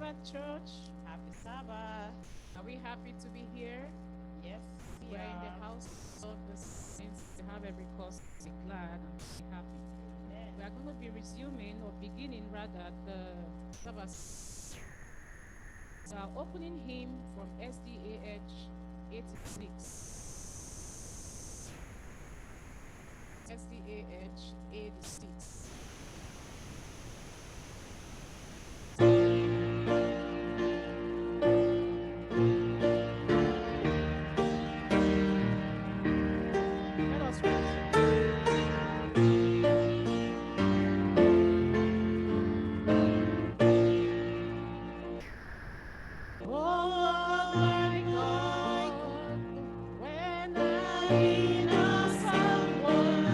Church. Happy Sabbath. Are we happy to be here? Yes, we We are in the are. house of the saints. We have every cause to be glad and be happy. Amen. We are going to be resuming or beginning rather the Sabbath. We are opening hymn from SDAH 86. SDAH 86. Let us read. Oh my God, when I in awesome wonder,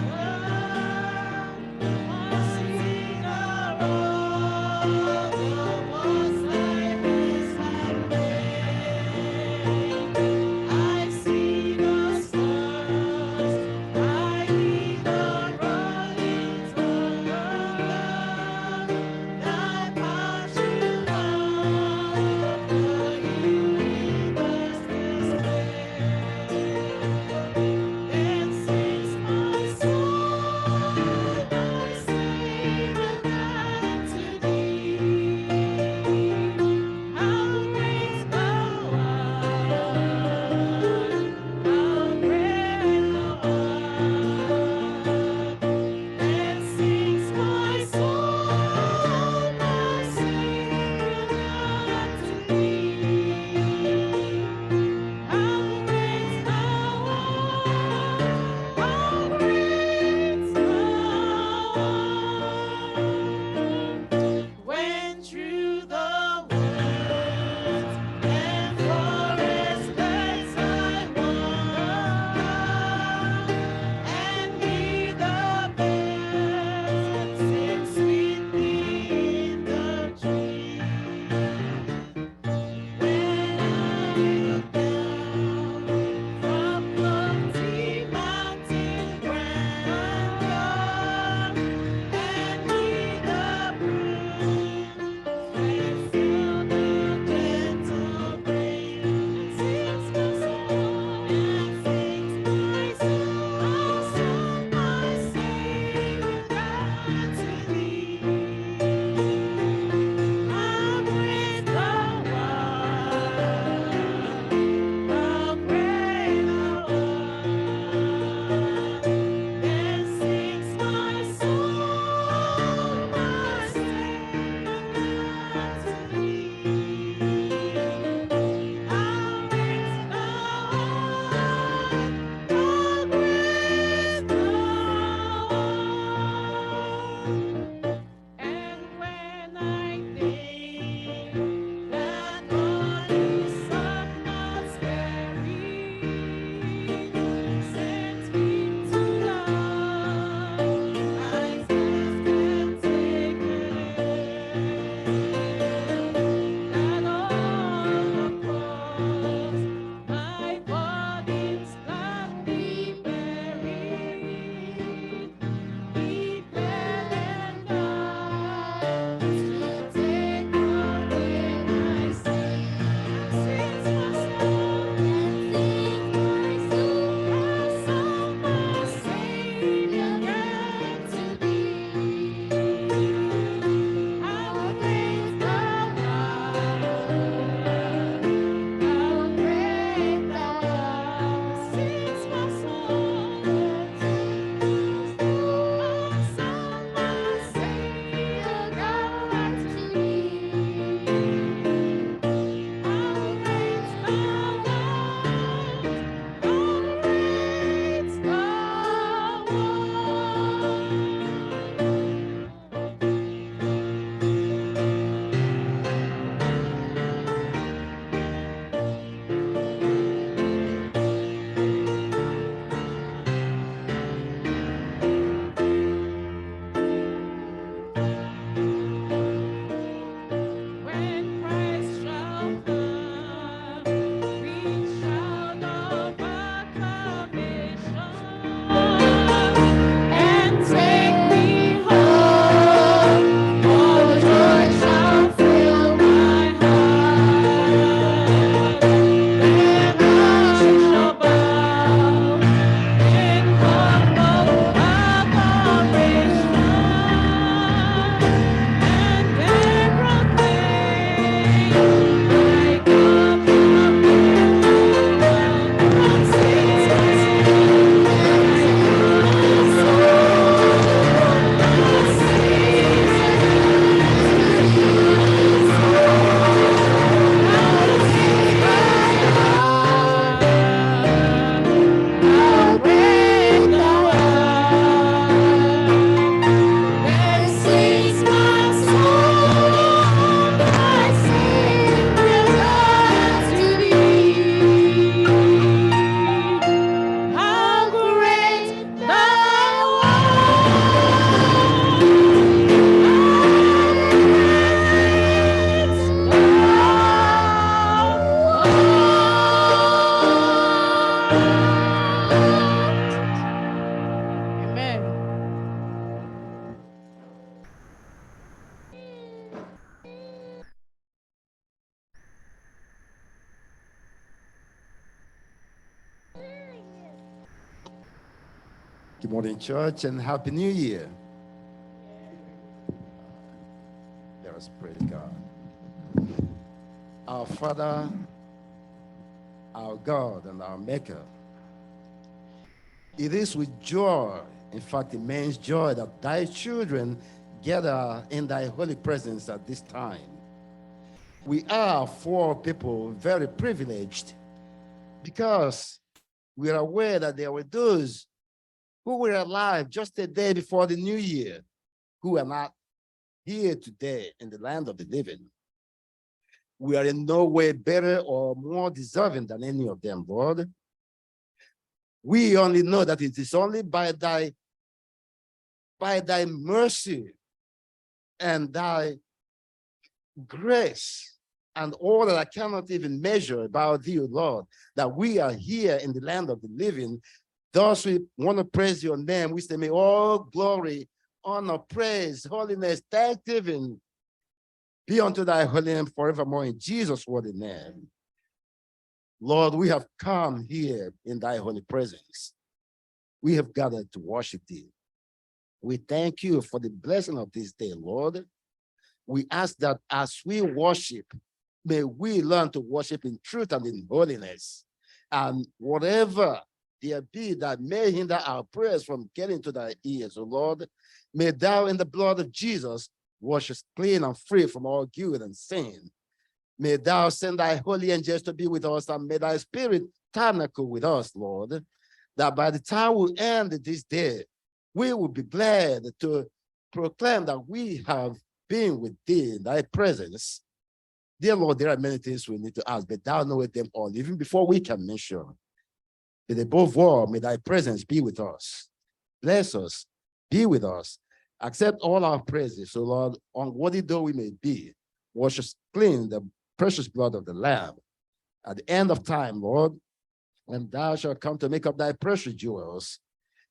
Good morning, church, and Happy New Year. Let us praise God. Our Father, our God, and our Maker, it is with joy, in fact, immense joy, that thy children gather in thy holy presence at this time. We are, for people, very privileged because we are aware that there were those who were alive just a day before the new year, who are not here today in the land of the living. We are in no way better or more deserving than any of them, Lord. We only know that it is only by thy mercy and thy grace and all that I cannot even measure about thee, Lord, that we are here in the land of the living. Thus we want to praise your name. We say, may all glory, honor, praise, holiness, thanksgiving be unto thy holy name forevermore in Jesus' holy name. Lord, we have come here in thy holy presence. We have gathered to worship thee. We thank you for the blessing of this day, Lord. We ask that as we worship, may we learn to worship in truth and in holiness. And whatever there be that may hinder our prayers from getting to thy ears, O Lord, may thou in the blood of Jesus wash us clean and free from all guilt and sin. May thou send thy holy angels to be with us, and may thy spirit tabernacle with us, Lord, that by the time we end this day, we will be glad to proclaim that we have been with thee in thy presence. Dear Lord, there are many things we need to ask, but thou knowest them all, even before we can mention. But above all, may thy presence be with us. Bless us, be with us. Accept all our praises, so Lord, unworthy though we may be, wash us clean in the precious blood of the Lamb. At the end of time, Lord, when thou shalt come to make up thy precious jewels,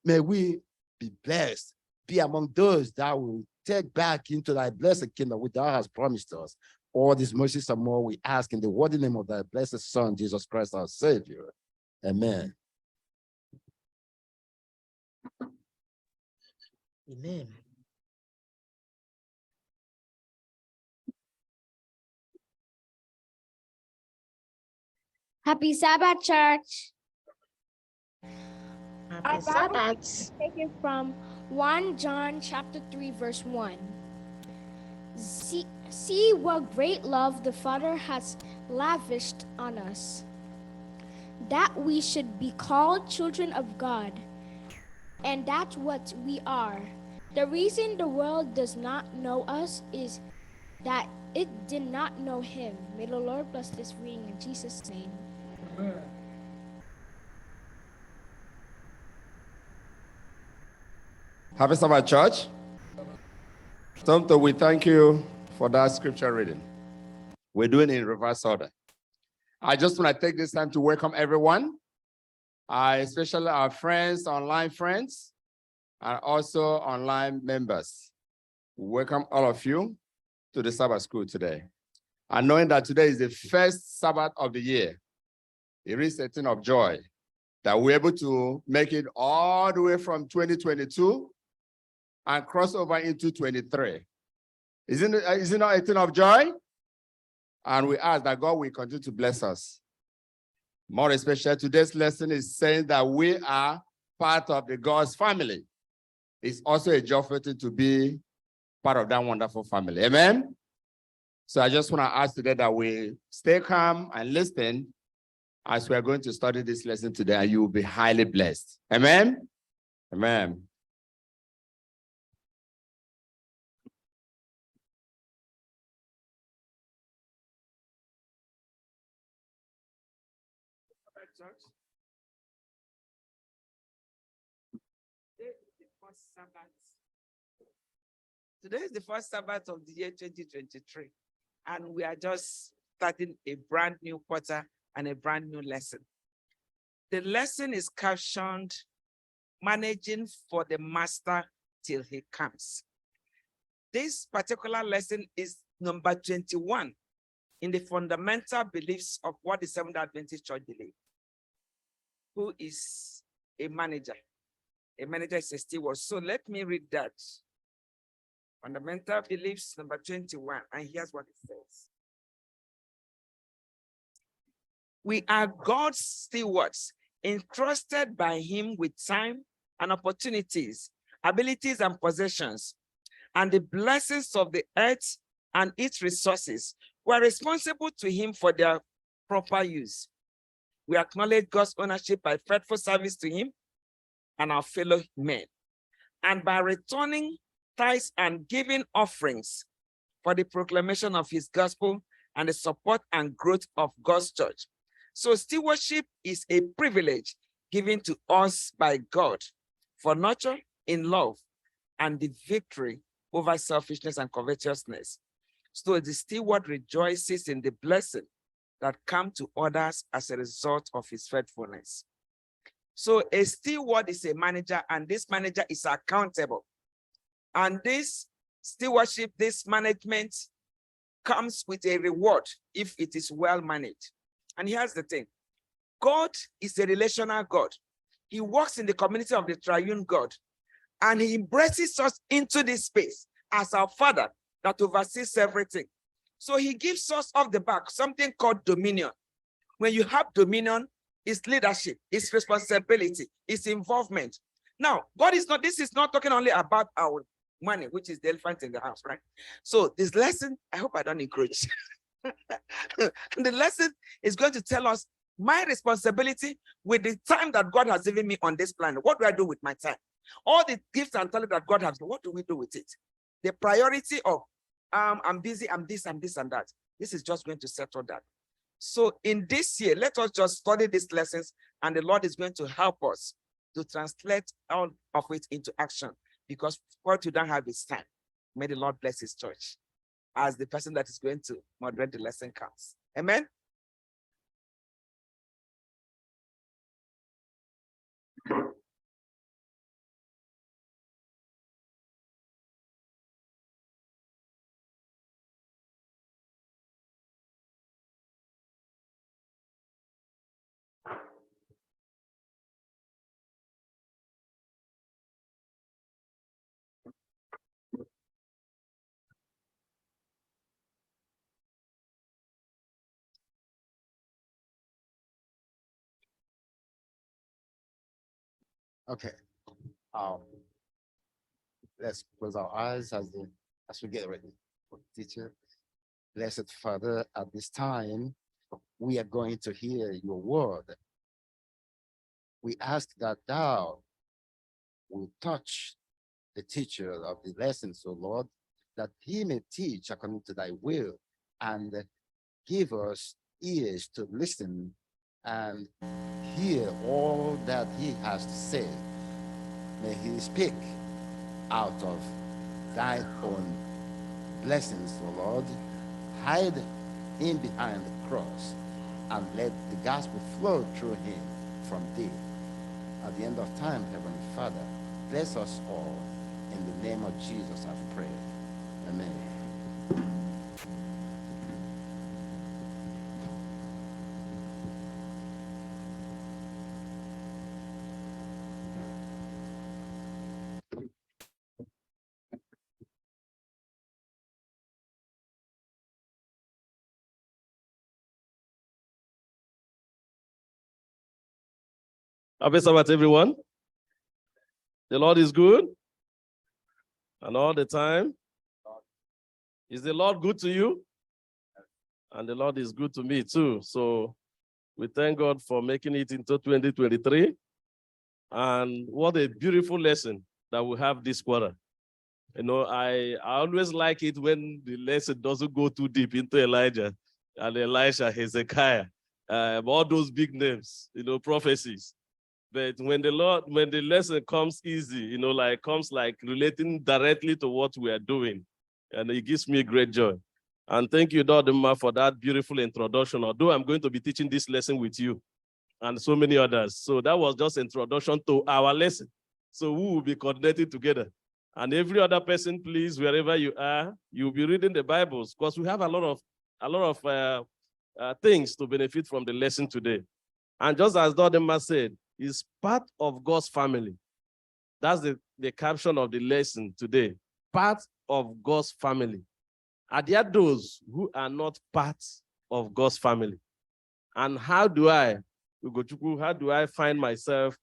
may we be blessed, be among those that will take back into thy blessed kingdom which thou hast promised us. All these mercies and more we ask in the worthy name of thy blessed Son, Jesus Christ, our Savior. Amen. Amen. Happy Sabbath, church. Happy Sabbath. Taken from 1 John chapter 3, verse 1. See what great love the Father has lavished on us, that we should be called children of God, and that's what we are. The reason the world does not know us is that it did not know him. May the Lord bless this reading in Jesus' name. Amen. Happy Sabbath, church. Tomto, we thank you for that scripture reading. We're doing it in reverse order. I just want to take this time to welcome everyone, especially our friends, online friends, and also online members. We welcome all of you to the Sabbath school today. And knowing that today is the first Sabbath of the year, it is a thing of joy that we're able to make it all the way from 2022 and cross over into 23. Isn't it not a thing of joy? And we ask that God will continue to bless us. More especially, today's lesson is saying that we are part of the God's family. It's also a joyful thing to be part of that wonderful family. Amen? So I just want to ask today that we stay calm and listen as we are going to study this lesson today, and you will be highly blessed. Amen? Amen. Today is the first Sabbath of the year 2023, and we are just starting a brand new quarter and a brand new lesson. The lesson is captioned, Managing for the Master Till He Comes. This particular lesson is number 21 in the fundamental beliefs of what the Seventh-day Adventist Church believes. Who is a manager? A manager is a steward. So let me read that. Fundamental beliefs, number 21. And here's what it says. We are God's stewards, entrusted by him with time and opportunities, abilities and possessions, and the blessings of the earth and its resources. We are responsible to him for their proper use. We acknowledge God's ownership by faithful service to him and our fellow men, and by returning tithes and giving offerings for the proclamation of his gospel and the support and growth of God's church. So stewardship is a privilege given to us by God for nurture in love and the victory over selfishness and covetousness. So the steward rejoices in the blessing that come to others as a result of his faithfulness. So a steward is a manager, and this manager is accountable. And this stewardship, this management comes with a reward if it is well managed. And here's the thing. God is a relational God. He works in the community of the triune God, and he embraces us into this space as our Father that oversees everything. So he gives us off the back something called dominion. When you have dominion, it's leadership, it's responsibility, it's involvement. Now, this is not talking only about our money, which is the elephant in the house, right? So this lesson, I hope I don't encourage. The lesson is going to tell us my responsibility with the time that God has given me on this planet. What do I do with my time? All the gifts and talent that God has, what do we do with it? The priority of I'm busy, I'm this, I'm this, and that. This is just going to settle that. So in this year, let us just study these lessons, and the Lord is going to help us to translate all of it into action, because what you don't have is time. May the Lord bless his church as the person that is going to moderate the lesson comes. Amen. Okay. Let's close our eyes as we get ready for the teacher. Blessed Father, at this time, we are going to hear your word. We ask that thou will touch the teacher of the lessons, O Lord, that he may teach according to thy will, and give us ears to listen and hear all that he has to say. May he speak out of thy own blessings, O Lord. Hide him behind the cross and let the gospel flow through him from thee. At the end of time, Heavenly Father, bless us all. In the name of Jesus, I've prayed. Amen. Happy Sabbath, everyone. The Lord is good. And all the time. Is the Lord good to you? And the Lord is good to me too. So we thank God for making it into 2023. And what a beautiful lesson that we have this quarter. You know, I always like it when the lesson doesn't go too deep into Elijah and Elisha, Hezekiah, all those big names, you know, prophecies. But when the lesson comes easy, you know, comes relating directly to what we are doing, and it gives me great joy. And thank you, Dodema, for that beautiful introduction. Although I'm going to be teaching this lesson with you and so many others. So that was just introduction to our lesson. So we will be coordinating together. And every other person, please, wherever you are, you'll be reading the Bibles, because we have a lot of things to benefit from the lesson today. And just as Dodema said, is part of God's family. That's the caption of the lesson today. Part of God's family. Are there those who are not part of God's family? And how do I find myself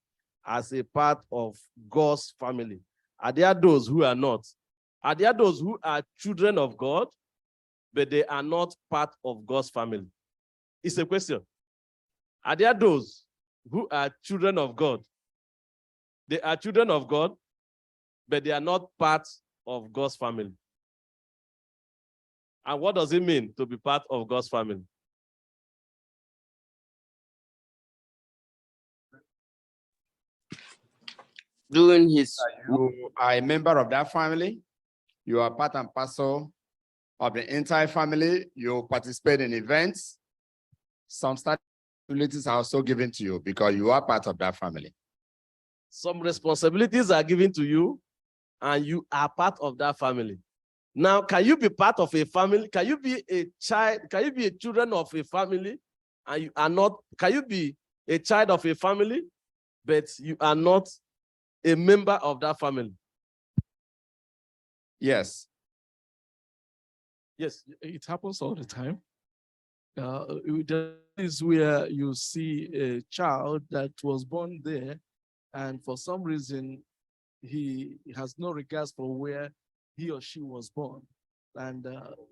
as a part of God's family? Are there those who are not? Are there those who are children of God, but they are not part of God's family? It's a question. Are there those who are children of God? They are children of God, but they are not part of God's family. And what does it mean to be part of God's family? Doing his. You are a member of that family. You are part and parcel of the entire family. You participate in events. Some responsibilities are also given to you because you are part of that family. Some responsibilities are given to you, and you are part of that family. Now, can you be part of a family? Can you be a child? Can you be a children of a family, and you are not? Can you be a child of a family, but you are not a member of that family? Yes. Yes. It happens all the time. There is where you see a child that was born there, and for some reason, he has no regards for where he or she was born. And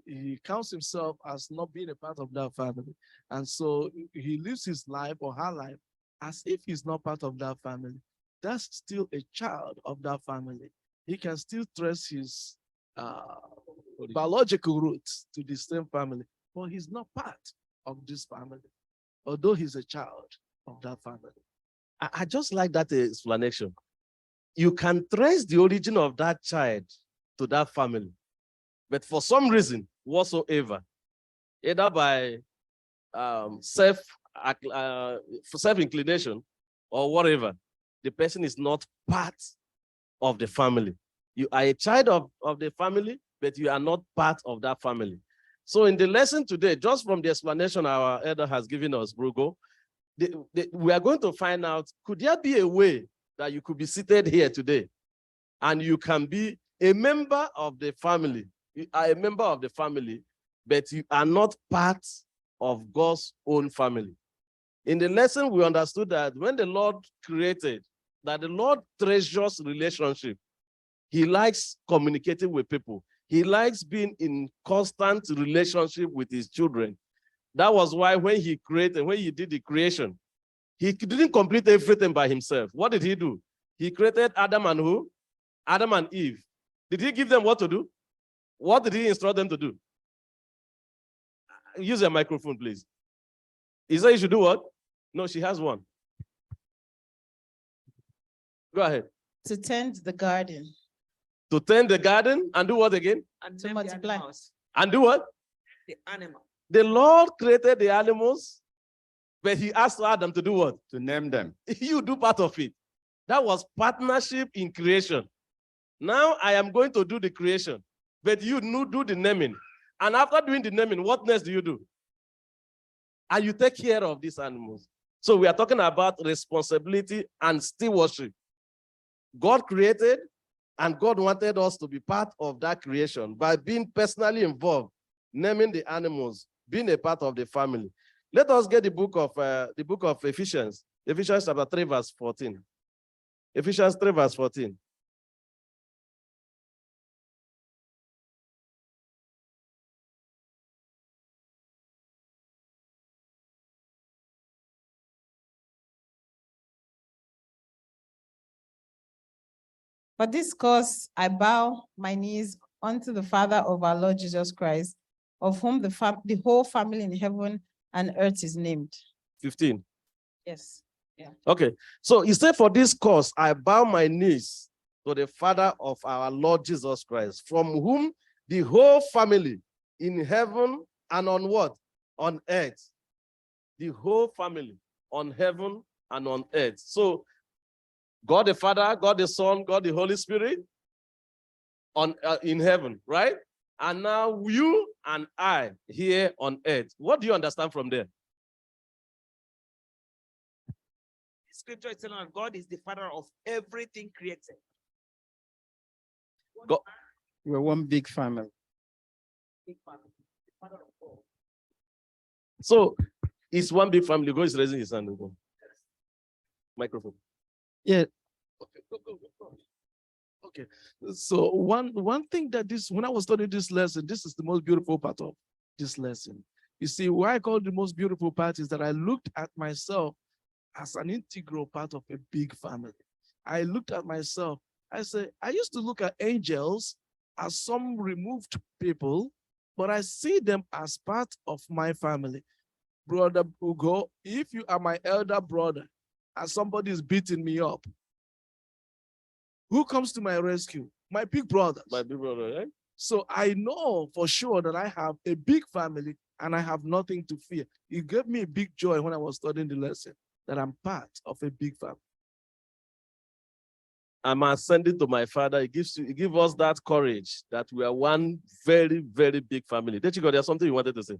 he counts himself as not being a part of that family. And so he lives his life or her life as if he's not part of that family. That's still a child of that family. He can still trace his biological roots to the same family, but he's not part of this family, although he's a child of that family. I just like that explanation. You can trace the origin of that child to that family, but for some reason whatsoever, either by self-inclination or whatever, the person is not part of the family. You are a child of the family, but you are not part of that family. So in the lesson today, just from the explanation our elder has given us, Brugo, we are going to find out, could there be a way that you could be seated here today and you can be a member of the family? You are a member of the family, but you are not part of God's own family. In the lesson, we understood that when the Lord created, that the Lord treasures relationship. He likes communicating with people. He likes being in constant relationship with his children. That was why when he did the creation, he didn't complete everything by himself. What did he do? He created Adam and who? Adam and Eve. Did he give them what to do? What did he instruct them to do? Use a microphone, please. He said you should do what? No, she has one. Go ahead. To tend the garden. To tend the garden and do what again? And To name the multiply. animals. And do what? The animal. The Lord created the animals, but he asked Adam to do what? To name them. You do part of it. That was partnership in creation. Now I am going to do the creation, but you do the naming. And after doing the naming, what next do you do? And you take care of these animals. So we are talking about responsibility and stewardship. God created, and God wanted us to be part of that creation by being personally involved, naming the animals, being a part of the family. Let us get the book of Ephesians, Ephesians chapter 3, verse 14. Ephesians 3, verse 14. For this cause, I bow my knees unto the Father of our Lord Jesus Christ, of whom the whole family in heaven and earth is named. 15. Yes. Yeah. Okay. So he said, for this cause, I bow my knees to the Father of our Lord Jesus Christ, from whom the whole family in heaven and on what? On earth. The whole family on heaven and on earth. So God the Father, God the Son, God the Holy Spirit in heaven, right? And now you and I here on earth. What do you understand from there? Scripture is telling us God is the father of everything created. Go. We're one big family. So it's one big family. God is raising his hand. Go. Microphone. Yeah. Okay. So one thing that when I was studying this lesson, this is the most beautiful part of this lesson. You see, why I call the most beautiful part is that I looked at myself as an integral part of a big family. I looked at myself. I said, I used to look at angels as some removed people, but I see them as part of my family. Brother Ugo, if you are my elder brother and somebody is beating me up, who comes to my rescue? My big brothers. My big brother, right? So I know for sure that I have a big family and I have nothing to fear. It gave me a big joy when I was studying the lesson that I'm part of a big family. I'm ascending to my Father. It gives us that courage that we are one very, very big family. There's something you wanted to say?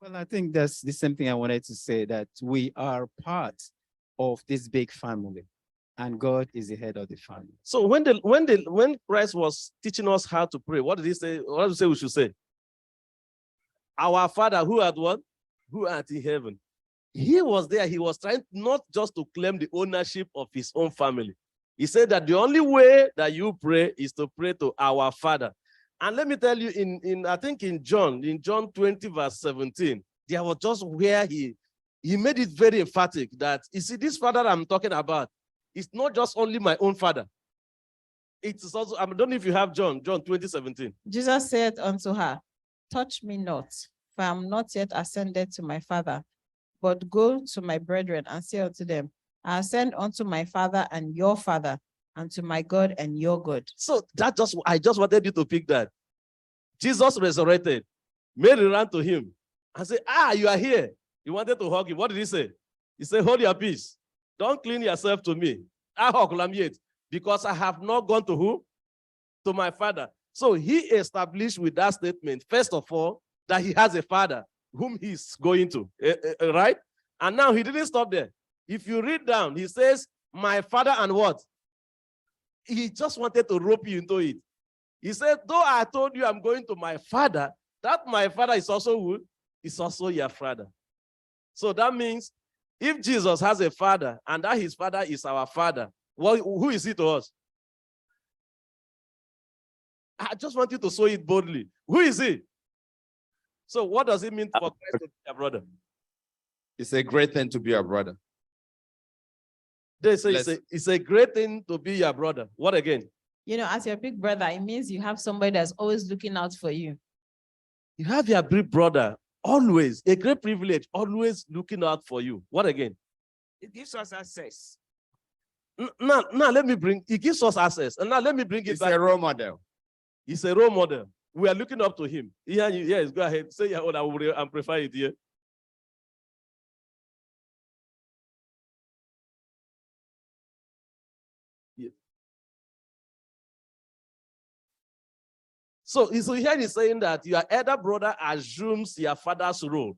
Well, I think that's the same thing I wanted to say, that we are part of this big family and God is the head of the family. So when Christ was teaching us how to pray, what did he say? What did he say we should say? Our Father who art what? Who art in heaven. He was there. He was trying not just to claim the ownership of his own family. He said that the only way that you pray is to pray to our Father. And let me tell you, I think in John 20, verse 17, there was just where he made it very emphatic that, you see, this Father I'm talking about, it's not just only my own Father. It's also, I don't know if you have John 20:17. Jesus said unto her, touch me not, for I am not yet ascended to my Father, but go to my brethren and say unto them, I ascend unto my Father and your Father, and to my God and your God. So I just wanted you to pick that. Jesus resurrected. Mary ran to him and said, you are here. He wanted to hug him. What did he say? He said, hold your peace. Don't clean yourself to me. Because I have not gone to who? To my Father. So he established with that statement, first of all, that he has a Father whom he's going to, right? And now he didn't stop there. If you read down, he says, my Father and what? He just wanted to rope you into it. He said, though I told you I'm going to my Father, that my Father is also who? Is also your Father. So that means if Jesus has a Father and that his Father is our Father, well, who is he to us? I just want you to say it boldly. Who is he? So what does it mean for Christ to be your brother? It's a great thing to be a brother. They say it's a great thing to be your brother. What again? You know, as your big brother, it means you have somebody that's always looking out for you. You have your big brother, always, a great privilege, always looking out for you. What again? It gives us access. Now let me bring, it gives us access. And now let me bring it It's back. a role model. He's a role model. We are looking up to him. Yes, go ahead. Say your own, I will amplify it here. Yes. So here he's saying that your elder brother assumes your father's role.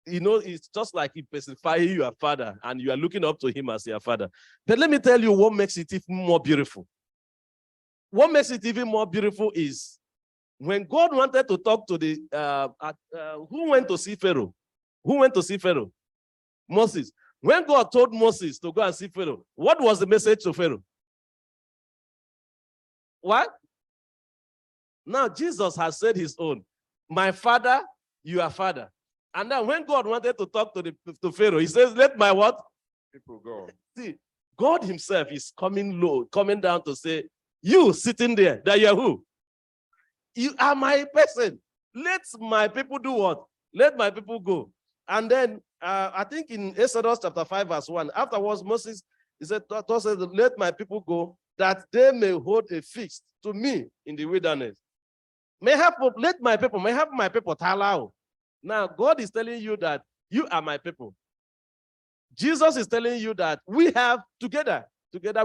You know, it's just like he specifies your father and you are looking up to him as your father. But let me tell you what makes it even more beautiful. What makes it even more beautiful is when God wanted to talk to who went to see Pharaoh? Who went to see Pharaoh? Moses. When God told Moses to go and see Pharaoh, what was the message to Pharaoh? What? Now Jesus has said his own. My Father, your Father. And then when God wanted to talk to Pharaoh, he says, let my what? People go. See, God himself is coming low, coming down to say, you sitting there, that you're who? You are my person. Let my people do what? Let my people go. And then I think in Exodus chapter 5, verse 1, afterwards Moses, he said, let my people go, that they may hold a feast to me in the wilderness. Let my people, may have my people talao. Now, God is telling you that you are my people. Jesus is telling you that we have together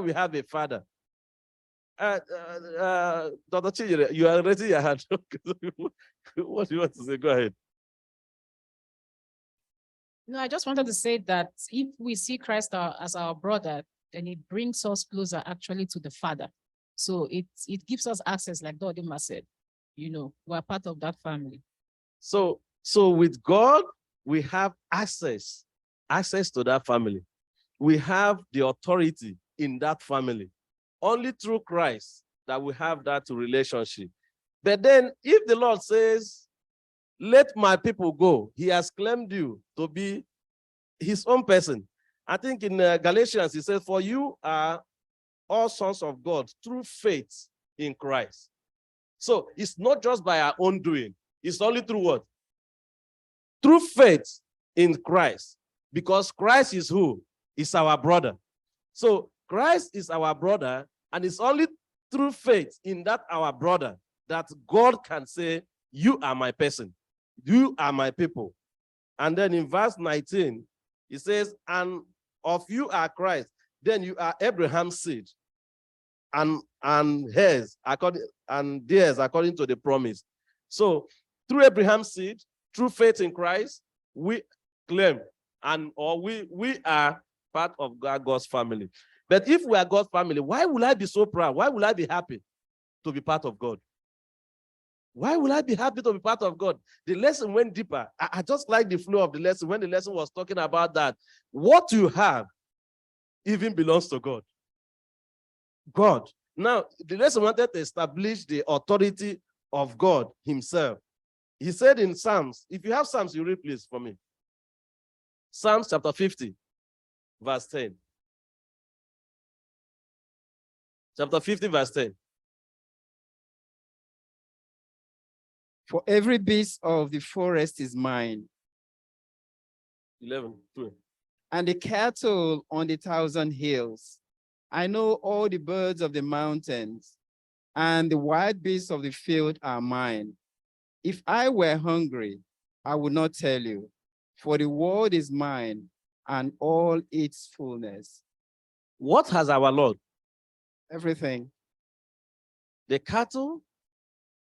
we have a Father. Dr. Chijere, you are raising your hand. What do you want to say? Go ahead. No, I just wanted to say that if we see Christ as our brother, then it brings us closer actually to the Father. So it gives us access, like Dodima said. We're part of that family. So with God, we have access to that family. We have the authority in that family. Only through Christ that we have that relationship. But then if the Lord says, let my people go, he has claimed you to be his own person. I think in Galatians, he says, for you are all sons of God through faith in Christ. So it's not just by our own doing. It's only through what? Through faith in Christ. Because Christ is who? Is our brother. So Christ is our brother, and it's only through faith in that our brother that God can say, you are my person. You are my people. And then in verse 19, it says, and of you are Christ, then you are Abraham's seed, and theirs according to the promise. So through Abraham's seed, through faith in Christ, we claim we are part of God's family. But if we are God's family, why will I be so proud? Why will I be happy to be part of God? Why will I be happy to be part of God? The lesson went deeper. I just like the flow of the lesson when the lesson was talking about that. What you have even belongs to God. God. Now, the lesson wanted to establish the authority of God himself. He said in Psalms, if you have Psalms, you read please for me. Psalms chapter 50, verse 10. Chapter 50, verse 10. For every beast of the forest is mine, 11, 12. and the cattle on the 1,000 hills. I know all the birds of the mountains, and the wild beasts of the field are mine. If I were hungry, I would not tell you, for the world is mine and all its fullness. What has our Lord? Everything. The cattle,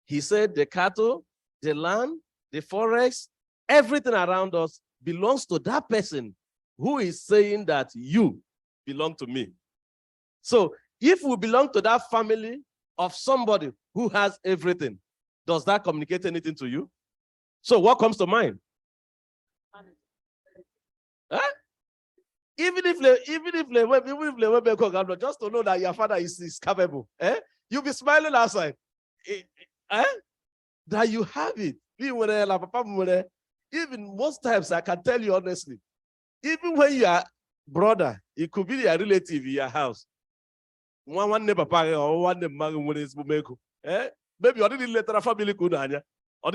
he said the cattle, the land, the forest, everything around us belongs to that person who is saying that you belong to me. So if we belong to that family of somebody who has everything, does that communicate anything to you? So what comes to mind? Huh? Even if just to know that your father is capable, you'll be smiling outside. That you have it. Even most times, I can tell you honestly, even when you are brother, it could be a relative in your house. One neighbor or one neighbor, maybe you didn't let a family go down, but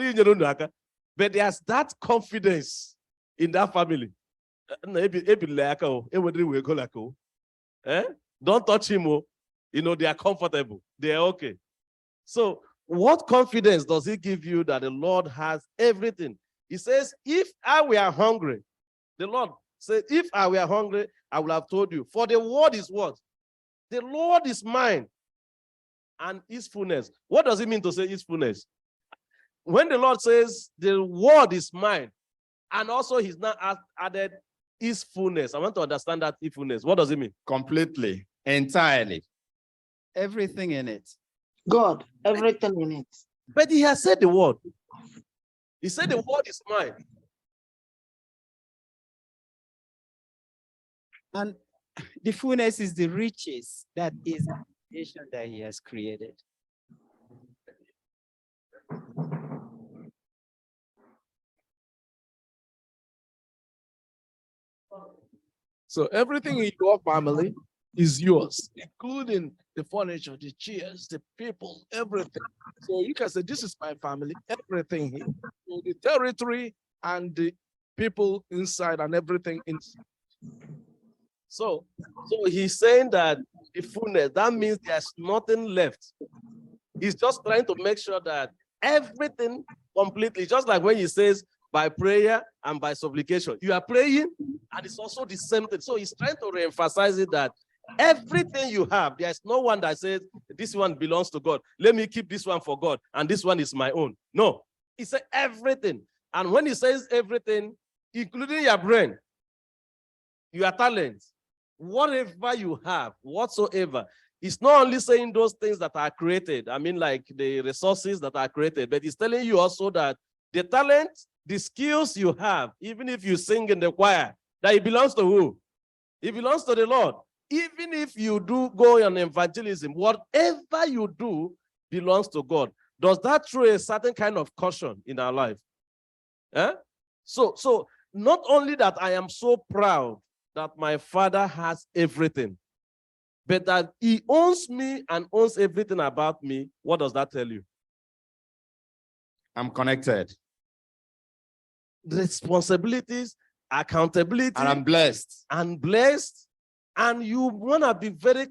there's that confidence in that family. Don't touch him. They are comfortable. They are okay. So what confidence does he give you that the Lord has everything? He says, if I were hungry, the Lord said, if I were hungry, I would have told you. For the word is what? The Lord is mine and his fullness. What does it mean to say his fullness? When the Lord says the word is mine, and also he's now added his fullness. I want to understand that his fullness. What does it mean? Completely, entirely. Everything in it. God, everything in it. But he has said the word. He said the word is mine. And the fullness is the riches that is the creation that he has created. So everything in your family is yours, including the furniture, the chairs, the people, everything. So you can say, this is my family, everything here. So the territory and the people inside and everything inside. So he's saying that the fullness, that means there's nothing left. He's just trying to make sure that everything completely, just like when he says by prayer and by supplication, you are praying and it's also the same thing. So he's trying to reemphasize it that everything you have, there's no one that says this one belongs to God. Let me keep this one for God and this one is my own. No, he said everything. And when he says everything, including your brain, your talent, whatever you have, whatsoever, It's not only saying those things that are created, I mean, like the resources that are created, but it's telling you also that the talent, the skills you have, even if you sing in the choir, that it belongs to who? It belongs to the Lord. Even if you do go on evangelism, whatever you do belongs to God. Does that throw a certain kind of caution in our life? Eh? So not only that I am so proud that my father has everything, but that he owns me and owns everything about me. What does that tell you? I'm connected. Responsibilities, accountability, And I'm blessed. And you want to be very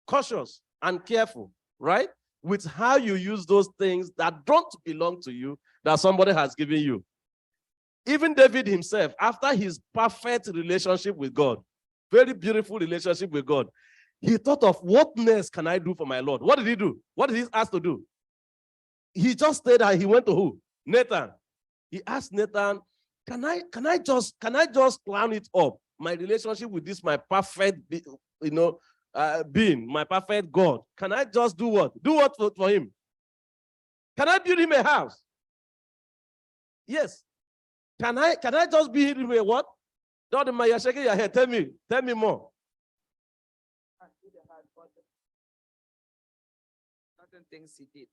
cautious and careful, right? With how you use those things that don't belong to you, that somebody has given you. Even David himself, after his perfect relationship with God, very beautiful relationship with God, he thought of, what next can I do for my Lord? What did he do? What did he ask to do? He just stayed and he went to who? Nathan. He asked Nathan, can I just plan it up? My relationship with this, my perfect, being, my perfect God. Can I just do what? Do what for him? Can I build him a house? Yes. Can I just build him a what? Don't you're shaking your head. Tell me more. Certain things he did.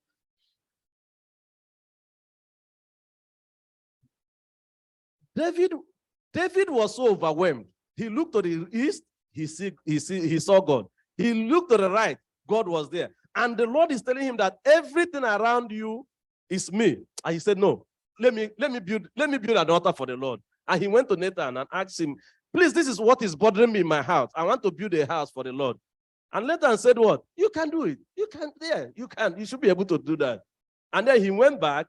David was so overwhelmed. He looked to the east, he saw God. He looked to the right, God was there. And the Lord is telling him that everything around you is me. And he said, no, let me build an altar for the Lord. And he went to Nathan and asked him, please, this is what is bothering me in my house. I want to build a house for the Lord. And Nathan said, what? You can do it. You can, yeah, you can. You should be able to do that. And then he went back,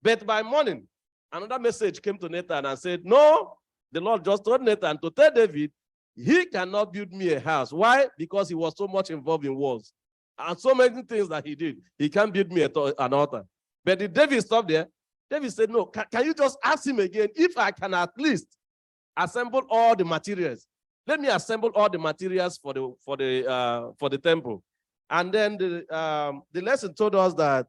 but by morning, another message came to Nathan and said, no, the Lord just told Nathan to tell David, he cannot build me a house. Why? Because he was so much involved in wars and so many things that he did. He can't build me an altar. But did David stop there? David said, no, can you just ask him again if I can at least assemble all the materials? Let me assemble all the materials for the temple. And then the lesson told us that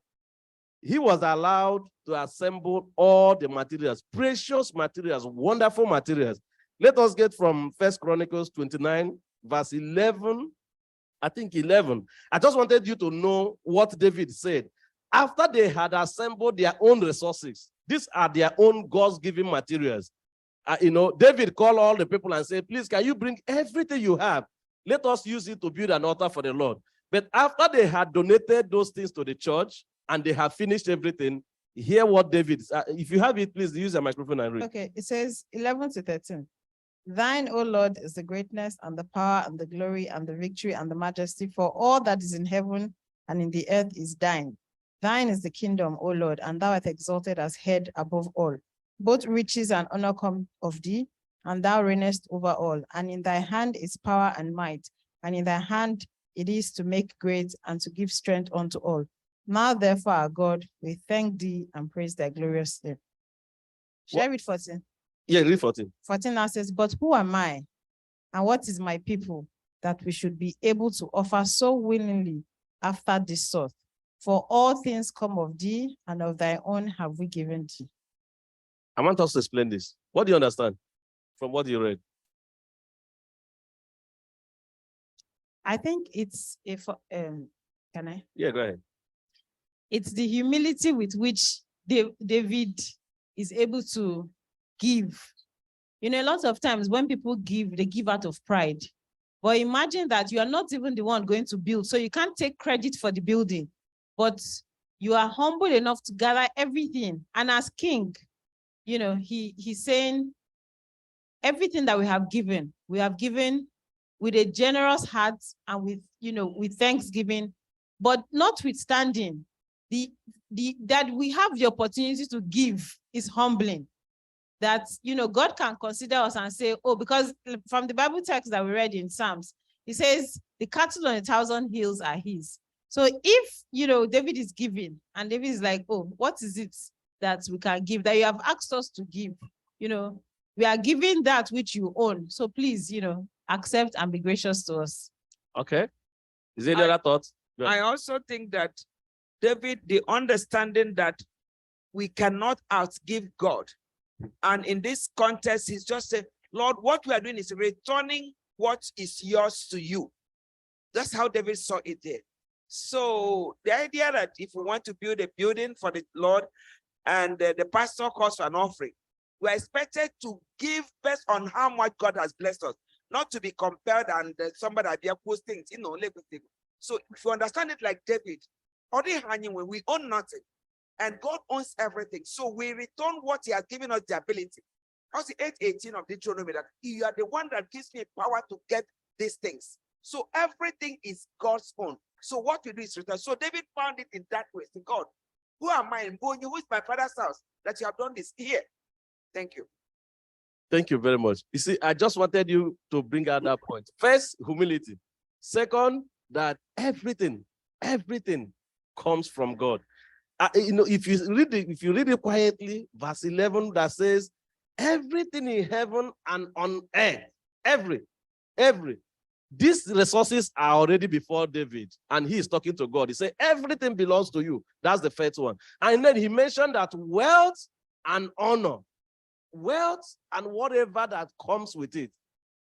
he was allowed to assemble all the materials, precious materials, wonderful materials. Let us get from 1 Chronicles 29, verse 11, I think 11. I just wanted you to know what David said. After they had assembled their own resources, these are their own God's-given materials. David called all the people and said, please, can you bring everything you have? Let us use it to build an altar for the Lord. But after they had donated those things to the church and they have finished everything, hear what David, if you have it, please use your microphone and read. Okay, it says 11 to 13. Thine, O Lord, is the greatness and the power and the glory and the victory and the majesty, for all that is in heaven and in the earth is thine. Thine is the kingdom, O Lord, and thou art exalted as head above all. Both riches and honor come of thee, and thou reignest over all. And in thy hand is power and might, and in thy hand it is to make great and to give strength unto all. Now, therefore, our God, we thank thee and praise thy glorious name. Shall I read 14? Yeah, read 14. 14 now says, but who am I, and what is my people, that we should be able to offer so willingly after this sort? For all things come of thee, and of thy own have we given thee. I want us to explain this. What do you understand from what you read? I think it's can I? Yeah, go ahead. It's the humility with which David is able to give. A lot of times when people give, they give out of pride. But imagine that you are not even the one going to build, so you can't take credit for the building, but you are humble enough to gather everything. And as king, he's saying everything that we have given with a generous heart and with thanksgiving, but notwithstanding, that we have the opportunity to give is humbling. That, God can consider us and say, oh, because from the Bible text that we read in Psalms, it says the cattle on 1,000 hills are his. So if, David is giving and David is like, oh, what is it that we can give that you have asked us to give? We are giving that which you own. So please, accept and be gracious to us. Okay. Is there any other thought? Good. I also think that David, the understanding that we cannot outgive God. And in this context, he's just saying, Lord, what we are doing is returning what is yours to you. That's how David saw it there. So the idea that if we want to build a building for the Lord and the pastor calls for an offering, we're expected to give based on how much God has blessed us, not to be compelled and somebody that post things, So if you understand it like David, when we own nothing and God owns everything, so we return what he has given us the ability. That's the 8:18 of Deuteronomy, that you are the one that gives me power to get these things. So everything is God's own. So what we do is return. So David found it in that way. So God, who am I in going? Who is my father's house that you have done this here? Thank you. Thank you very much. You see, I just wanted you to bring out that point. First, humility. Second, that everything comes from God. If you read it quietly, verse 11 that says, everything in heaven and on earth, every, these resources are already before David, and he is talking to God. He said, everything belongs to you. That's the first one. And then he mentioned that wealth and honor, wealth and whatever that comes with it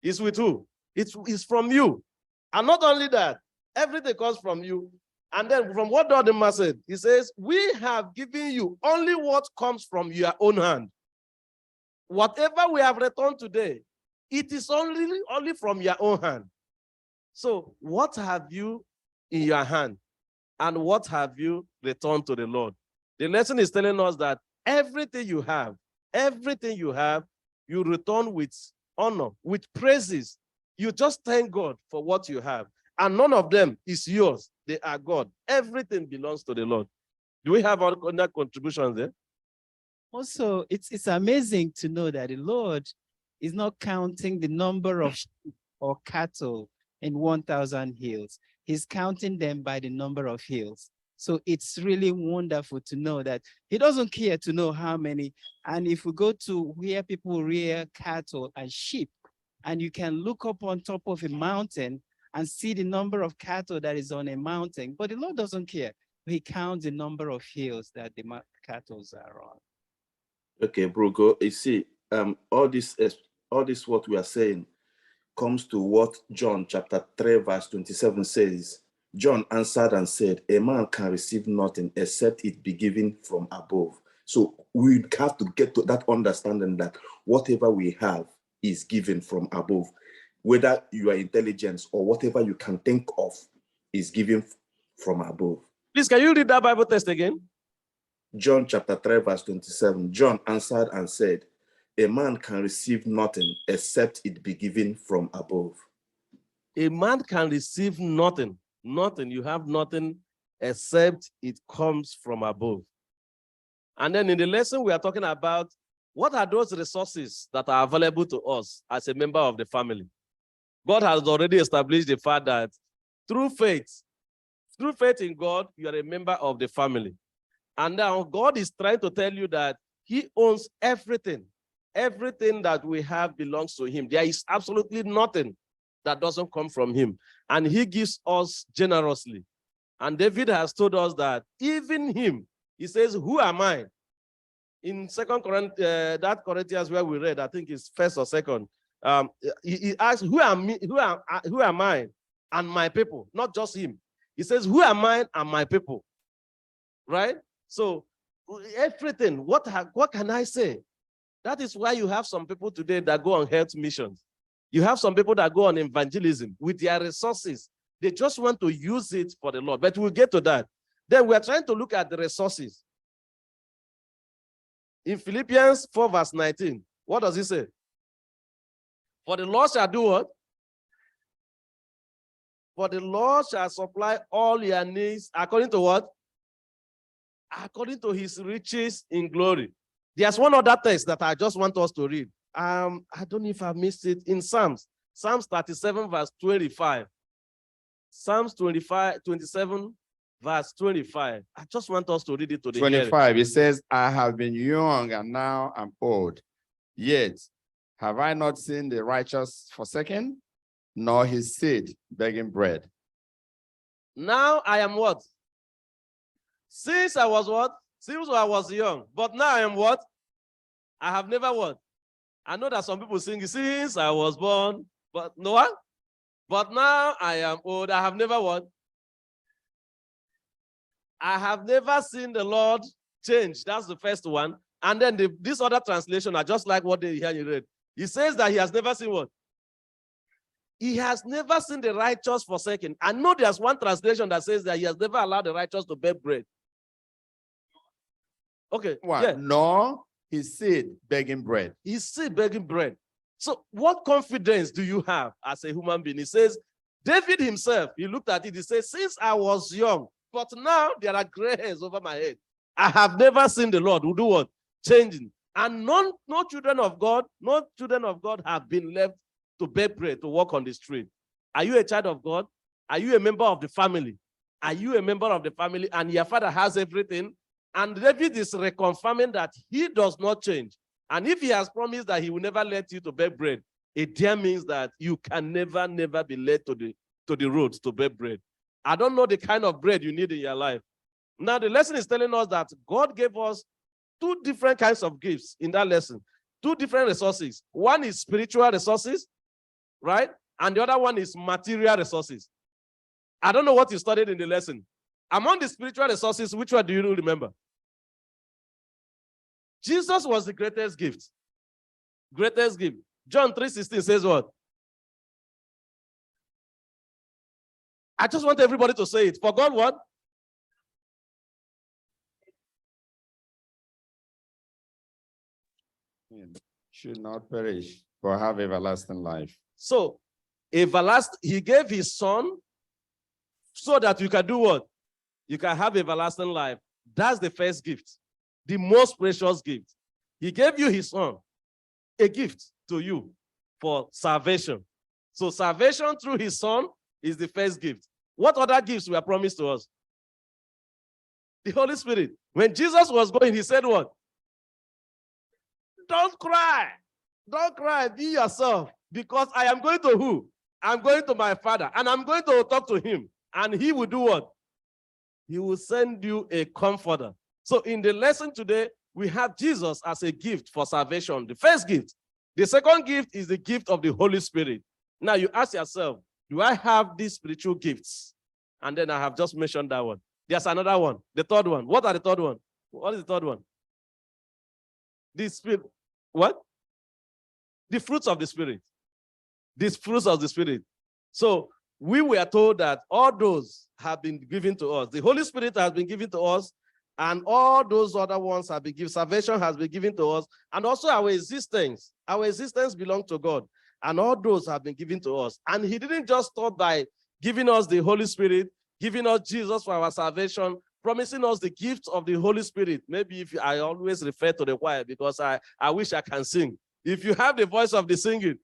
is with who? It's from you. And not only that, everything comes from you. And then from what the man said, he says, we have given you only what comes from your own hand. Whatever we have returned today, it is only from your own hand. So what have you in your hand? And what have you returned to the Lord? The lesson is telling us that everything you have, you return with honor, with praises. You just thank God for what you have. And none of them is yours. They are God. Everything belongs to the Lord. Do we have other contributions there? Also, it's amazing to know that the Lord is not counting the number of sheep or cattle in 1,000 hills. He's counting them by the number of hills. So it's really wonderful to know that he doesn't care to know how many. And if we go to where people rear cattle and sheep, and you can look up on top of a mountain and see the number of cattle that is on a mountain, but the Lord doesn't care. He counts the number of hills that the cattle are on. Okay, Brugo, you see, all this what we are saying comes to what John chapter 3, verse 27 says. John answered and said, a man can receive nothing except it be given from above. So we have to get to that understanding that whatever we have is given from above. Whether you are intelligence or whatever you can think of is given from above. Please, can you read that Bible text again? John chapter 3, verse 27. John answered and said, a man can receive nothing except it be given from above. A man can receive nothing. Nothing. You have nothing except it comes from above. And then in the lesson, we are talking about what are those resources that are available to us as a member of the family. God has already established the fact that through faith in God, you are a member of the family. And now God is trying to tell you that he owns everything. Everything that we have belongs to him. There is absolutely nothing that doesn't come from him. And he gives us generously. And David has told us that even him, he says, who am I? In 2 Corinthians, that Corinthians where we read, I think it's 1st or 2nd, he asks, who am I and my people? Not just him. He says, who am I and my people? Right? So everything, what can I say? That is why you have some people today that go on health missions. You have some people that go on evangelism with their resources. They just want to use it for the Lord. But we'll get to that. Then we're trying to look at the resources. In Philippians 4, verse 19, what does he say? For the Lord shall do what? For the Lord shall supply all your needs according to what? According to his riches in glory. There's one other text that I just want us to read. I don't know if I missed it in Psalms 37, verse 25. Psalms 27, verse 25. I just want us to read it to the 25, it says, I have been young and now I'm old. Yet have I not seen the righteous forsaken, nor his seed begging bread. Now I am what? Since I was what? Since I was young. But now I am what? I have never what? I know that some people sing, since I was born, but no one. But now I am old. I have never what? I have never seen the Lord change. That's the first one. And then this other translation are just like what they hear you read. He says that he has never seen what? He has never seen the righteous forsaken. I know there's one translation that says that he has never allowed the righteous to beg bread. Okay. What? Yeah. Nor his seed begging bread. He's still begging bread. So what confidence do you have as a human being? He says, David himself, he looked at it, he says, since I was young, but now there are gray hairs over my head. I have never seen the Lord who do what? Changing. And no children of God have been left to beg bread, to walk on the street. Are you a child of God? Are you a member of the family? Are you a member of the family and your father has everything? And David is reconfirming that he does not change. And if he has promised that he will never let you to beg bread, it there means that you can never be led to the road to beg bread. I don't know the kind of bread you need in your life. Now, the lesson is telling us that God gave us two different kinds of gifts in that lesson, two different resources. One is spiritual resources, right? And the other one is material resources. I don't know what you studied in the lesson. Among the spiritual resources, which one do you remember? Jesus was the greatest gift. Greatest gift. John 3:16 says what? I just want everybody to say it. For God what? Should not perish, but have everlasting life. So, he gave his son so that you can do what? You can have everlasting life. That's the first gift, the most precious gift. He gave you his son, a gift to you for salvation. So salvation through his son is the first gift. What other gifts were promised to us? The Holy Spirit. When Jesus was going, he said what? Don't cry. Don't cry. Be yourself. Because I am going to who? I'm going to my Father. And I'm going to talk to him. And he will do what? He will send you a comforter. So in the lesson today, we have Jesus as a gift for salvation. The first gift. The second gift is the gift of the Holy Spirit. Now you ask yourself, do I have these spiritual gifts? And then I have just mentioned that one. There's another one. The third one. What are the third one? What is the third one? The Spirit. What? The fruits of the Spirit. These fruits of the Spirit. So we were told that all those have been given to us. The Holy Spirit has been given to us, and all those other ones have been given. Salvation has been given to us, and also our existence. Our existence belongs to God, and all those have been given to us. And he didn't just start by giving us the Holy Spirit, giving us Jesus for our salvation, promising us the gift of the Holy Spirit. Maybe if I always refer to the choir because I wish I can sing. If you have the voice of singing,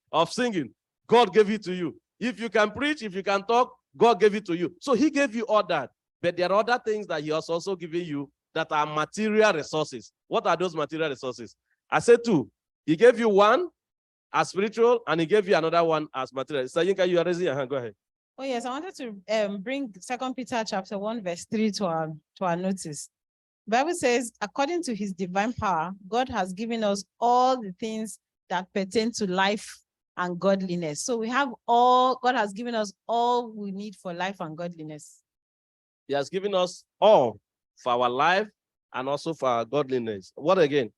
God gave it to you. If you can preach, if you can talk, God gave it to you. So he gave you all that. But there are other things that he has also given you that are material resources. What are those material resources? I said two. He gave you one as spiritual, and he gave you another one as material. So Yinka, you are raising your hand. Go ahead. Oh, yes, I wanted to bring 2 Peter chapter 1, verse 3 to our notice. The Bible says, according to his divine power, God has given us all the things that pertain to life and godliness. So we have all, God has given us all we need for life and godliness. He has given us all for our life and also for our godliness. What again?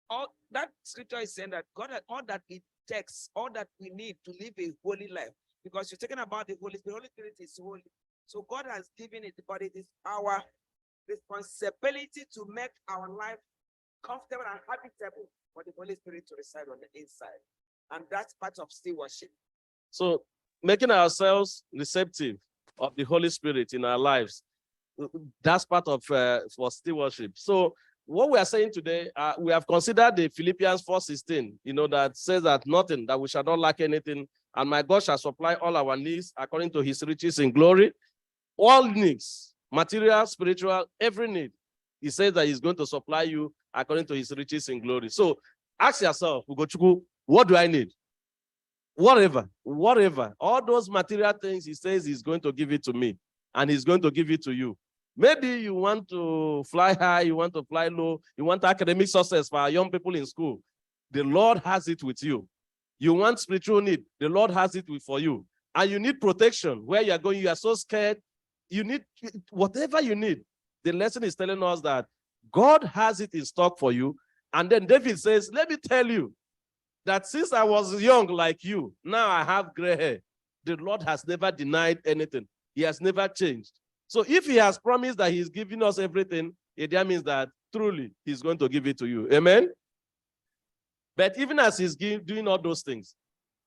All that scripture is saying that God has all that it takes, all that we need to live a holy life. Because you're talking about the Holy Spirit. Holy Spirit is holy. So God has given it, but it is our responsibility to make our life comfortable and habitable for the Holy Spirit to reside on the inside. And that's part of stewardship. So making ourselves receptive of the Holy Spirit in our lives, that's part of for stewardship. So what we are saying today, we have considered the Philippians 4:16, that says that nothing, that we shall not lack anything, and my God shall supply all our needs according to his riches in glory. All needs, material, spiritual, every need. He says that he's going to supply you according to his riches in glory. So ask yourself, Ugochukwu, what do I need? Whatever, all those material things, he says he's going to give it to me. and he's going to give it to you. Maybe you want to fly high, you want to fly low, you want academic success for our young people in school. The Lord has it with you. You want spiritual need, the Lord has it for you. And you need protection. Where you are going, you are so scared. You need whatever you need. The lesson is telling us that God has it in stock for you. And then David says, let me tell you that since I was young like you, now I have gray hair. The Lord has never denied anything. He has never changed. So if he has promised that he's giving us everything, that means that truly he's going to give it to you. Amen? But even as he's doing all those things,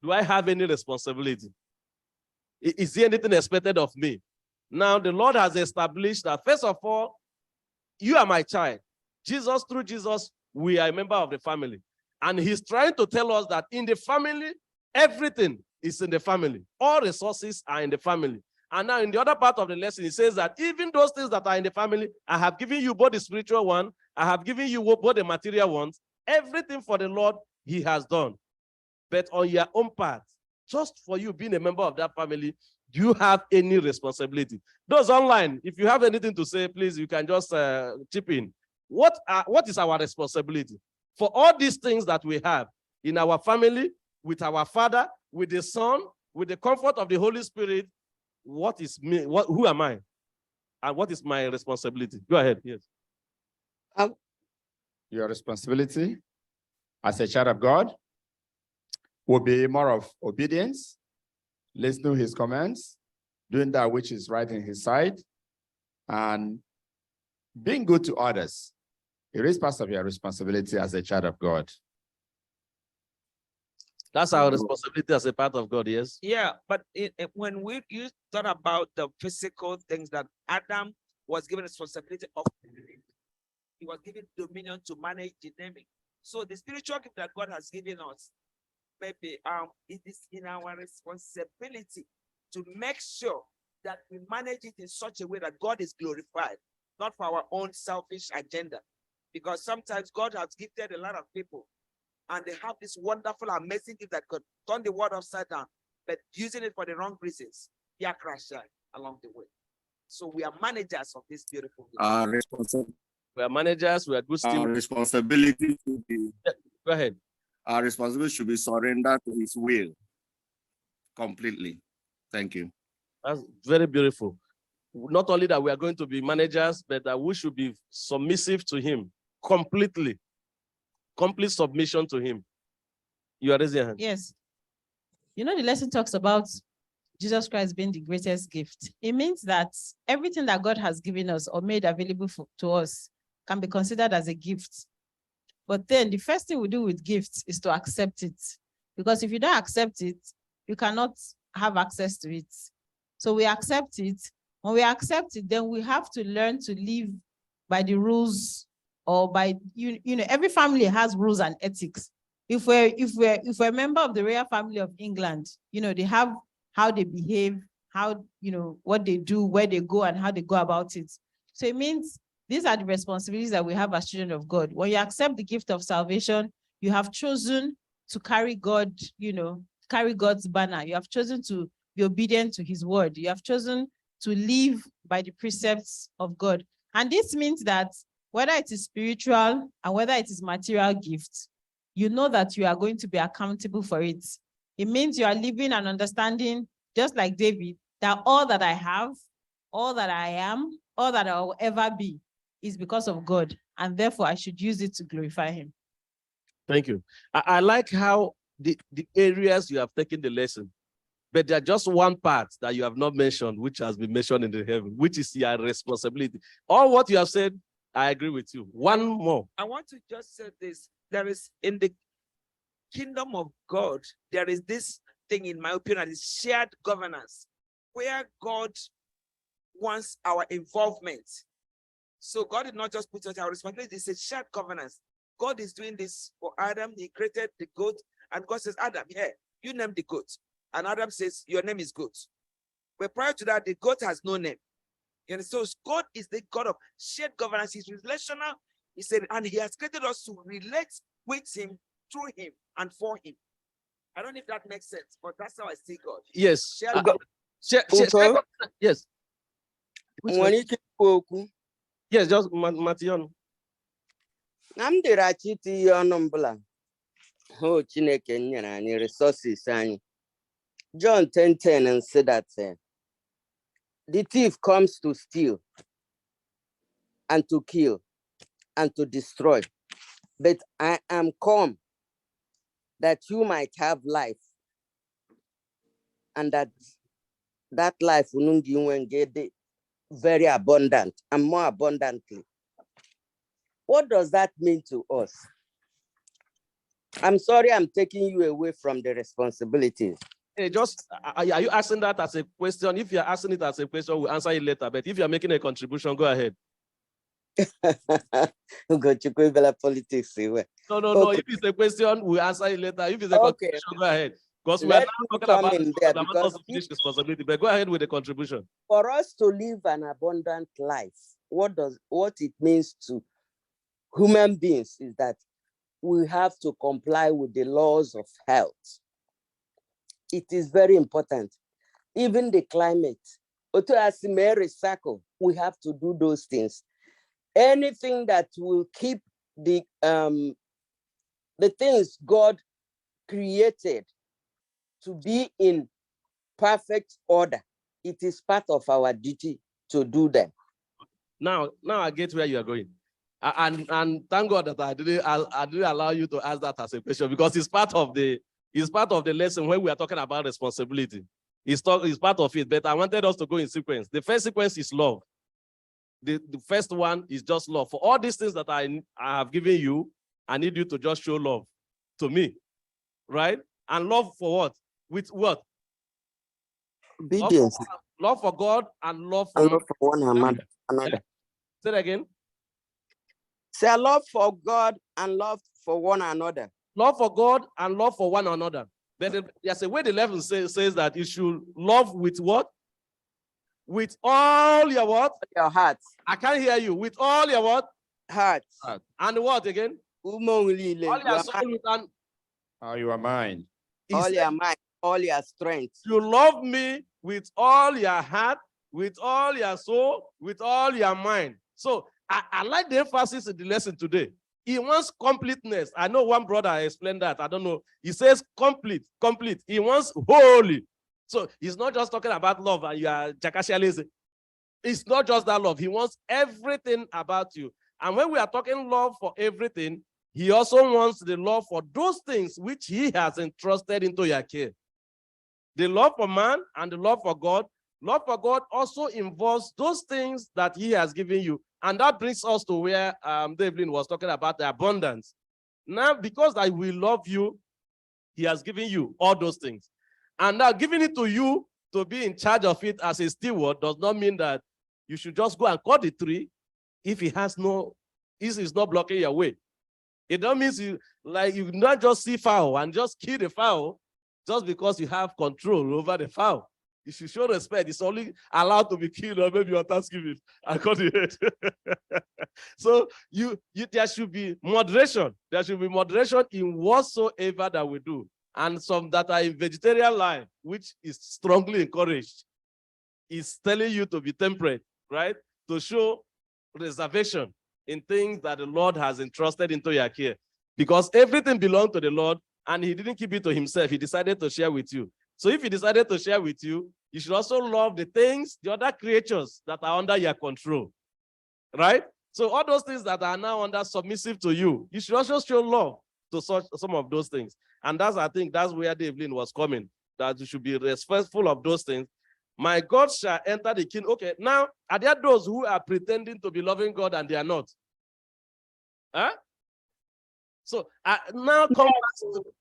do I have any responsibility? Is there anything expected of me? Now, the Lord has established that, first of all, you are my child. Jesus, through Jesus, we are a member of the family. And he's trying to tell us that in the family, everything is in the family. All resources are in the family. And now in the other part of the lesson, he says that even those things that are in the family, I have given you both the spiritual one, I have given you both the material ones. Everything for the Lord, he has done. But on your own part, just for you being a member of that family, do you have any responsibility? Those online, if you have anything to say, please, you can just chip in. What is our responsibility for all these things that we have in our family, with our Father, with the Son, with the comfort of the Holy Spirit? What is me? Who am I? And what is my responsibility? Go ahead. Yes. Your responsibility as a child of God will be more of obedience, listening to his commands, doing that which is right in his sight, and being good to others. It is part of your responsibility as a child of God. That's our responsibility as a part of God, yes? Yeah, but when you thought about the physical things that Adam was given responsibility of, he was given dominion to manage the naming. So the spiritual gift that God has given us, maybe it is in our responsibility to make sure that we manage it in such a way that God is glorified, not for our own selfish agenda. Because sometimes God has gifted a lot of people and they have this wonderful, amazing gift that could turn the world upside down, but using it for the wrong reasons, they are crashed along the way. So we are managers of this beautiful gift. We are managers, we are good stewards. Our responsibility should be, Go ahead. our responsibility should be surrendered to his will completely. Thank you. That's very beautiful. Not only that we are going to be managers, but that we should be submissive to him completely. Complete submission to him. You are raising your hand. Yes. You know, the lesson talks about Jesus Christ being the greatest gift. It means that everything that God has given us or made available to us can be considered as a gift. But then the first thing we do with gifts is to accept it. Because if you don't accept it, you cannot have access to it. So we accept it. When we accept it, then we have to learn to live by the rules, or by, you know, every family has rules and ethics. If we're a member of the royal family of England, you know, they have how they behave, how, you know, what they do, where they go, and how they go about it. So it means these are the responsibilities that we have as children of God. When you accept the gift of salvation, you have chosen to carry God, you know, carry God's banner. You have chosen to be obedient to his word. You have chosen to live by the precepts of God. And this means that whether it is spiritual and whether it is material gifts, you know that you are going to be accountable for it. It means you are living and understanding, just like David, that all that I have, all that I am, all that I will ever be is because of God. And therefore, I should use it to glorify him. Thank you. I like how the areas you have taken the lesson, but there are just one part that you have not mentioned, which has been mentioned in the heaven, which is your responsibility. All what you have said, I agree with you. One more. I want to just say this. There is, in the kingdom of God, there is this thing, in my opinion, is shared governance, where God wants our involvement. So God did not just put us our responsibility, it's a shared governance. God is doing this for Adam. He created the goat, and God says, Adam, here, you name the goat. And Adam says, your name is goat. But prior to that, the goat has no name. And so God is the God of shared governance. He's relational. He said, and he has created us to relate with him, through him, and for him. I don't know if that makes sense, but that's how I see God. Yes. Shared Yes. Which Nwere verse? ike ikwu okwu. Yes, just Matthew. Na m dịrị achịta ihe ọnụ mbụla. Oh, Chineke nyere anyị resources anyị. John 10:10 and say that the thief comes to steal and to kill and to destroy. But I am come that you might have life, and that life will get very abundant and more abundantly. What does that mean to us? I'm sorry I'm taking you away from the responsibilities. Hey, just are you asking that as a question? If you're asking it as a question, we'll answer it later. But if you're making a contribution, go ahead. Politics. No. Okay. If it's a question, we'll answer it later. If it's a Okay. contribution, go ahead. Because we're Let not me talking come about in there the because finish responsibility. But go ahead with the contribution. For us to live an abundant life, what it means to human beings is that we have to comply with the laws of health. It is very important. Even the climate, we have to do those things. Anything that will keep the things God created to be in perfect order, it is part of our duty to do them. Now I get where you are going. And thank God that I didn't allow you to ask that as a question, because it's part of the lesson when we are talking about responsibility. It's part of it, but I wanted us to go in sequence. The first sequence is love. The first one is just love. For all these things that I have given you, I need you to just show love to me, right? And love for what? With what? Obedience. Love for God and love for, love for one another. Say it again. Say love for God and love for one another. Love for God and love for one another. But there's a way the level says that you should love with what? With all your what? Your heart. I can't hear you. With all your what? Heart. And what again? All your soul and How you are mine. All your mind, all your strength. You love me with all your heart, with all your soul, with all your mind. So I like the emphasis in the lesson today. He wants completeness. I know one brother explained that. I don't know. He says complete. He wants holy. So he's not just talking about love and you are jakashialese. It's not just that love. He wants everything about you. And when we are talking love for everything, he also wants the love for those things which he has entrusted into your care. The love for man and the love for God. Love for God also involves those things that he has given you. And that brings us to where Devlin was talking about the abundance. Now, because I will love you, he has given you all those things. And now giving it to you to be in charge of it as a steward does not mean that you should just go and cut the tree if it is not blocking your way. It don't mean you not just see fowl and just kill the fowl just because you have control over the fowl. You should show respect. It's only allowed to be killed or maybe on Thanksgiving. I cut the head. So there should be moderation. There should be moderation in whatsoever that we do. And some that are in vegetarian life, which is strongly encouraged, is telling you to be temperate, right? To show reservation in things that the Lord has entrusted into your care. Because everything belonged to the Lord and he didn't keep it to himself. He decided to share with you. So if he decided to share with you, you should also love the things, the other creatures that are under your control, right? So all those things that are now under submissive to you, you should also show love to some of those things. And I think that's where Devlin was coming, that you should be respectful of those things. My God shall enter the kingdom. Okay, now, are there those who are pretending to be loving God and they are not? Huh? So now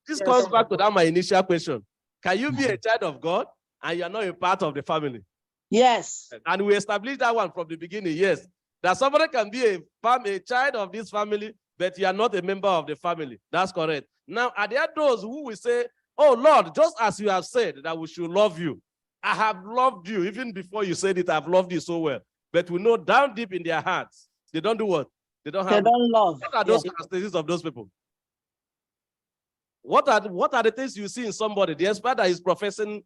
this comes back to that my initial question. Can you be a child of God and you are not a part of the family? Yes. And we established that one from the beginning, yes. That somebody can be a child of this family, but you are not a member of the family. That's correct. Now, are there those who will say, oh Lord, just as you have said that we should love you, I have loved you. Even before you said it, I've loved you so well. But we know down deep in their hearts, they don't do what? They don't love. What are those characteristics of those people? What are the things you see in somebody? The expert that is professing,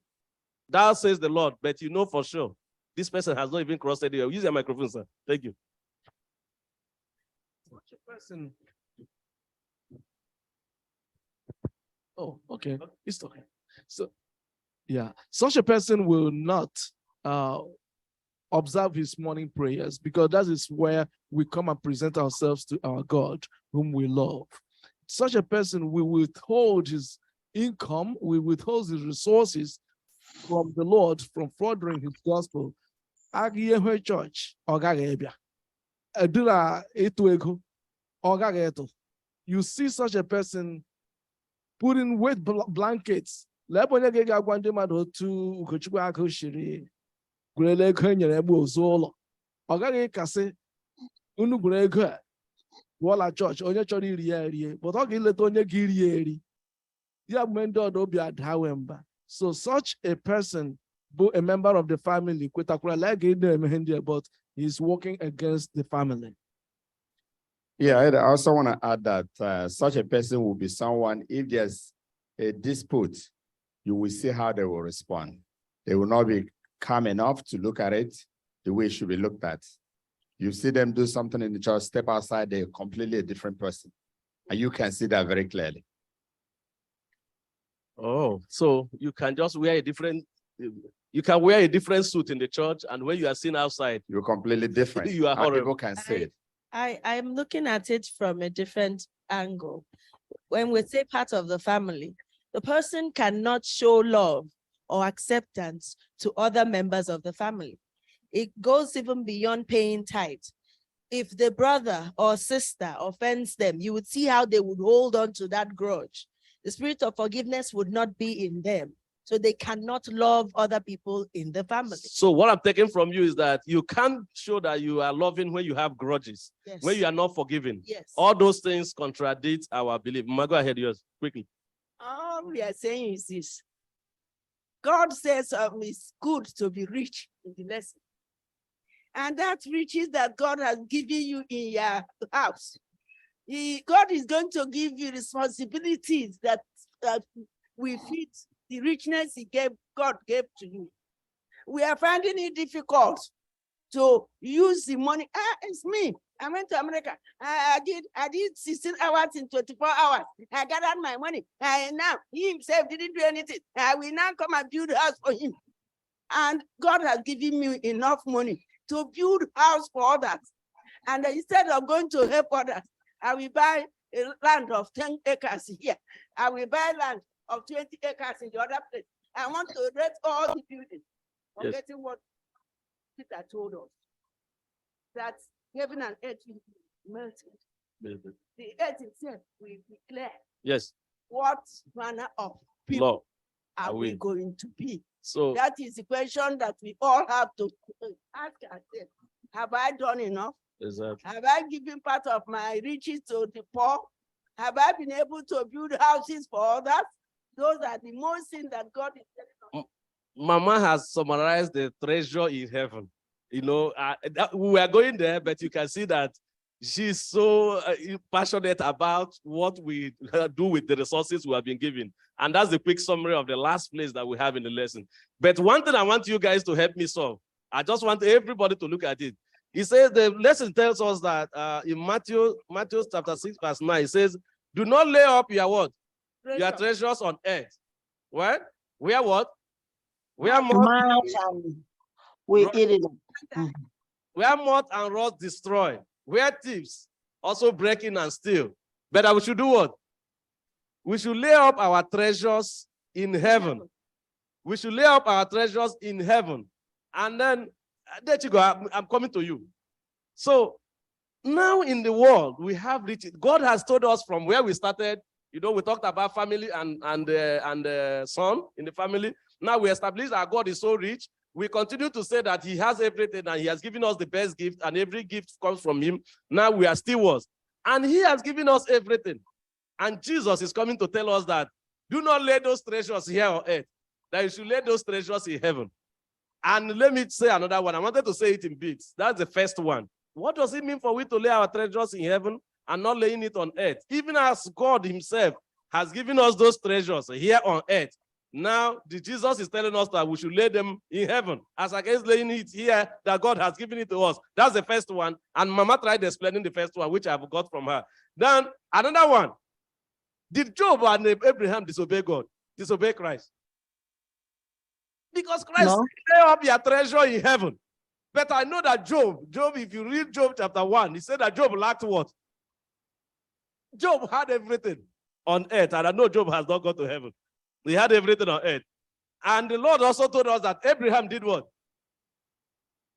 thou says the Lord, but you know for sure This person has not even crossed it. Use your microphone, sir. Thank you. Such a person. Oh, okay. It's okay. So, yeah, such a person will not observe his morning prayers, because that is where we come and present ourselves to our God, whom we love. Such a person will withhold his income, will withhold his resources from the Lord from furthering his gospel. Agiehe church, ọgaghị edura etu ego, ọgaghị etu. You see such a person putting weight blankets. Leponye ga-agwa ndị mmadụ otu Ugochukwu akụ shiri gwurele ego enyere egbe ozu ụlọ. Ọ gaghị kasị unu gwuru ego a gwụọla chọọchị onye chọrọ iri ya erie, but ọ ga-eleta onye ga-eri ya eri. Ya bụ ndị ọdọ obi adawe mba. So such a person, a member of the family, but he's working against the family. Yeah, I also want to add that such a person will be someone, if there's a dispute, you will see how they will respond. They will not be calm enough to look at it the way it should be looked at. You see them do something in the church, step outside, they're completely a different person. And you can see that very clearly. Oh, so you can just wear a different, you can wear a different suit in the church, and when you are seen outside, you're completely different. You are horrible. People can say it. I'm looking at it from a different angle. When we say part of the family, the person cannot show love or acceptance to other members of the family. It goes even beyond paying tithe. If the brother or sister offends them, you would see how they would hold on to that grudge. The spirit of forgiveness would not be in them. So they cannot love other people in the family. So what I'm taking from you is that you can't show that you are loving when you have grudges, Yes. when you are not forgiving. Yes. All those things contradict our belief. Mama, go ahead, yours, quickly. All we are saying is this. God says it's good to be rich in the lesson. And that riches that God has given you in your house. God is going to give you responsibilities that will fit the richness God gave to you. We are finding it difficult to use the money. It's me. I went to America. I did 16 hours in 24 hours. I gathered my money. Now he himself didn't do anything. I will now come and build a house for him. And God has given me enough money to build a house for others. And instead of going to help others, I will buy a land of 10 acres here. I will buy land of 20 acres in the other place. I want to rent all the buildings. Forgetting what Peter told us. That heaven and earth will be melted. The earth itself will declare what manner of people are we going to be. So that is the question that we all have to ask ourselves. Have I done enough? Exactly. Have I given part of my riches to the poor? Have I been able to build houses for others? Those are the most things that God is telling us. Mama has summarized the treasure in heaven. You know, we are going there, but you can see that she's so passionate about what we do with the resources we have been given. And that's the quick summary of the last place that we have in the lesson. But one thing I want you guys to help me solve, I just want everybody to look at it. He says the lesson tells us that in Matthew chapter 6, verse 9, it says, do not lay up your what? Treasure. Your treasures on earth. What? Where what? Where we eat it. Where moth and rust destroy. Where thieves also break in and steal. But we should do what? We should lay up our treasures in heaven. We should lay up our treasures in heaven. And then, there you go, I'm coming to you. So, now in the world, we have riches. God has told us from where we started, you know, we talked about family and son in the family. Now we established that God is so rich. We continue to say that he has everything and he has given us the best gift and every gift comes from him. Now we are stewards. And he has given us everything. And Jesus is coming to tell us that do not lay those treasures here on earth, that you should lay those treasures in heaven. And let me say another one. I wanted to say it in bits. That's the first one. What does it mean for we to lay our treasures in heaven and not laying it on earth? Even as God himself has given us those treasures here on earth, Now, the Jesus is telling us that we should lay them in heaven, as against laying it here that God has given it to us. That's the first one. And Mama tried explaining the first one, which I've got from her. Then another one. Did Job and Abraham disobey God? Disobey Christ? Because Christ No. said, lay up your treasure in heaven. But I know that Job, if you read Job chapter 1, he said that Job lacked what? Job had everything on earth, and I know Job has not gone to heaven. He had everything on earth. And the Lord also told us that Abraham did what?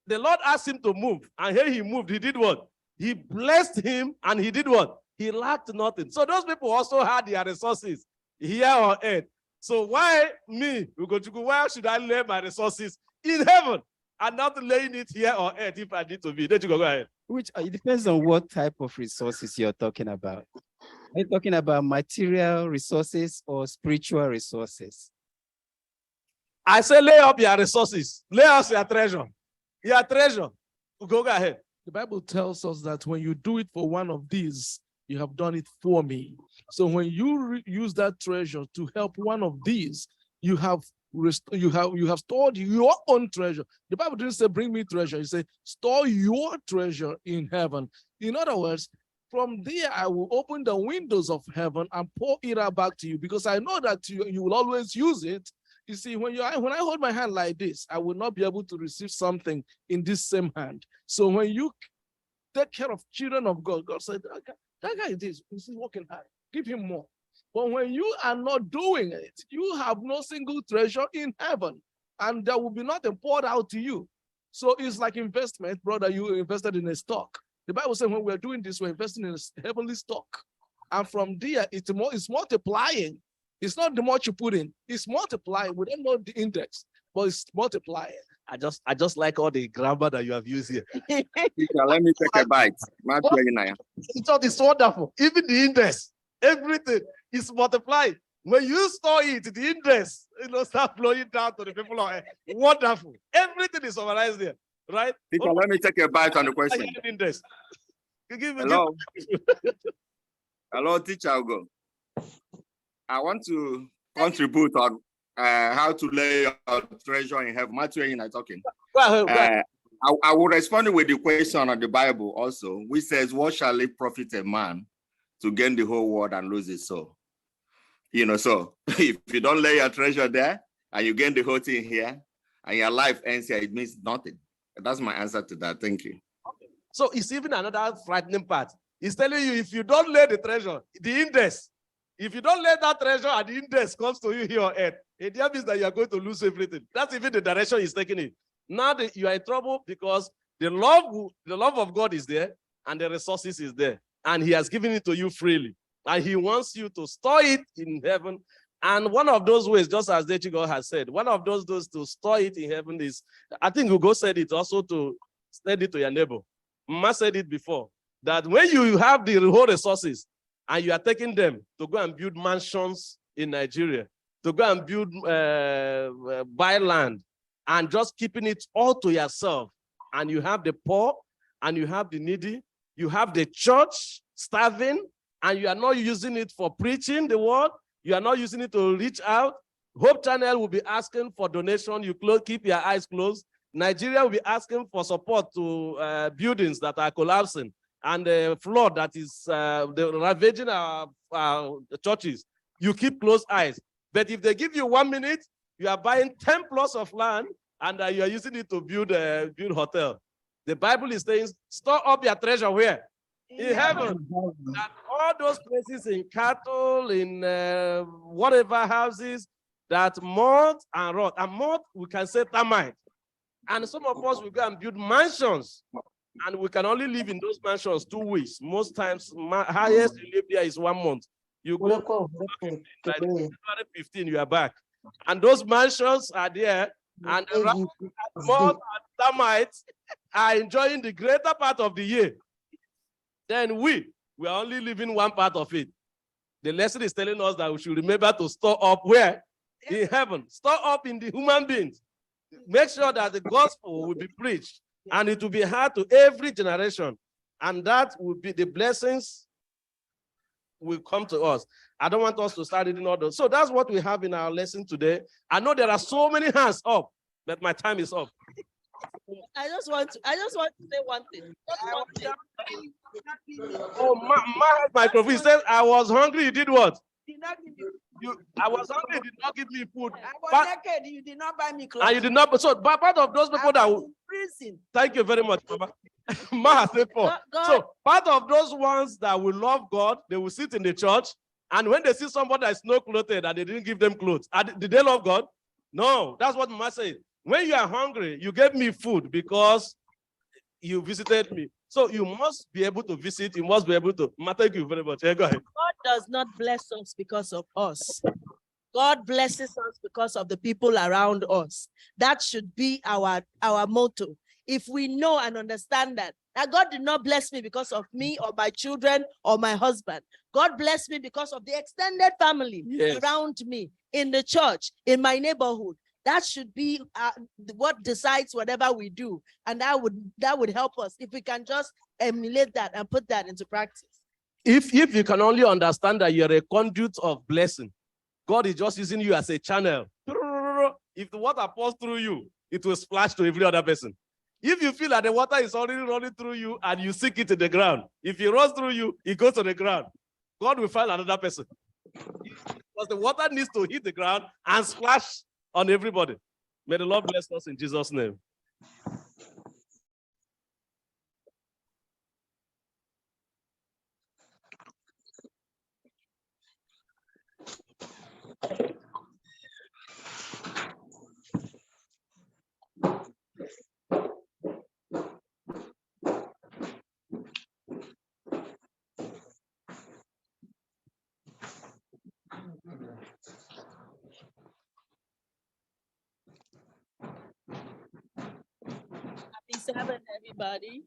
The Lord asked him to move, and here he moved. He did what? He blessed him, and he did what? He lacked nothing. So those people also had their resources here on earth. So why me, why should I lay my resources in heaven and not laying it here on earth if I need to be? There you go ahead. Which it depends on what type of resources you're talking about. Are you talking about material resources or spiritual resources? I say lay up your resources. Lay us your treasure. Your treasure. Go ahead. The Bible tells us that when you do it for one of these, you have done it for me. So when you use that treasure to help one of these, you have stored your own treasure. The Bible didn't say bring me treasure. It said store your treasure in heaven. In other words, from there I will open the windows of heaven and pour it out back to you, because I know that you will always use it. You see, when I hold my hand like this, I will not be able to receive something in this same hand. So when you take care of children of God, God said, that guy is working hard. Give him more. But when you are not doing it, you have no single treasure in heaven, and there will be nothing poured out to you. So it's like investment, brother. You invested in a stock. The Bible says when we're doing this, we're investing in a heavenly stock. And from there, it's multiplying. It's not the much you put in, it's multiplying. We don't know the index, but it's multiplying. I just like all the grammar that you have used here. Teacher, let me take a bite. It's wonderful. Even the index, everything is multiplying. When you store it, the index, start flowing down to the people. Wonderful. Everything is summarized there, right? Teacher, let me take a bite on the question. Index. Hello. Hello, teacher Ugo. I want to contribute on how to lay your treasure in heaven. Matthew, you're not talking. Go ahead. I will respond with the question on the Bible also, which says, what shall it profit a man to gain the whole world and lose his soul? So if you don't lay your treasure there and you gain the whole thing here and your life ends here, it means nothing. That's my answer to that. Thank you. So it's even another frightening part. It's telling you, if you don't lay the treasure, the index, if you don't lay that treasure and the index comes to you here on earth, it means that you are going to lose everything. That's even the direction he's taking it. Now that you are in trouble because the love of God is there and the resources is there. And he has given it to you freely. And he wants you to store it in heaven. And one of those ways, just as Dechigo has said, one of those to store it in heaven is, I think Ugo said it also, to send it to your neighbor. Mama said it before, that when you have the whole resources and you are taking them to go and build mansions in Nigeria, to go and build, buy land, and just keeping it all to yourself, and you have the poor, and you have the needy, you have the church starving, and you are not using it for preaching the word, you are not using it to reach out. Hope Channel will be asking for donation. You keep your eyes closed. Nigeria will be asking for support to buildings that are collapsing, and the flood that is ravaging our churches. You keep close eyes. But if they give you 1 minute, you are buying 10 plots of land, and you are using it to build hotel. The Bible is saying, store up your treasure where? In heaven. That all those places in cattle, in whatever houses, that moth and rot. And moth, we can say termite. And some of us will go and build mansions. And we can only live in those mansions 2 weeks. Most times, highest you live there is 1 month. You go February 15, you are back. And those mansions are there. And the moth and termites are enjoying the greater part of the year. Then we are only living one part of it. The lesson is telling us that we should remember to store up where? In heaven. Store up in the human beings. Make sure that the gospel will be preached and it will be heard to every generation. And that will be the blessings will come to us. I don't want us to start reading all those. So that's what we have in our lesson today. I know there are so many hands up, but my time is up. I just want to say one thing. Just one thing. Oh, my microphone. He said, I was hungry. You did what? Did not give I was hungry. You did not give me food. I was naked. You did not buy me clothes. And you did not. So, part of those people that will. Prison. Thank you very much, Mama. So, part of those ones that will love God, they will sit in the church. And when they see somebody that is no clothed and they didn't give them clothes, did they love God? No. That's what Mama said. When you are hungry, you gave me food because you visited me. So you must be able to visit. You must be able to. Thank you very much. Go ahead. God does not bless us because of us. God blesses us because of the people around us. That should be our motto. If we know and understand that God did not bless me because of me or my children or my husband. God blessed me because of the extended family around me, in the church, in my neighborhood. That should be what decides whatever we do. And that would help us if we can just emulate that and put that into practice. If you can only understand that you're a conduit of blessing, God is just using you as a channel. If the water pours through you, it will splash to every other person. If you feel that the water is already running through you and you sink it in the ground, if it runs through you, it goes to the ground. God will find another person. Because the water needs to hit the ground and splash on everybody. May the Lord bless us in Jesus' name. Happy Sabbath, everybody.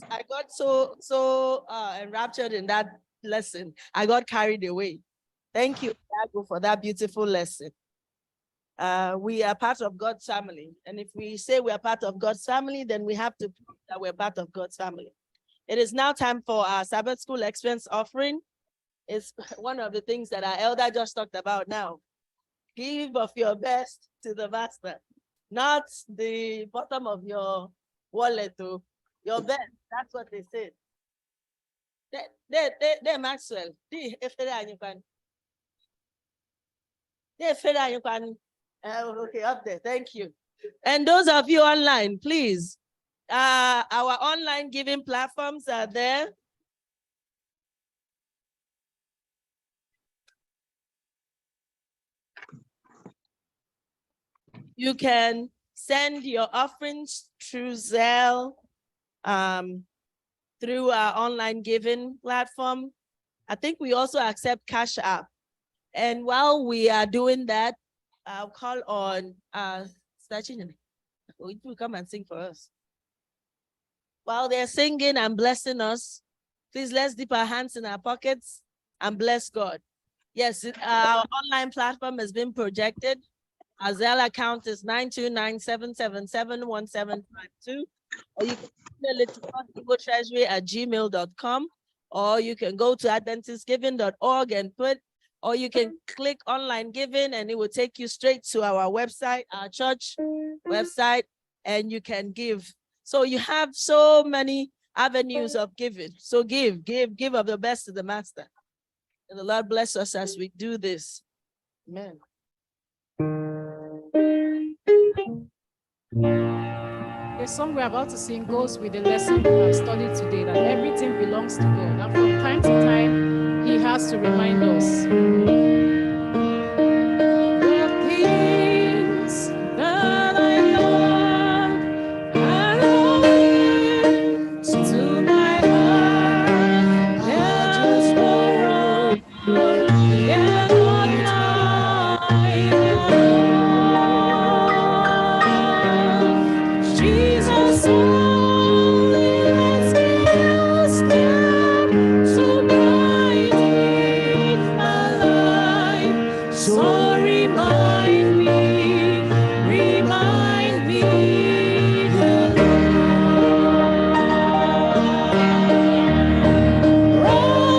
I got so enraptured in that lesson. I got carried away. Thank you, Dago, for that beautiful lesson. We are part of God's family. And if we say we are part of God's family, then we have to prove that we're part of God's family. It is now time for our Sabbath School expense offering. It's one of the things that our elder just talked about now. Give of your best to the master, not the bottom of your wallet, to your best. That's what they said. They Maxwell. Okay, up there. Thank you. And those of you online, please, our online giving platforms are there. You can send your offerings through Zelle, through our online giving platform. I think we also accept Cash App. And while we are doing that, I'll call on will come and sing for us. While they're singing and blessing us, please let's dip our hands in our pockets and bless God. Yes, our online platform has been projected. Our Zelle account is 92977771752. Or you can email it to igotreasury@gmail.com, or you can go to adventistgiving.org and or you can click online giving and it will take you straight to our website, our church website, and you can give. So you have so many avenues of giving. So give of the best to the master. And the Lord bless us as we do this. Amen. The song we're about to sing goes with the lesson we have studied today, that everything belongs to God. And from time to time, He has to remind us. The things that I love and hold to my heart, they're just borrowed, they're not mine. Jesus only rescues them to brighten my life. So remind me the Lord.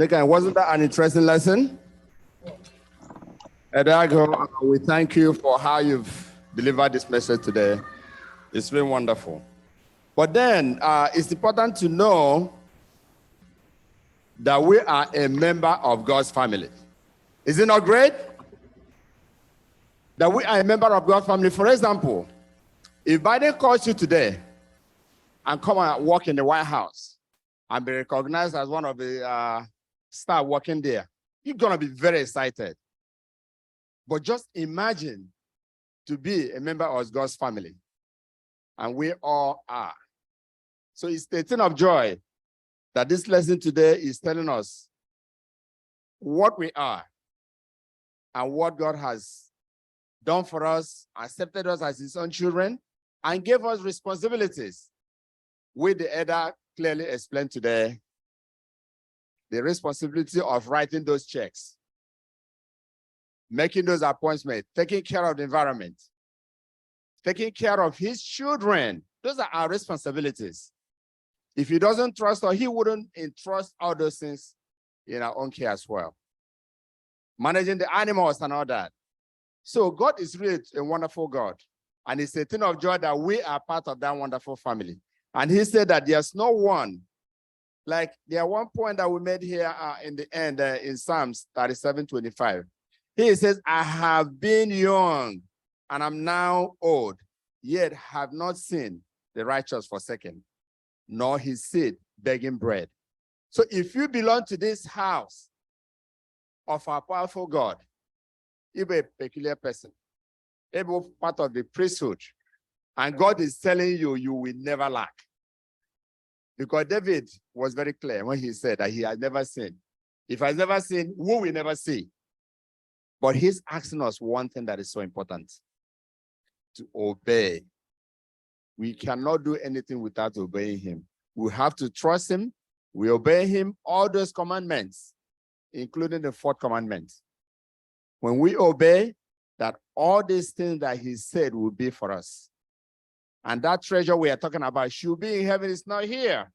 Again, wasn't that an interesting lesson? Edago, we thank you for how you've delivered this message today. It's been wonderful. But then it's important to know that we are a member of God's family. Is it not great? That we are a member of God's family. For example, if Biden calls you today and come and work in the White House and be recognized as one of the staff working there, you're going to be very excited. But just imagine to be a member of God's family. And we all are. So it's a thing of joy that this lesson today is telling us what we are and what God has done for us, accepted us as his own children, and gave us responsibilities. With the elder clearly explained today, the responsibility of writing those checks, making those appointments, taking care of the environment, taking care of his children. Those are our responsibilities. If he doesn't trust us, he wouldn't entrust all those things in our own care as well. Managing the animals and all that. So God is really a wonderful God. And it's a thing of joy that we are part of that wonderful family. And he said that there's no one, like there one point that we made here in the end in Psalms 37:25. He says, I have been young and I'm now old, yet have not seen the righteous forsaken, nor his seed begging bread. So if you belong to this house of our powerful God, you're a peculiar person, you're part of the priesthood, and God is telling you, you will never lack. Because David was very clear when he said that he had never sinned. If I've never seen, who will never see? But he's asking us one thing that is so important, to obey. We cannot do anything without obeying him. We have to trust him. We obey him, all those commandments, including the fourth commandment. When we obey, that all these things that he said will be for us. And that treasure we are talking about should be in heaven, is not here.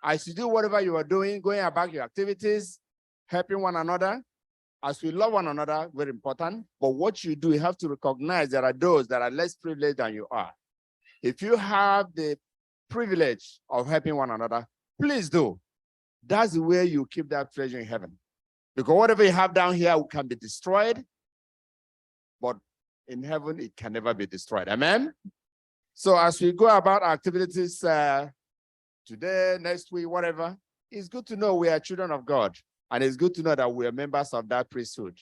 As you do whatever you are doing, going about your activities, helping one another, as we love one another, very important. But what you do, you have to recognize there are those that are less privileged than you are. If you have the privilege of helping one another, please do. That's the way you keep that treasure in heaven. Because whatever you have down here can be destroyed, but in heaven, it can never be destroyed. Amen? So as we go about our activities today, next week, whatever, it's good to know we are children of God. And it's good to know that we are members of that priesthood,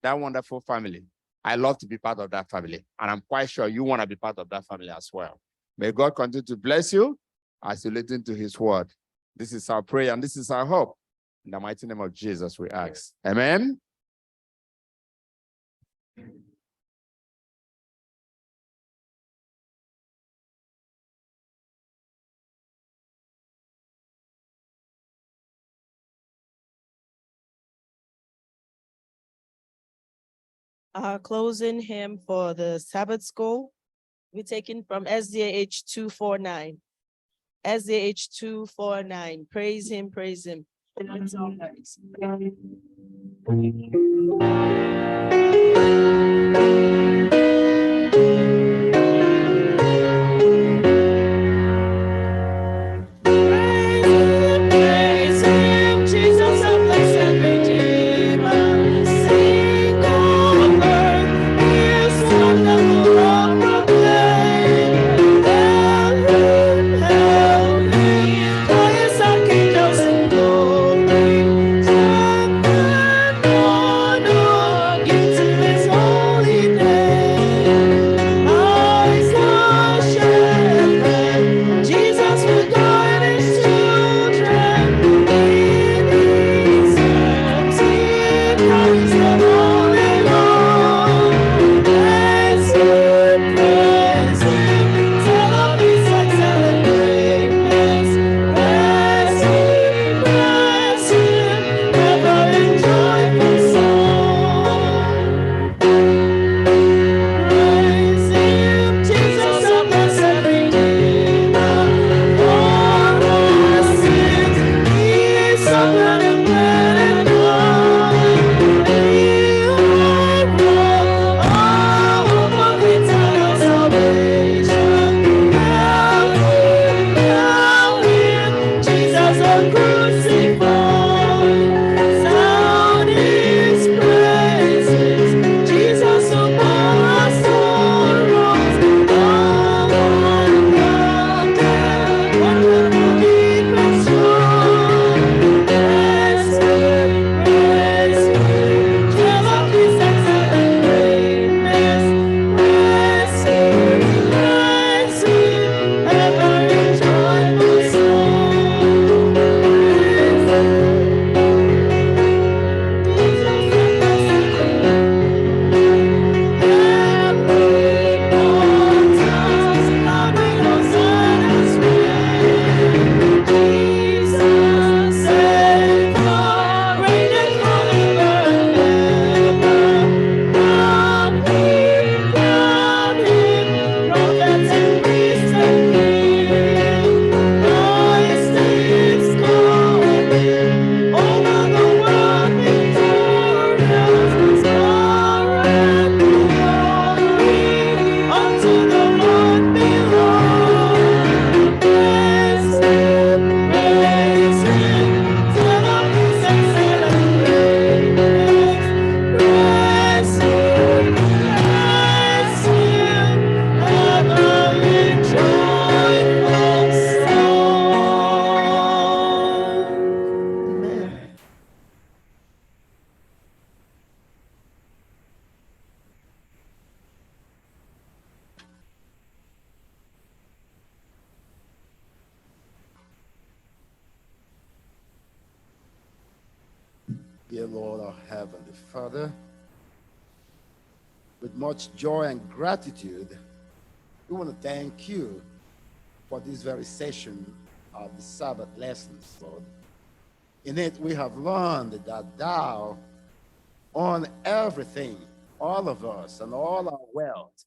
that wonderful family. I love to be part of that family. And I'm quite sure you want to be part of that family as well. May God continue to bless you as you listen to his word. This is our prayer and this is our hope. In the mighty name of Jesus, we ask. Amen. Our closing hymn for the Sabbath school, we're taking from SDAH 249. SDAH 249. Praise him, praise him. It's all nice. Praise him, Jesus, a blessed Redeemer. Sing over his wonderful love proclaim. Heaven, help me, for his archangels in glory. Strength and honor give to his holy Dear Lord, our Heavenly Father, with much joy and gratitude, we want to thank you for this very session of the Sabbath lessons, Lord. In it, we have learned that thou own everything, all of us and all our wealth.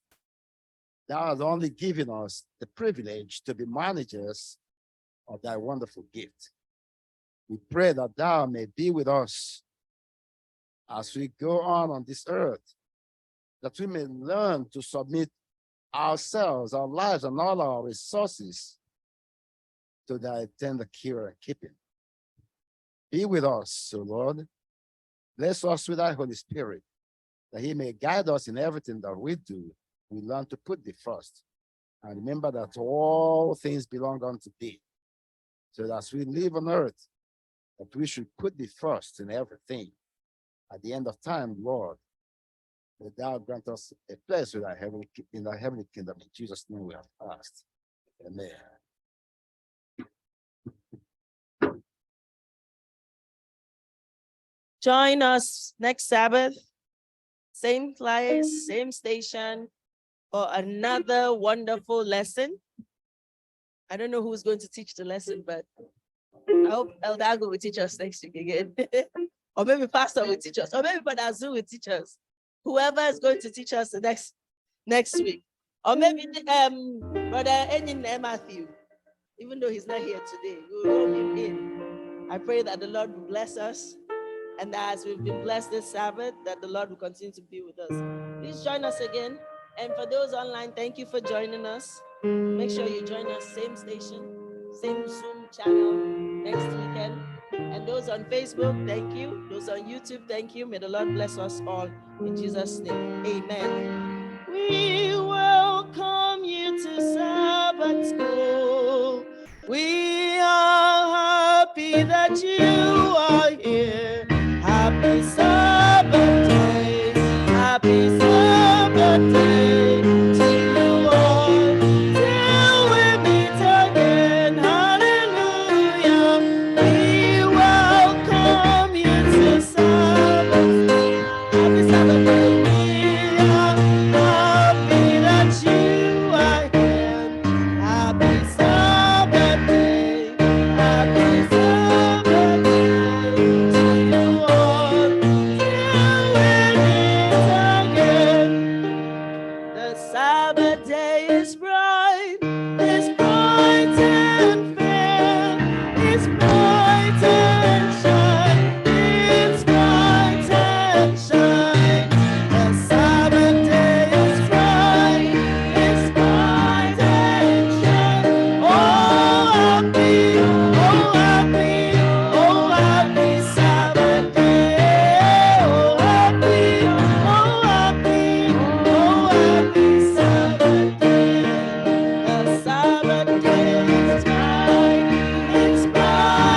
Thou hast only given us the privilege to be managers of thy wonderful gift. We pray that thou may be with us as we go on this earth, that we may learn to submit ourselves, our lives, and all our resources to thy tender care and keeping. Be with us, O Lord. Bless us with thy Holy Spirit, that he may guide us in everything that we do. We learn to put thee first. And remember that all things belong unto thee. So that as we live on earth, that we should put thee first in everything. At the end of time, Lord, that thou grant us a place in thy heavenly kingdom. In Jesus' name we have asked. Amen. Join us next Sabbath, same place, same station, for another wonderful lesson. I don't know who's going to teach the lesson, but I hope Elder Ago will teach us next week again. Or maybe Pastor will teach us, or maybe Brother Azu will teach us. Whoever is going to teach us the next week. Or maybe Brother Enin Matthew, even though he's not here today, we will rope him in. I pray that the Lord will bless us, and that as we've been blessed this Sabbath, that the Lord will continue to be with us. Please join us again. And for those online, thank you for joining us. Make sure you join us, same station, same Zoom channel next weekend. And those on Facebook, thank you. Those on YouTube, thank you. May the Lord bless us all in Jesus' name. Amen. We welcome you to Sabbath school. We are happy that you are here. Happy Sabbath day. Happy Sabbath day to you all. Till we meet again. Hallelujah. We welcome you to Sabbath. Happy Sabbath day. We are happy that you are here. Happy Sabbath day. Happy Sabbath day to you all. Till we meet again. The Sabbath day is bright and fair. It's bright and shine. It's bright and shine. The Sabbath day is bright. It's bright and shine. Oh, happy, oh, happy, oh, happy Sabbath day. Oh, happy, oh, happy, oh, happy Sabbath day. The Sabbath day is bright. It's bright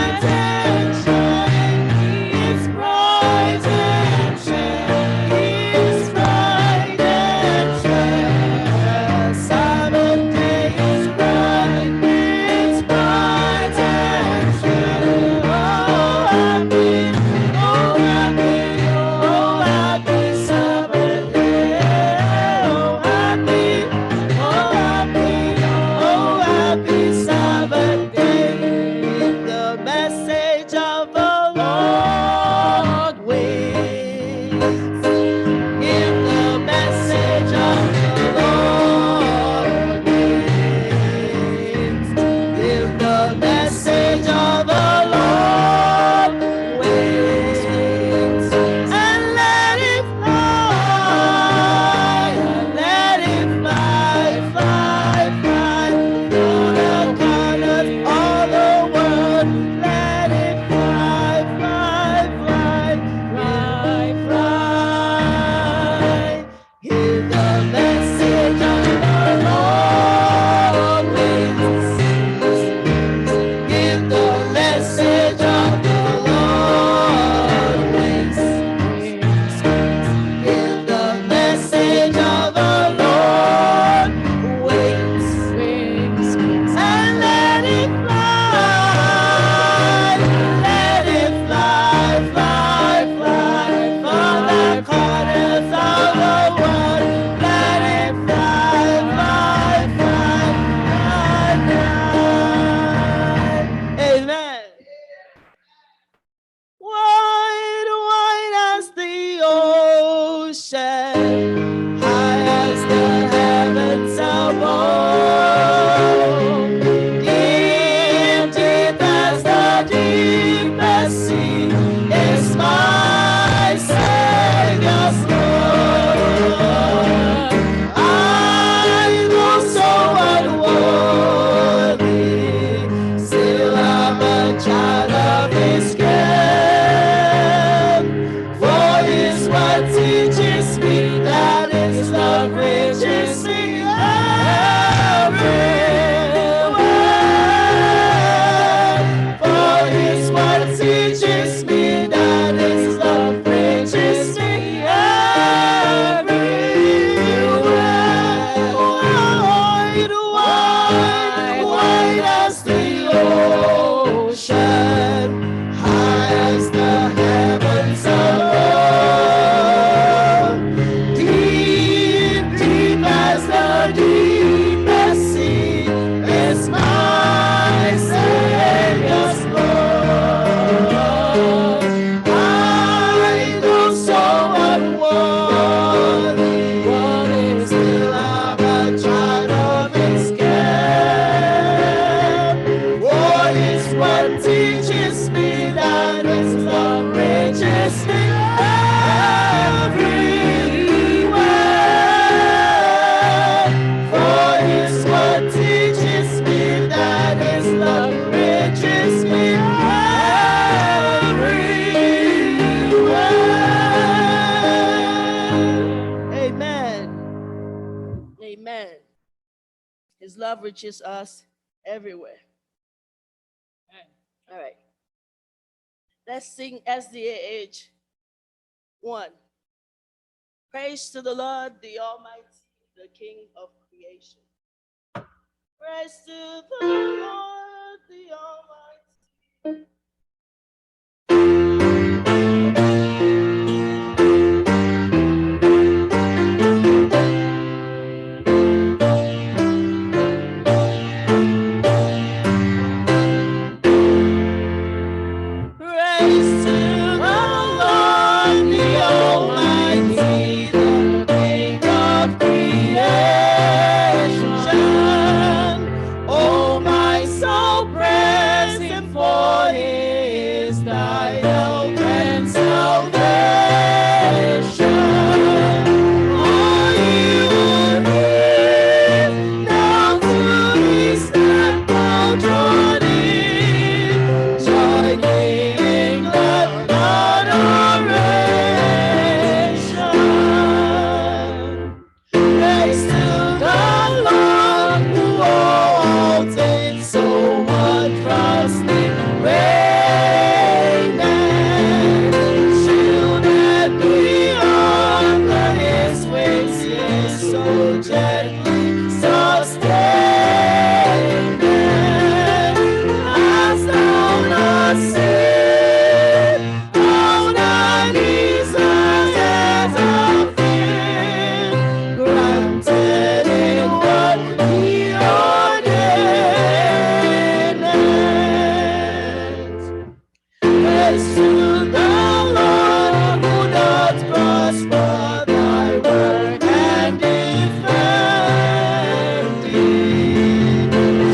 what teaches me that His love reaches me everywhere. For it's what teaches me that His love reaches me everywhere. Amen. Amen. His love reaches us everywhere. All right. Let's sing SDAH 1. Praise to the Lord, the Almighty, the King of creation. Praise to the Lord, the Almighty. Praise to the Lord, the Almighty, the King of creation. Oh, my soul, praise Him, for He is thy help and salvation. Oh, you are here, now to His temple Jordan, joining glad adoration. Praise to the Lord, who all things so much trusting reigneth. Shielded beyond His wings, yes, so gently sustained. As thou dost sit on thy knees as of him, granted in what He ordained. Praise to the Lord, who doth prosper thy work and defend thee.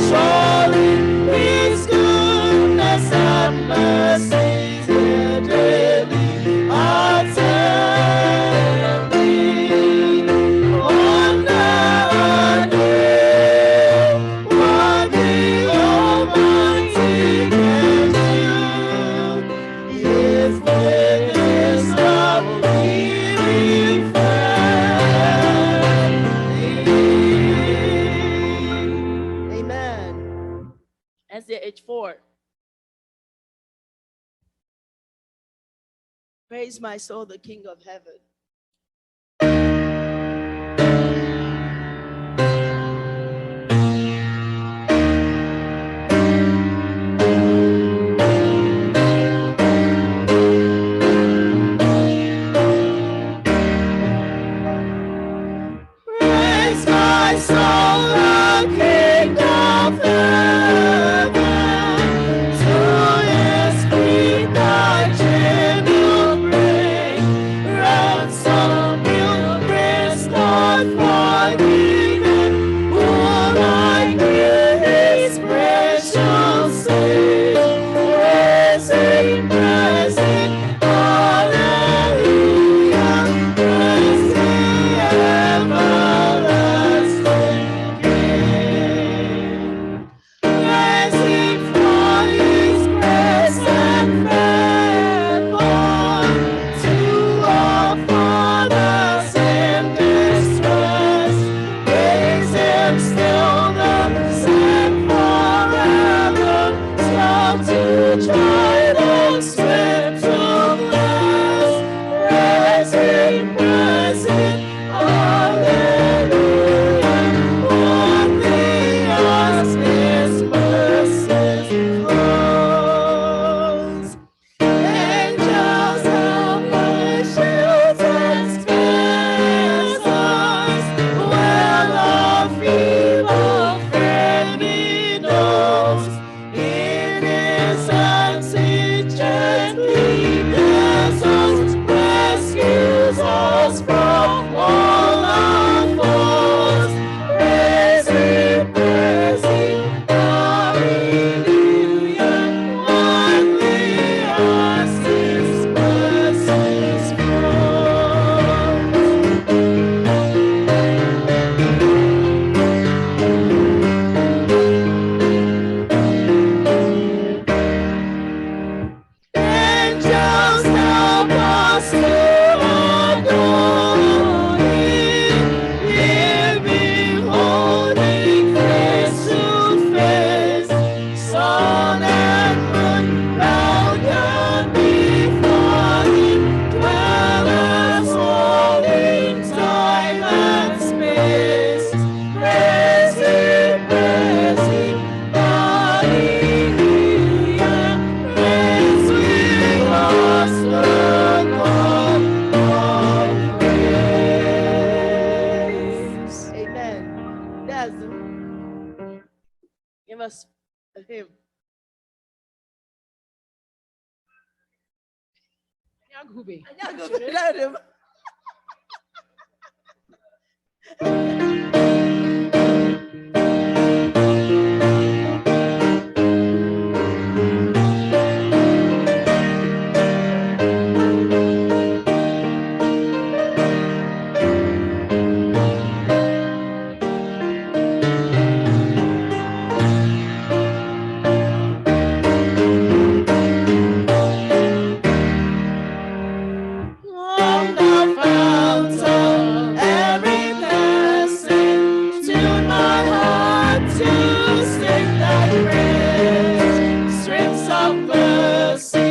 Surely His goodness and mercies will daily attend thee. Wonder and what the Almighty can do, if with His love He befriend thee. Amen. SDH 4. Praise my soul, the King of heaven. Praise my soul, the King of heaven. To His feet thy children bring. Ransom will restored for heathen, who like His precious sin. Praising, praising, hallelujah. Praise the everlasting King. Praise Him for His grace and favor to our fathers in distress. Praise Him still the same forever, slow to chide and swift to bless. Praise Him, hallelujah. On the earth His mercies flows. Angels help us, shields and spares us. Well of evil friend He knows. In His hands Agube. Let him. From the fount of every blessing, tune my heart to sing thy praise. Streams of mercy,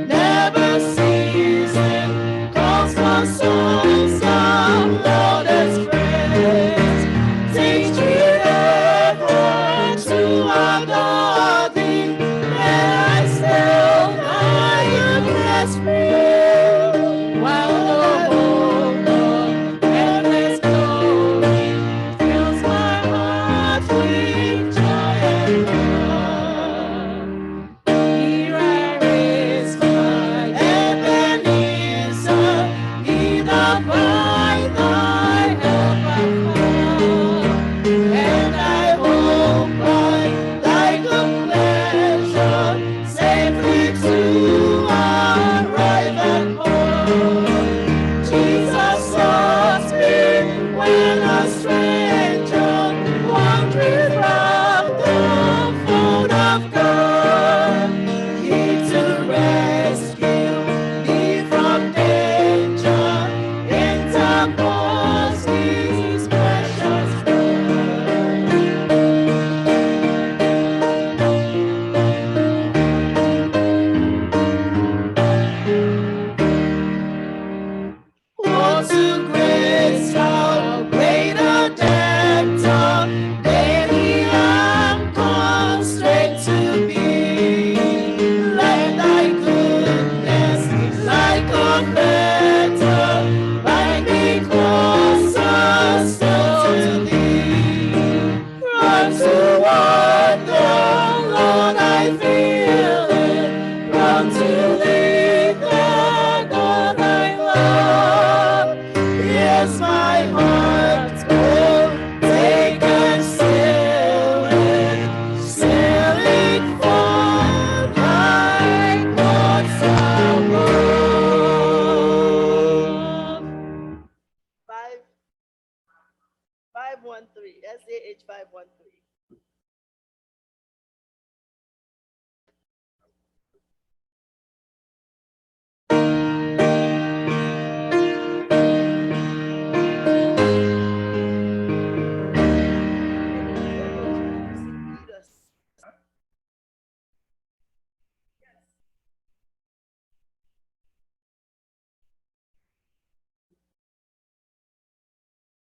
never ceasing, calls for songs of loudest praise. Teach me ever to adore thee, may I still thy goodness free. While the hope of endless glory fills my heart with joy and love. Here I raise my Ebenezer, neither by thy help I come, and I hope by thy good pleasure safely to arrive at home. Jesus sought me when a stranger, wandering from the fold of God. He to rescue me from danger, interpose his precious blood. Oh, to grace, how great a debtor daily am constrained to be. Let thy goodness, like a fetter, bind me closer still to thee. Run toward the Lord, I feel it. Run to thee, the God I love. Here's my heart, oh, take and seal it for thy courts above. 513, SAH 513.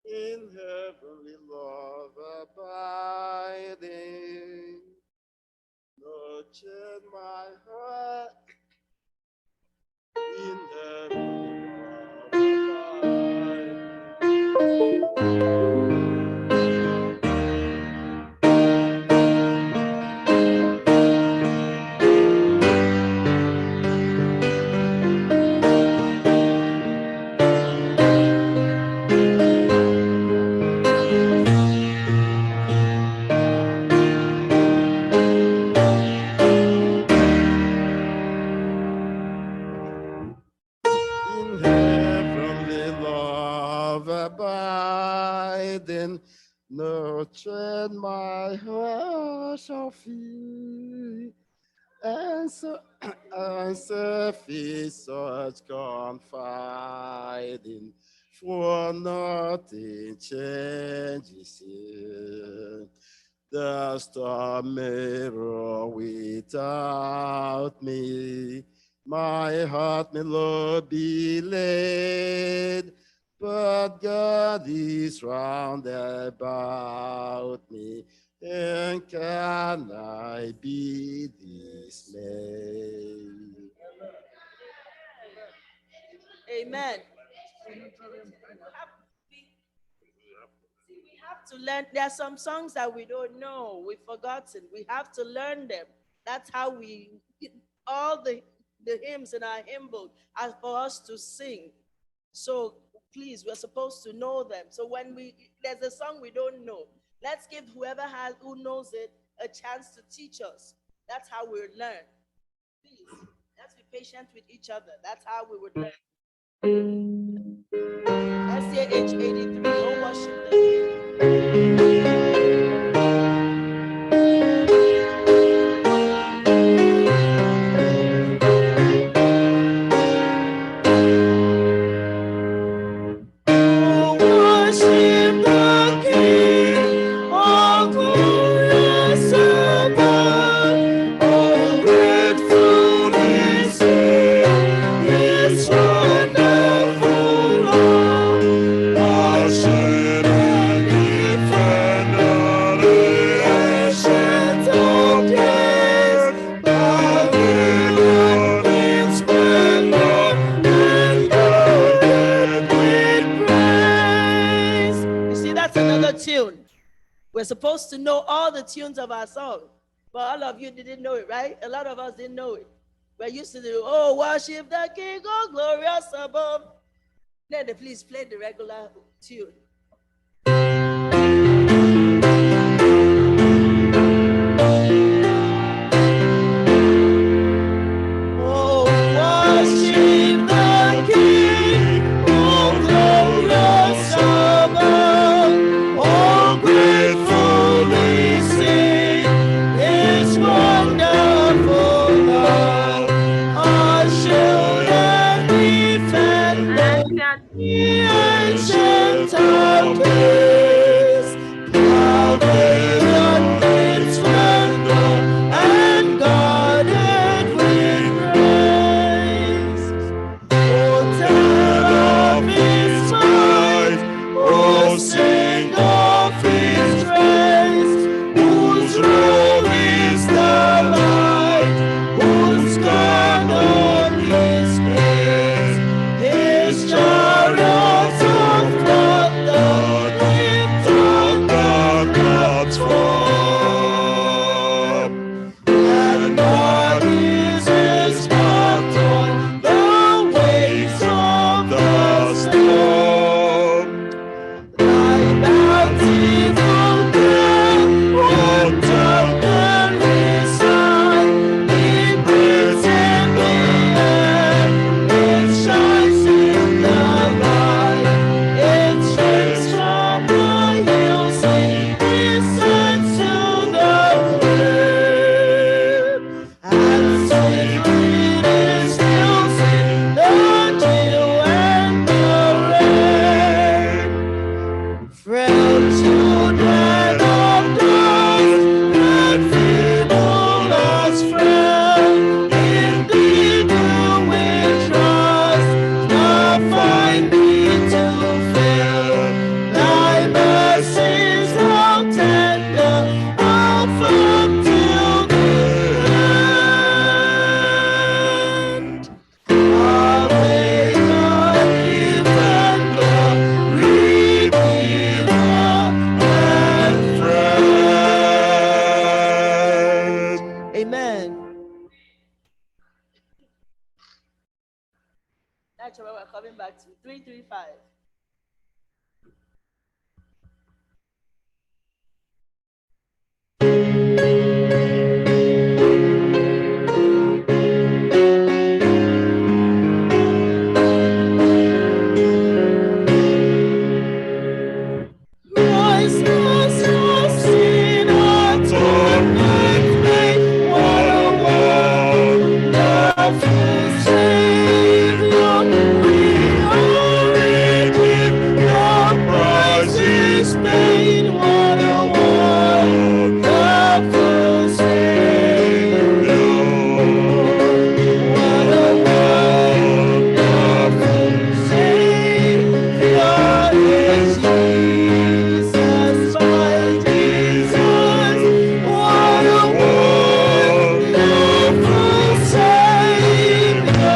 In heavenly love abiding, nurture my heart. In heavenly love in heavenly love abiding, nurtured my heart shall feel, and so and surface such confiding, for nothing changes here. The storm may roar without me, my heart may low be laid, but God is round about me, and can I be dismayed? Amen. We have to learn. There are some songs that we don't know, we've forgotten. We have to learn them. That's how we, all the the hymns in our hymn book are for us to sing. So please, we're supposed to know them. So when there's a song we don't know, let's give who knows it a chance to teach us. That's how we learn. Please, let's be patient with each other. That's how we would learn. SDH 83, oh worship the tune. We're supposed to know all the tunes of our song, but all of you didn't know it, right? A lot of us didn't know it. We're used to do, oh, worship the King, oh, glorious above. Then please play the regular tune. Oh, worship the King, oh, glorious above. Oh, gratefully sing His wonderful love. Our shield and defender, the ancient of days, pavilion in splendor and guarded with grace. Oh, tell of His might, oh, sing of His grace, whose robe is the light, whose garment is grace. His chariots of thunder with thunder form, and God is His mark on the waves of the storm. Thy bountiful care, O temporary sun, it breathes in the air, it shines in the light, it streams from the hills, it descends to the grave, and sweetly it stills in the dew and the rain. Frail children of dust and feeble as frail, indeed do we trust, nor find thee to fail. Thy mercies how tender, how firm till the end. Our Maker, defender, redeemer, and friend. Amen. That's where we're coming back to 335. Christmas has seen atonement made. What a wonderful Savior. We are in Him, the price is paid. What a wonderful Savior. What a wonderful Savior is Jesus, my Jesus. What a wonderful Savior.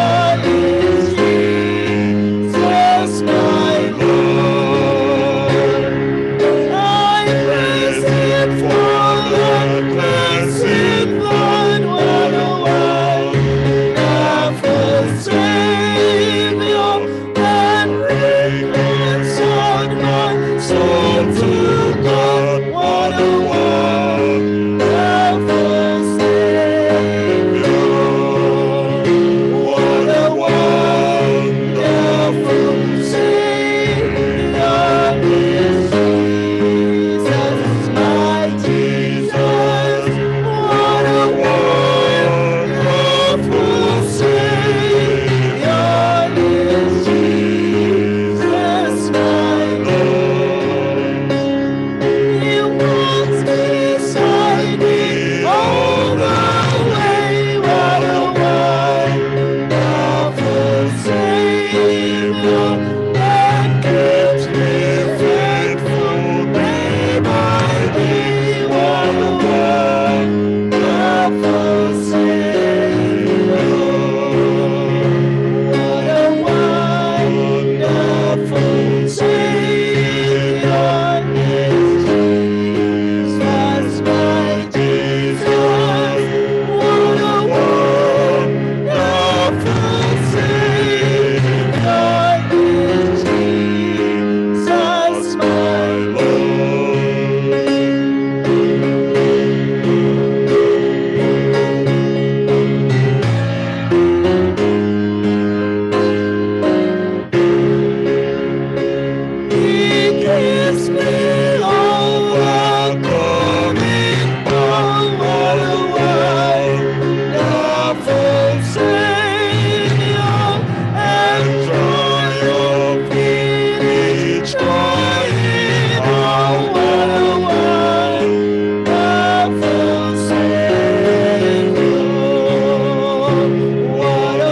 what a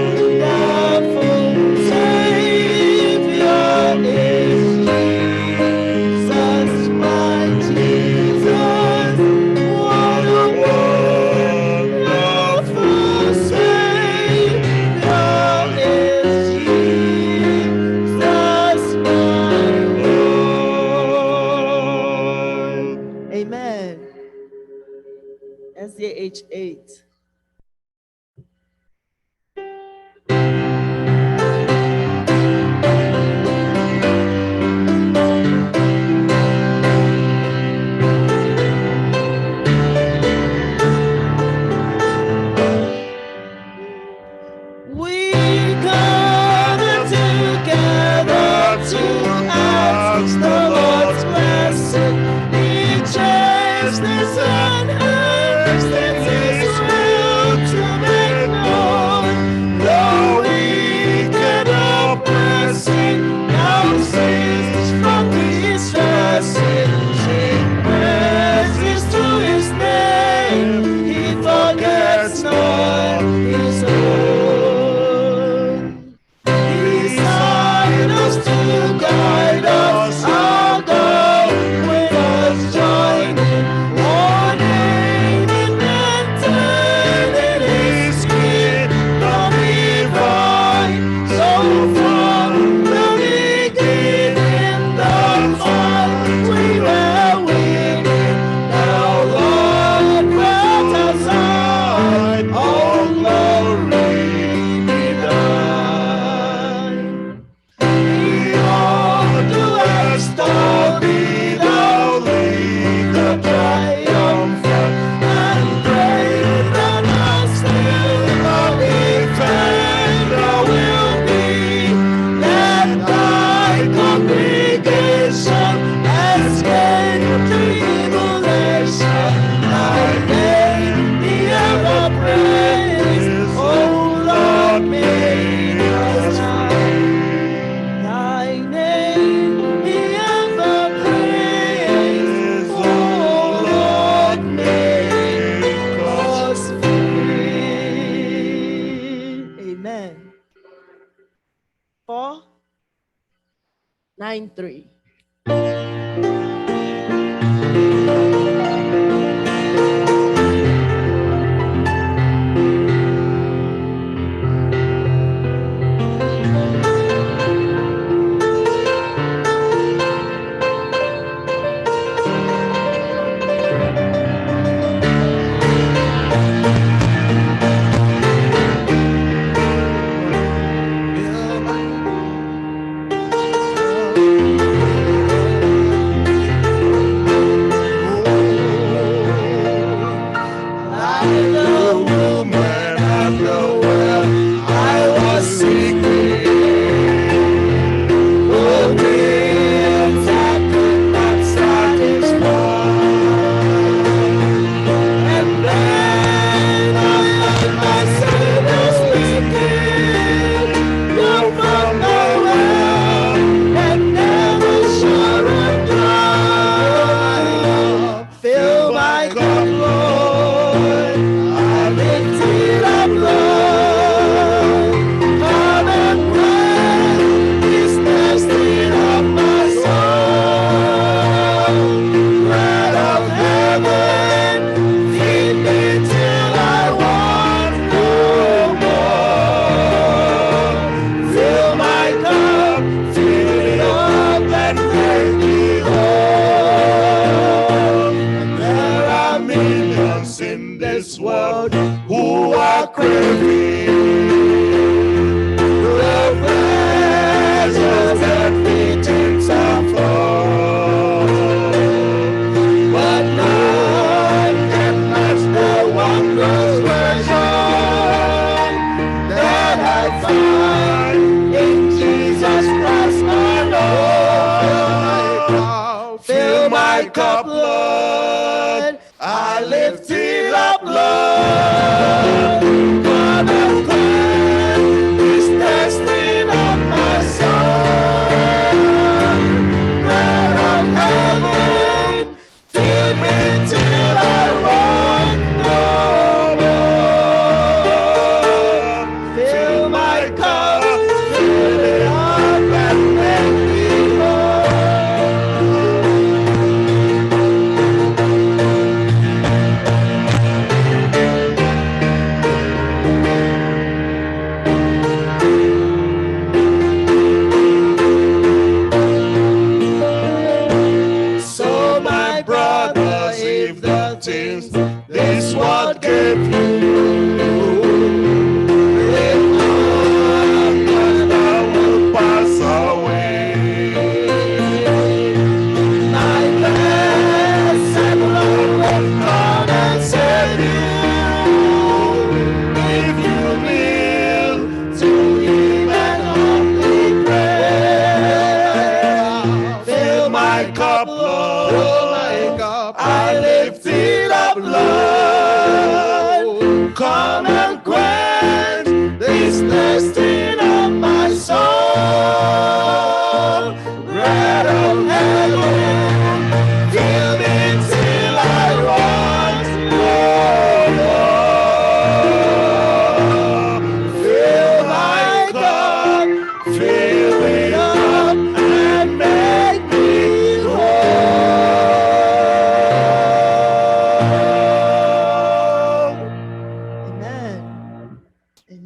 wonderful Savior is Jesus, my Jesus. What a wonderful Savior is Jesus, my Lord. Amen. SDH 8. We gather together to ask the Lord's blessing. Each business and business is will to make known the wicked oppressing. Now cease from distressing. Sing praises to his name. He forgets not his own. Beside us to guide us, our God with us joining, ordained and turning his kingdom divine. So from the beginning, the fight we were winning. Now Lord, brought us on, all glory be thine. Behold, to extol thee, thou leader triumphant, and greater than still the defender will be. Let thy congregation escape tribulation, thy name be ever praised, O Lord, make us thy name be ever praised, O Lord, make us free. Amen. 4:9:3. Like the woman at the well, I was seeking for things that could not satisfy. And then I heard my Savior speaking, "Come from the well, and never shall run dry. Fill my cup, Lord, I lift it up, Lord. Come and quench this thirsting of my soul. Bread of heaven, feed me till I want no more. Fill my cup, fill it up, and make me whole. There are millions in this world who are craving the pleasures and fleeting afford, but none can match the wondrous treasure that I find in Jesus Christ my Lord. Fill my cup, Lord, I lift it up, Lord. Come and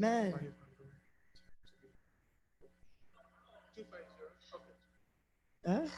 Amen. Huh?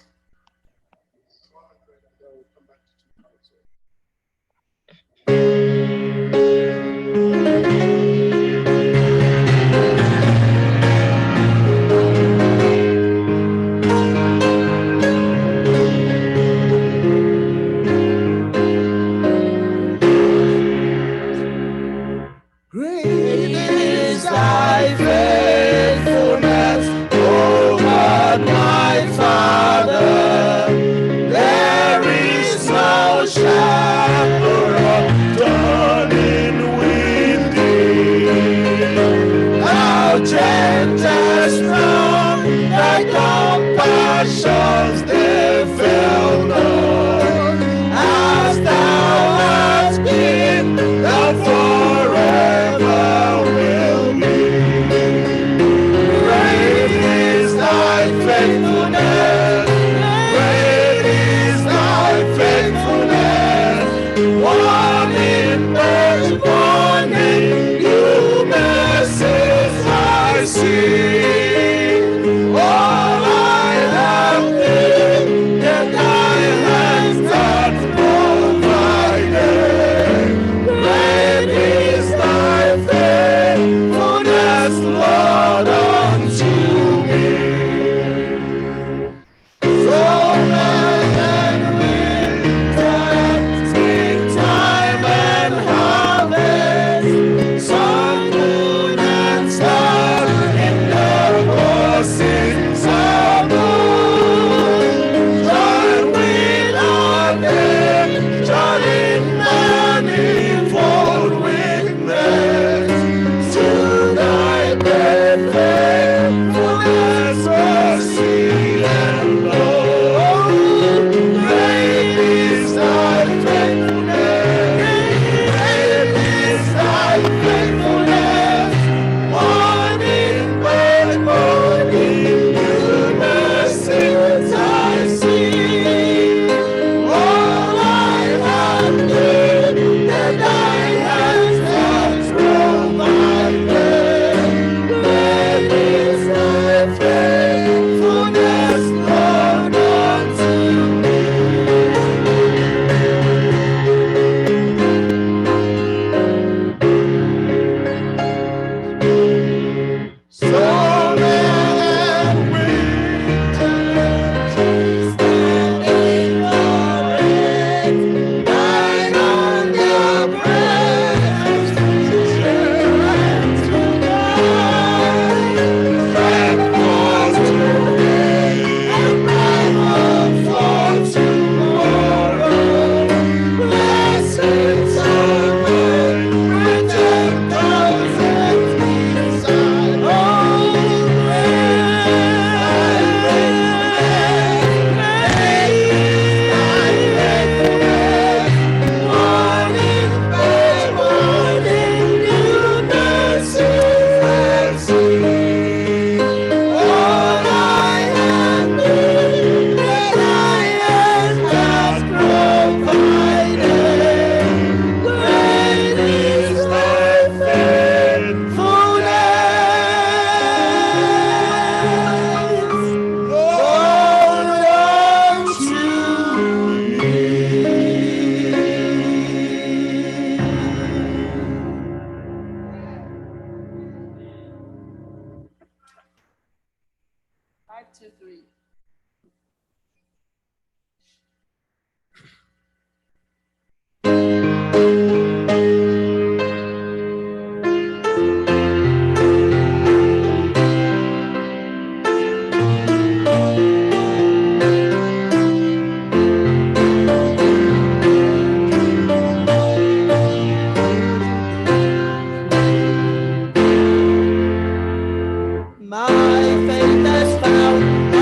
Great is thy faithfulness, O God, my Father. There is no shadow of turning with thee. Thou changest not thy compassions, they fail not. As thou hast been, thou forever will be. Great is thy faithfulness. Great is thy faithfulness. Morning by morning, new mercies I see. All I have needed, that thy hands hath provided. Great is thy faithfulness, Lord, unto me. Summer and winter, springtime and harvest, sun, moon, and stars in the courses above. Join with all them, join in manifold witness to thy great faithfulness, mercy, and love. Great is thy faithfulness. Great is thy faithfulness. Morning by morning, new mercies I see. All I have needed, that thy hands have provided. Great is thy faithfulness, Lord, unto me. Summer and winter, standing already, thine on their breasts, share and to die. Breakfast today and breakfast for tomorrow. Blessings are mine, written thousands beside. Oh, morning by morning, new mercies I see. All I have needed, thy hand has provided. Great is thy faithfulness, Lord, unto me. 5, 2, 3. My faith has found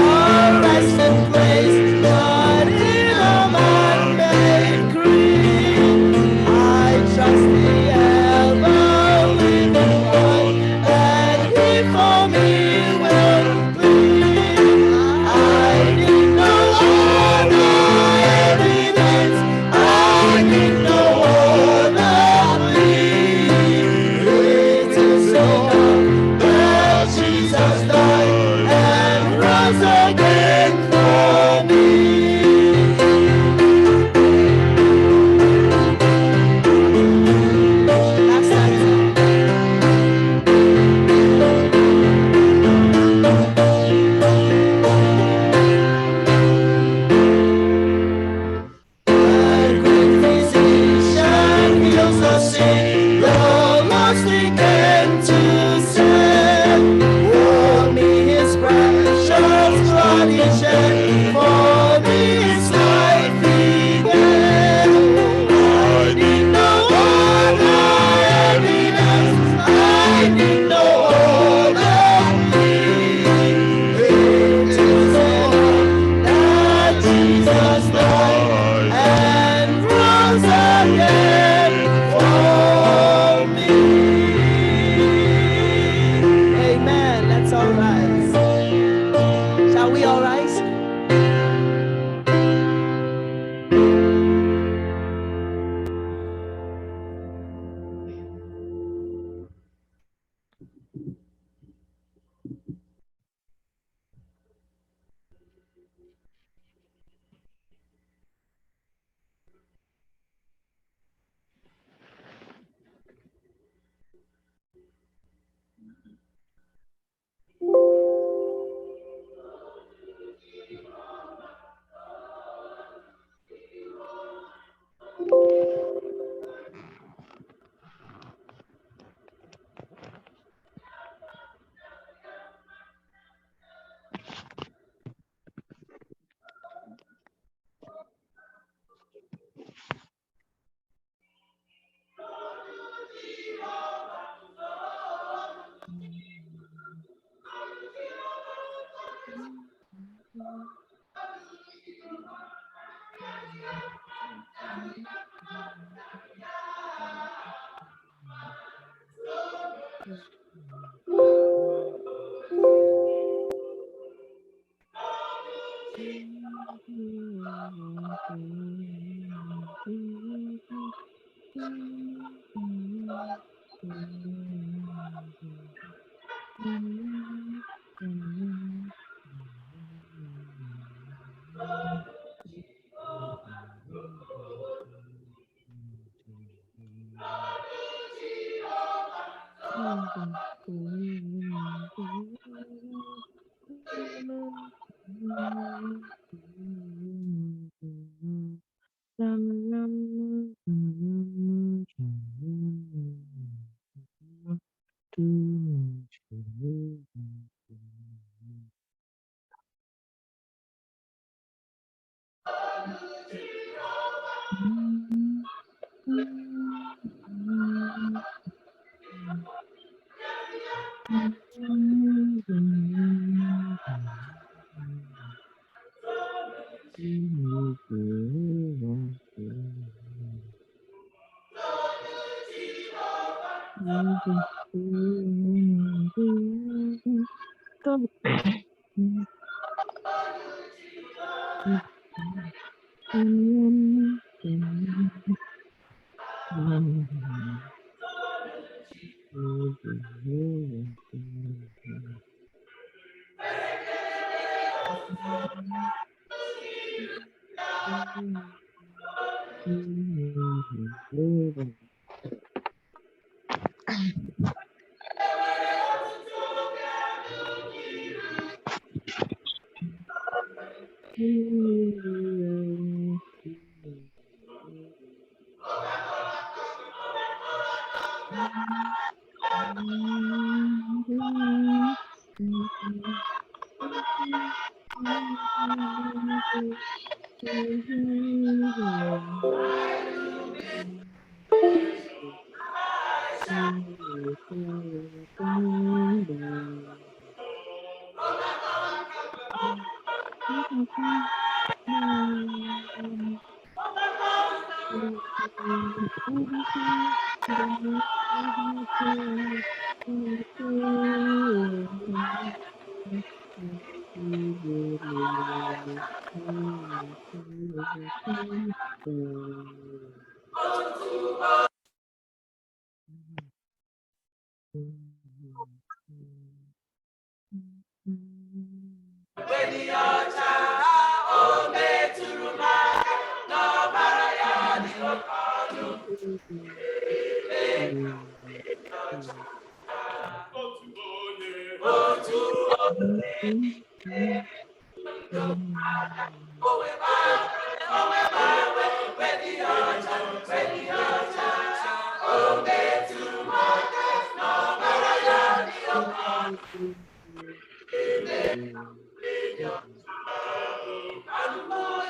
to say, oh, me his precious blood he shed for this life he gave. I need no other evidence, I need no other plea. It is all that Jesus died and rose again for me. Amen. Let's all rise. Shall we all rise? Humble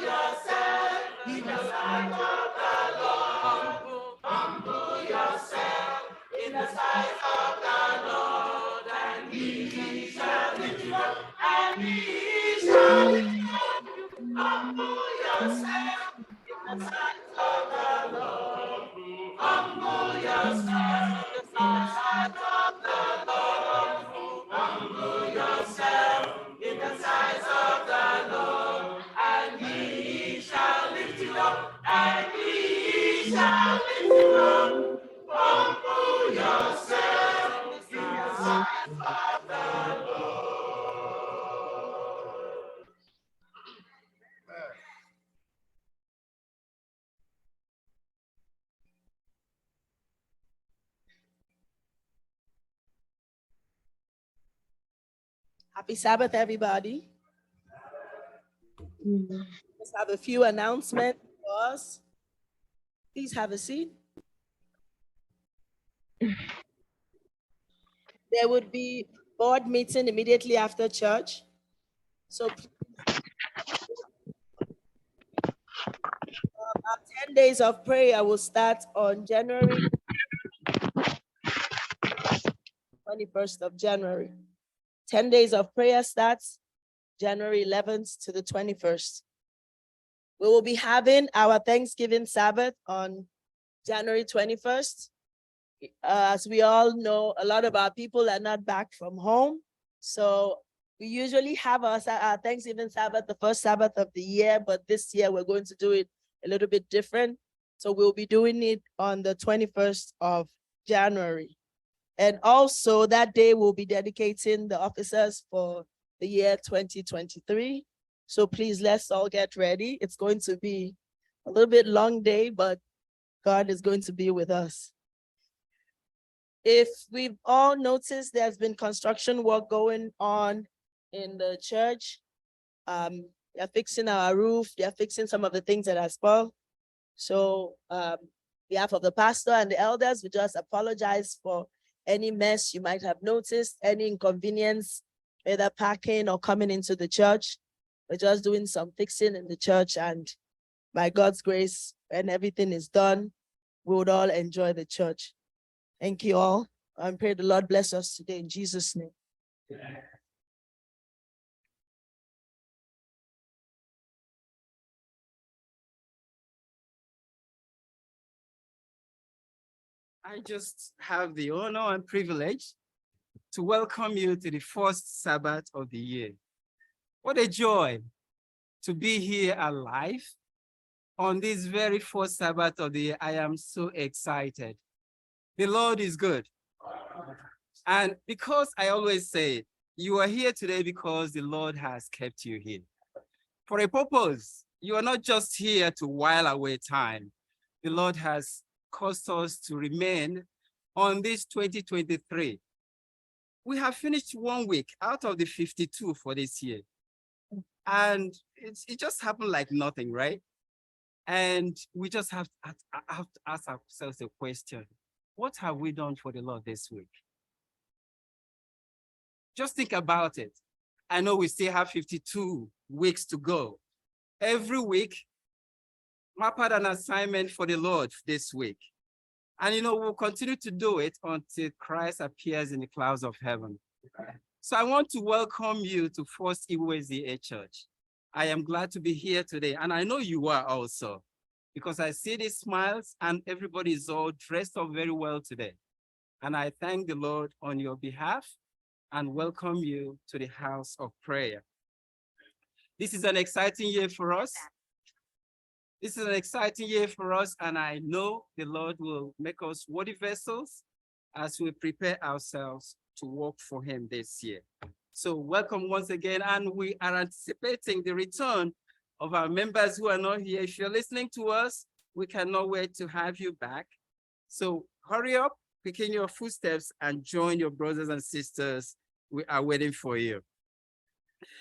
yourself in the sight of the Lord. Humble yourself in the sight of the Lord, and He shall lift you up, and He shall lift you up. Humble yourself in the sight of the Lord. Humble yourself in the sight of the Lord. Humble yourself in the sight of the Lord, and He shall lift you up, and He shall lift you up. Humble yourself in the sight of the Lord. Happy Sabbath, everybody. Let's have a few announcements for us. Please have a seat. There would be board meeting immediately after church. So our 10 days of prayer will start on January 21st of January. 10 days of prayer starts January 11th to the 21st. We will be having our Thanksgiving Sabbath on January 21st. As we all know, a lot of our people are not back from home. So we usually have our Thanksgiving Sabbath, the first Sabbath of the year, but this year we're going to do it a little bit different. So we'll be doing it on the 21st of January. And also that day we'll be dedicating the officers for the year 2023. So please, let's all get ready. It's going to be a little bit long day, but God is going to be with us. If we've all noticed, there's been construction work going on in the church. They're fixing our roof. They're fixing some of the things that are spoiled. So on behalf of the pastor and the elders, we just apologize for any mess you might have noticed, any inconvenience, either parking or coming into the church. We're just doing some fixing in the church, and by God's grace, when everything is done, we would all enjoy the church. Thank you all. I pray the Lord bless us today in Jesus' name. I just have the honor and privilege to welcome you to the first Sabbath of the year. What a joy to be here alive on this very first Sabbath of the year. I am so excited. The Lord is good. And because I always say, you are here today because the Lord has kept you here. For a purpose, you are not just here to while away time. The Lord has caused us to remain on this 2023. We have finished 1 week out of the 52 for this year. And it just happened like nothing, right? And we just have to ask ourselves a question. What have we done for the Lord this week? Just think about it. I know we still have 52 weeks to go. Every week, map out an assignment for the Lord this week. And we'll continue to do it until Christ appears in the clouds of heaven. So I want to welcome you to First Igbo SDA Church. I am glad to be here today, and I know you are also, because I see these smiles and everybody is all dressed up very well today. And I thank the Lord on your behalf and welcome you to the house of prayer. This is an exciting year for us. This is an exciting year for us, and I know the Lord will make us worthy vessels as we prepare ourselves to work for him this year. So welcome once again, and we are anticipating the return of our members who are not here. If you're listening to us, we cannot wait to have you back. So hurry up, quicken your footsteps, and join your brothers and sisters. We are waiting for you.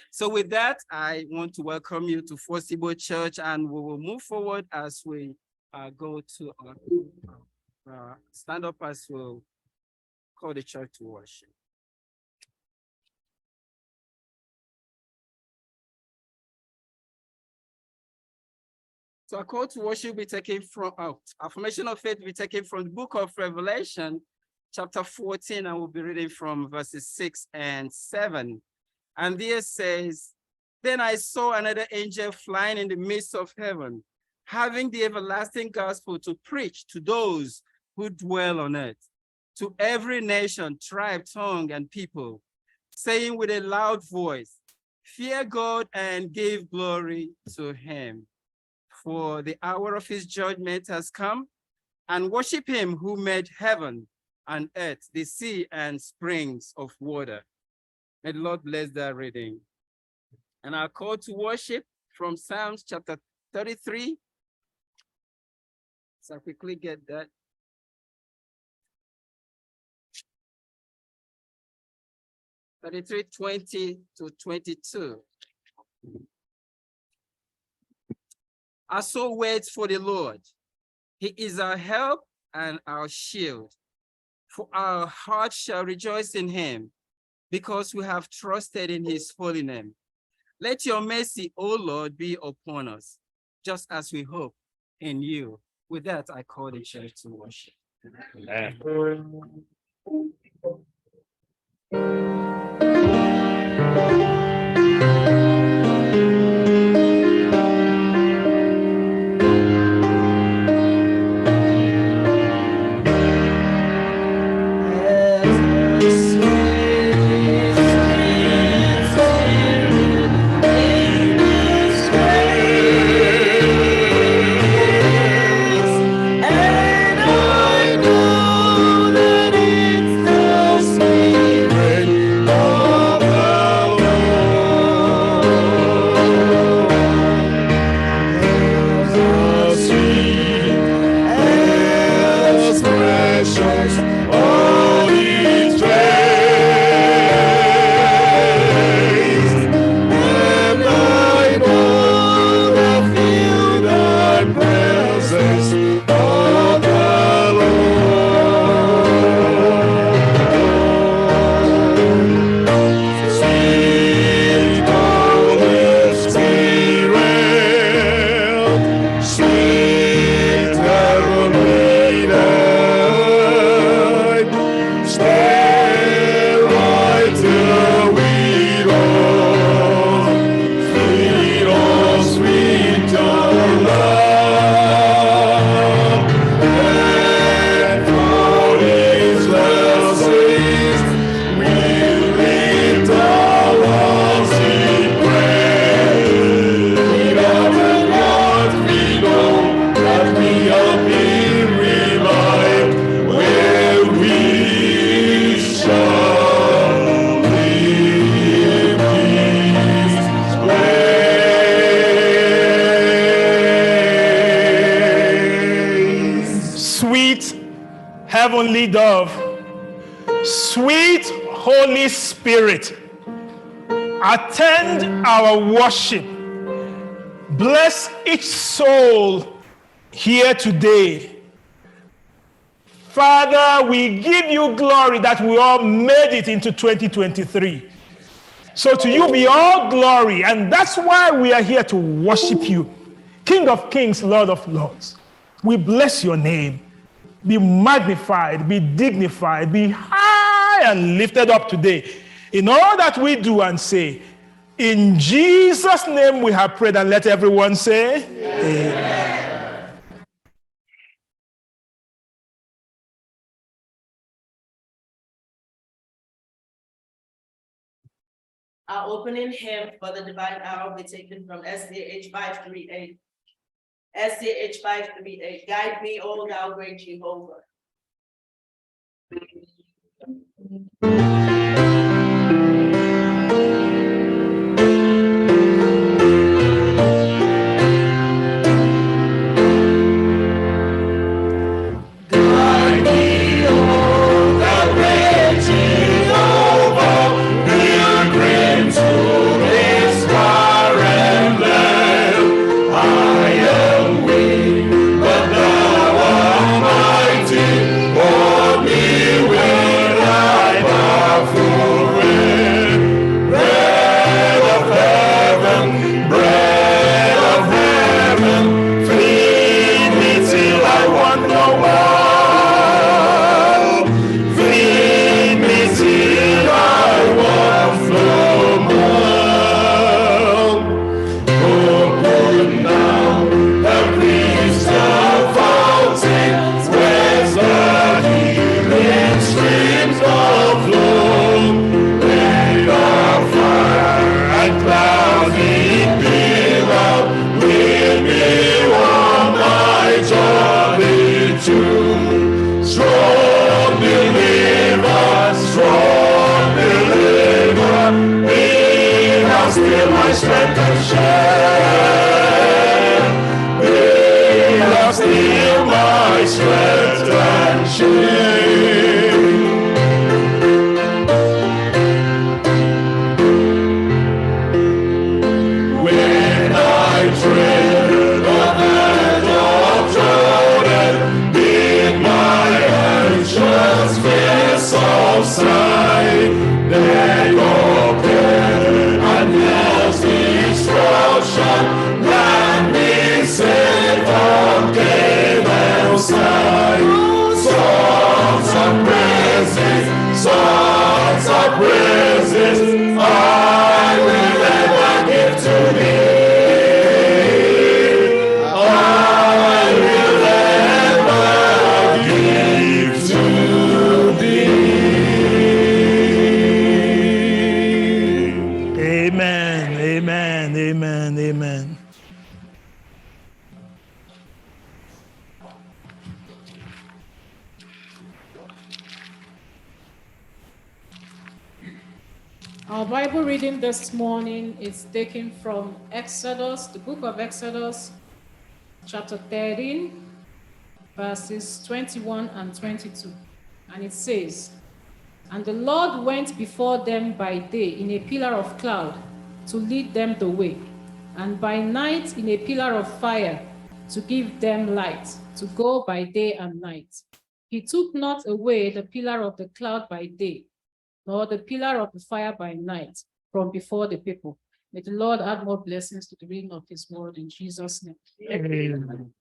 So with that, I want to welcome you to First Igbo Church, and we will move forward as we go to stand up as we'll call the church to worship. So our call to worship will be taken from affirmation of faith will be taken from the book of Revelation, chapter 14, and we'll be reading from verses 6 and 7. And there says, then I saw another angel flying in the midst of heaven, having the everlasting gospel to preach to those who dwell on earth, to every nation, tribe, tongue, and people, saying with a loud voice, fear God and give glory to him. For the hour of his judgment has come, and worship him who made heaven and earth, the sea and springs of water. May the Lord bless that reading. And our call to worship from Psalms chapter 33. So I'll quickly get that. Psalms 20 to 22. Our soul waits for the Lord. He is our help and our shield. For our heart shall rejoice in him, because we have trusted in his holy name. Let your mercy, O Lord, be upon us, just as we hope in you. With that, I call the church to worship. Heavenly Dove, sweet Holy Spirit, attend our worship. Bless each soul here today. Father, we give you glory that we all made it into 2023. So to you be all glory, and that's why we are here to worship you, King of Kings, Lord of Lords. We bless your name. Be magnified, be dignified, be high and lifted up today in all that we do and say. In Jesus' name we have prayed, and let everyone say, Amen. Our opening hymn for the divine hour will be taken from SDA 538. SDA 538, guide me, O thou great Jehovah. I am weak, but thou art mighty. still my strength and shame. Be thou still my strength and shame. When I tread the bed of Jordan, in my anxious fears of sight, then open and hell's destruction, land me safe from Canaan's side. Songs of praises, songs of praises, I will ever give to thee. I will ever give to thee. Amen, amen, amen, amen. Our Bible reading this morning is taken from Exodus, the book of Exodus, chapter 13, verses 21 and 22. And it says, "And the Lord went before them by day in a pillar of cloud to lead them the way, and by night in a pillar of fire to give them light, to go by day and night. He took not away the pillar of the cloud by day, nor the pillar of the fire by night from before the people." May the Lord add more blessings to the reading of his word in Jesus' name. Amen.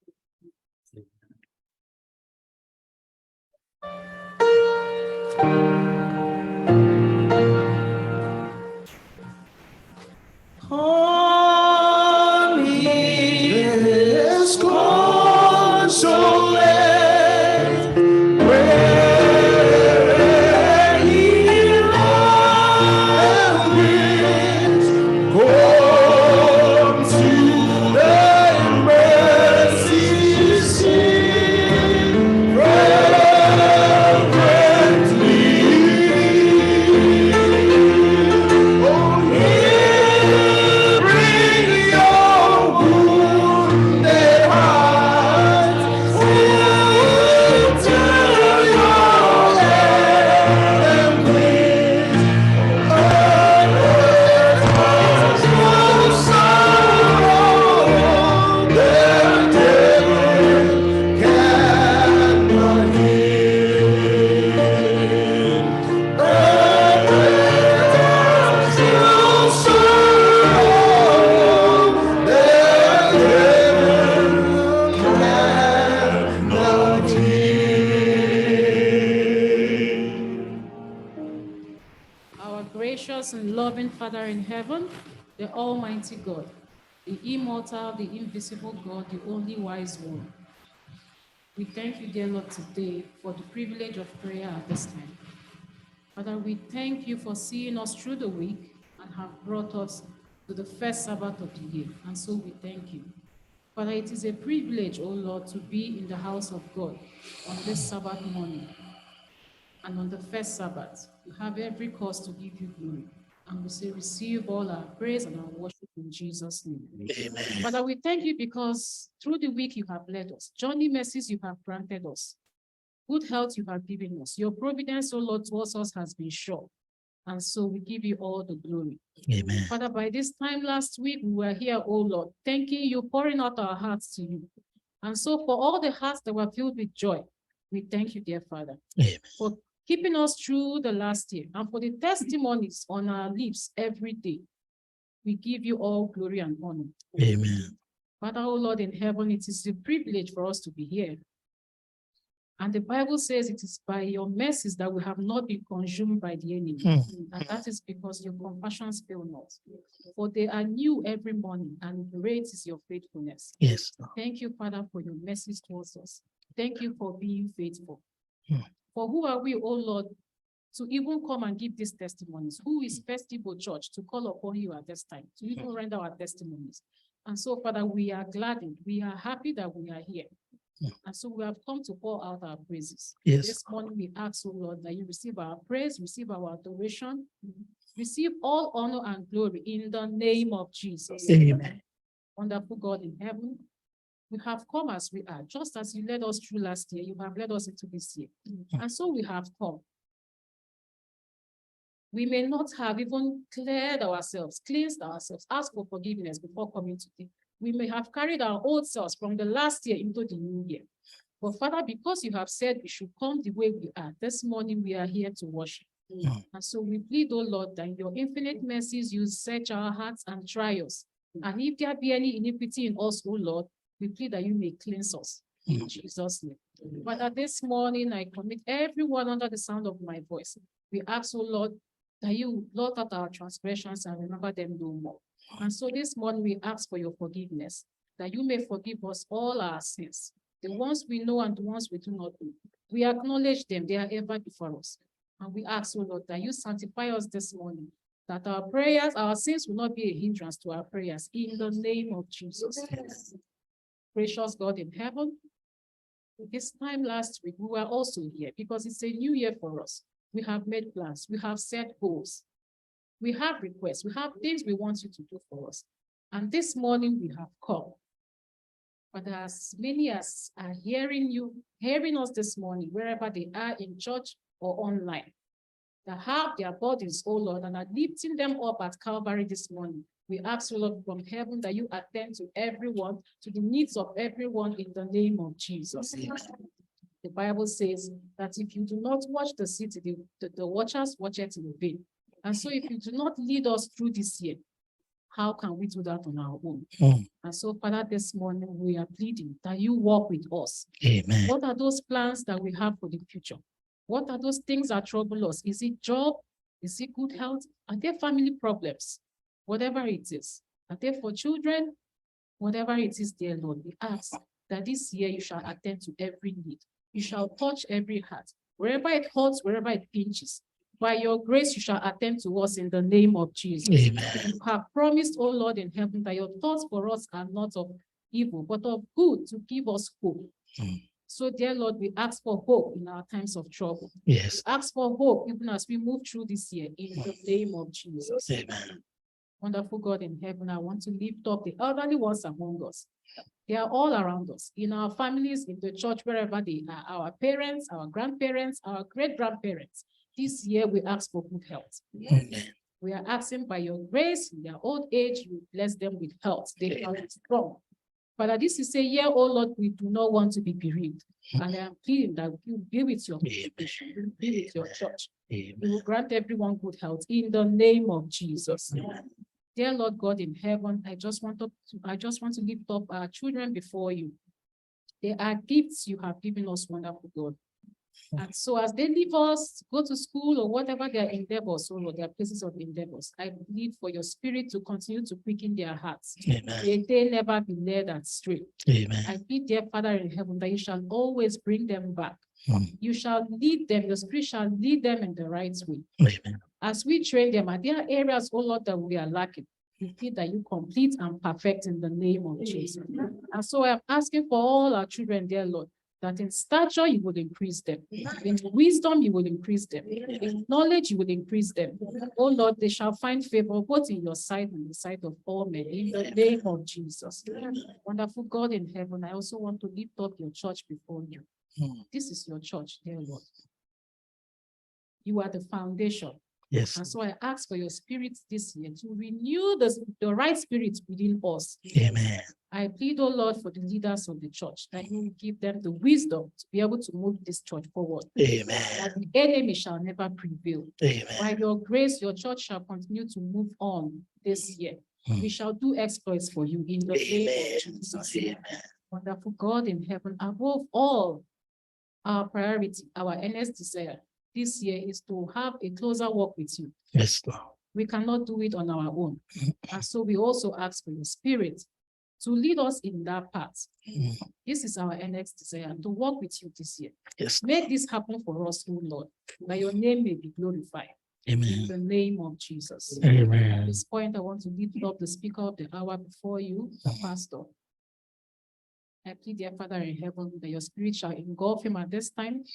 Is consolate where he lies. Come to thy mercy seat reverently. Oh, yeah, bring your wounded heart into your anthem, please. Earth has no sorrow, the devil cannot heal. Earth has no sorrow, the devil cannot heal. Our gracious and loving Father in heaven, the Almighty God, the immortal, the invisible God, the only wise one. We thank you, dear Lord, today for the privilege of prayer at this time. Father, we thank you for seeing us through the week and have brought us to the first Sabbath of the year. And so we thank you. Father, it is a privilege, O Lord, to be in the house of God on this Sabbath morning. And on the first Sabbath, we have every cause to give you glory. And we say, receive all our praise and our worship in Jesus' name. Amen. Father, we thank you because through the week you have led us. Journey mercies you have granted us. Good health you have given us. Your providence, O Lord, towards us has been sure. And so we give you all the glory. Amen. Father, by this time last week, we were here, O Lord, thanking you, pouring out our hearts to you. And so for all the hearts that were filled with joy, we thank you, dear Father, Amen. for keeping us through the last year and for the testimonies on our lips every day. We give you all glory and honor. Amen. Father, O Lord in heaven, it is a privilege for us to be here. And the Bible says it is by your mercies that we have not been consumed by the enemy. And that is because your compassions fail not. For they are new every morning, and great is your faithfulness. Yes. Thank you, Father, for your mercies towards us. Thank you for being faithful. For who are we, O Lord, to even come and give these testimonies? Who is First Igbo Church to call upon you at this time, to even render our testimonies? And so, Father, we are gladdened. We are happy that we are here. And so we have come to pour out our praises. Yes. This morning we ask, O Lord, that you receive our praise, receive our adoration, Receive all honor and glory in the name of Jesus. Amen. Wonderful God in heaven, we have come as we are, just as you led us through last year, you have led us into this year. And so we have come. We may not have even cleared ourselves, cleansed ourselves, asked for forgiveness before coming today. We may have carried our old selves from the last year into the new year. But Father, because you have said we should come the way we are, this morning we are here to worship. And so we plead, oh Lord, that in your infinite mercies you search our hearts and try us. And if there be any iniquity in us, oh Lord, we plead that you may cleanse us in Jesus' name. Father, this morning I commit everyone under the sound of my voice. We ask, oh Lord, that you blot out our transgressions and remember them no more. And so this morning we ask for your forgiveness, that you may forgive us all our sins, the ones we know and the ones we do not know. We acknowledge them, they are ever before us. And we ask, oh Lord, that you sanctify us this morning, that our prayers, our sins will not be a hindrance to our prayers, in the name of Jesus. Gracious God in heaven, this time last week, we were also here because it's a new year for us. We have made plans, we have set goals, we have requests, we have things we want you to do for us. And this morning we have come. But as many as are hearing us this morning, wherever they are in church or online, that have their bodies, oh Lord, and are lifting them up at Calvary this morning, we ask, oh Lord, from heaven that you attend to everyone, to the needs of everyone in the name of Jesus. The Bible says that if you do not watch the city, the watchers watch it in vain. And so if you do not lead us through this year, how can we do that on our own? And so, Father, this morning we are pleading that you walk with us. Amen. What are those plans that we have for the future? What are those things that trouble us? Is it job? Is it good health? Are there family problems? Whatever it is. Are they for children? Whatever it is, dear Lord, we ask that this year you shall attend to every need. You shall touch every heart. Wherever it hurts, wherever it pinches, by your grace, you shall attend to us in the name of Jesus. Amen. You have promised, O Lord in heaven, that your thoughts for us are not of evil, but of good, to give us hope. So, dear Lord, we ask for hope in our times of trouble. Yes. We ask for hope even as we move through this year in the name of Jesus. Amen. Wonderful God in heaven, I want to lift up the elderly ones among us. They are all around us, in our families, in the church, wherever they are, our parents, our grandparents, our great-grandparents. This year, we ask for good health. Amen. We are asking by your grace, in their old age, you bless them with health. They are strong. Father, this is a year, oh Lord, we do not want to be bereaved. And I am pleading that you be with your congregation, you be with your church. You will grant everyone good health in the name of Jesus. Dear Lord God in heaven, I just want to lift up our children before you. They are gifts you have given us, wonderful God. And so as they leave us, go to school or whatever their endeavors or their places of endeavors, I plead for your spirit to continue to quicken their hearts. Amen. May they never be led astray. Amen. I plead, dear Father in heaven, that you shall always bring them back. You shall lead them, your spirit shall lead them in the right way. Amen. As we train them, are there areas, oh Lord, that we are lacking? We plead that you complete and perfect in the name of Jesus. And so I'm asking for all our children, dear Lord, that in stature you will increase them, in wisdom you will increase them, in knowledge you will increase them. Oh Lord, they shall find favor both in your sight and in the sight of all men, in the name of Jesus. Wonderful God in heaven, I also want to lift up your church before you. This is your church, dear Lord. You are the foundation. Yes. And so I ask for your spirit this year to renew the right spirit within us. Amen. I plead, oh Lord, for the leaders of the church, that you will give them the wisdom to be able to move this church forward. Amen. That the enemy shall never prevail. Amen. By your grace, your church shall continue to move on this year. We shall do exploits for you in the name of Jesus. Amen. Wonderful God in heaven, above all, our priority, our earnest desire this year is to have a closer walk with you. Yes, Lord. We cannot do it on our own. And so we also ask for your spirit to lead us in that path. This is our next desire, to walk with you this year. Yes. Make this happen for us, O Lord, that your name may be glorified. Amen. In the name of Jesus. Amen. At this point, I want to lift up the speaker of the hour before you, the pastor. I plead, dear Father in heaven, that your spirit shall engulf him at this time,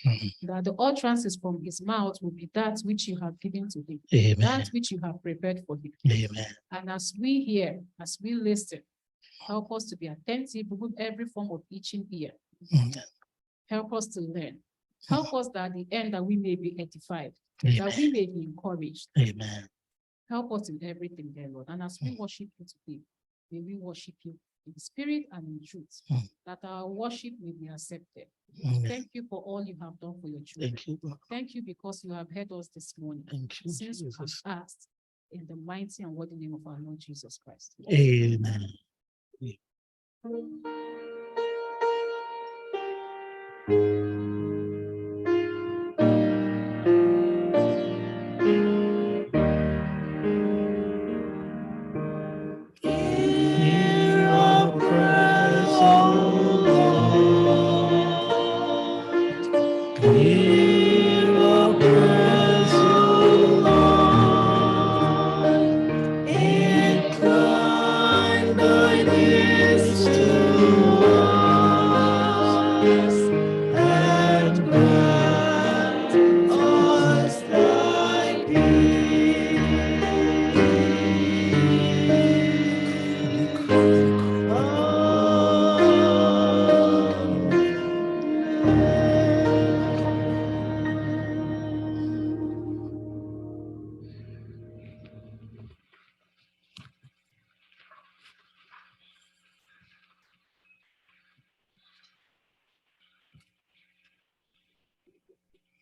that the utterances from his mouth will be that which you have given to him, that which you have prepared for him. Amen. And as we hear, as we listen, help us to be attentive with every form of itching ear. Help us to learn. Help us that at the end that we may be edified, that we may be encouraged. Amen. Help us in everything, dear Lord. And as we worship you today, may we worship you in spirit and in truth, that our worship may be accepted. Thank you for all you have done for your children. Thank you, Lord. Thank you because you have heard us this morning. Thank you, Since we have Jesus. asked in the mighty and worthy name of our Lord Jesus Christ. Amen.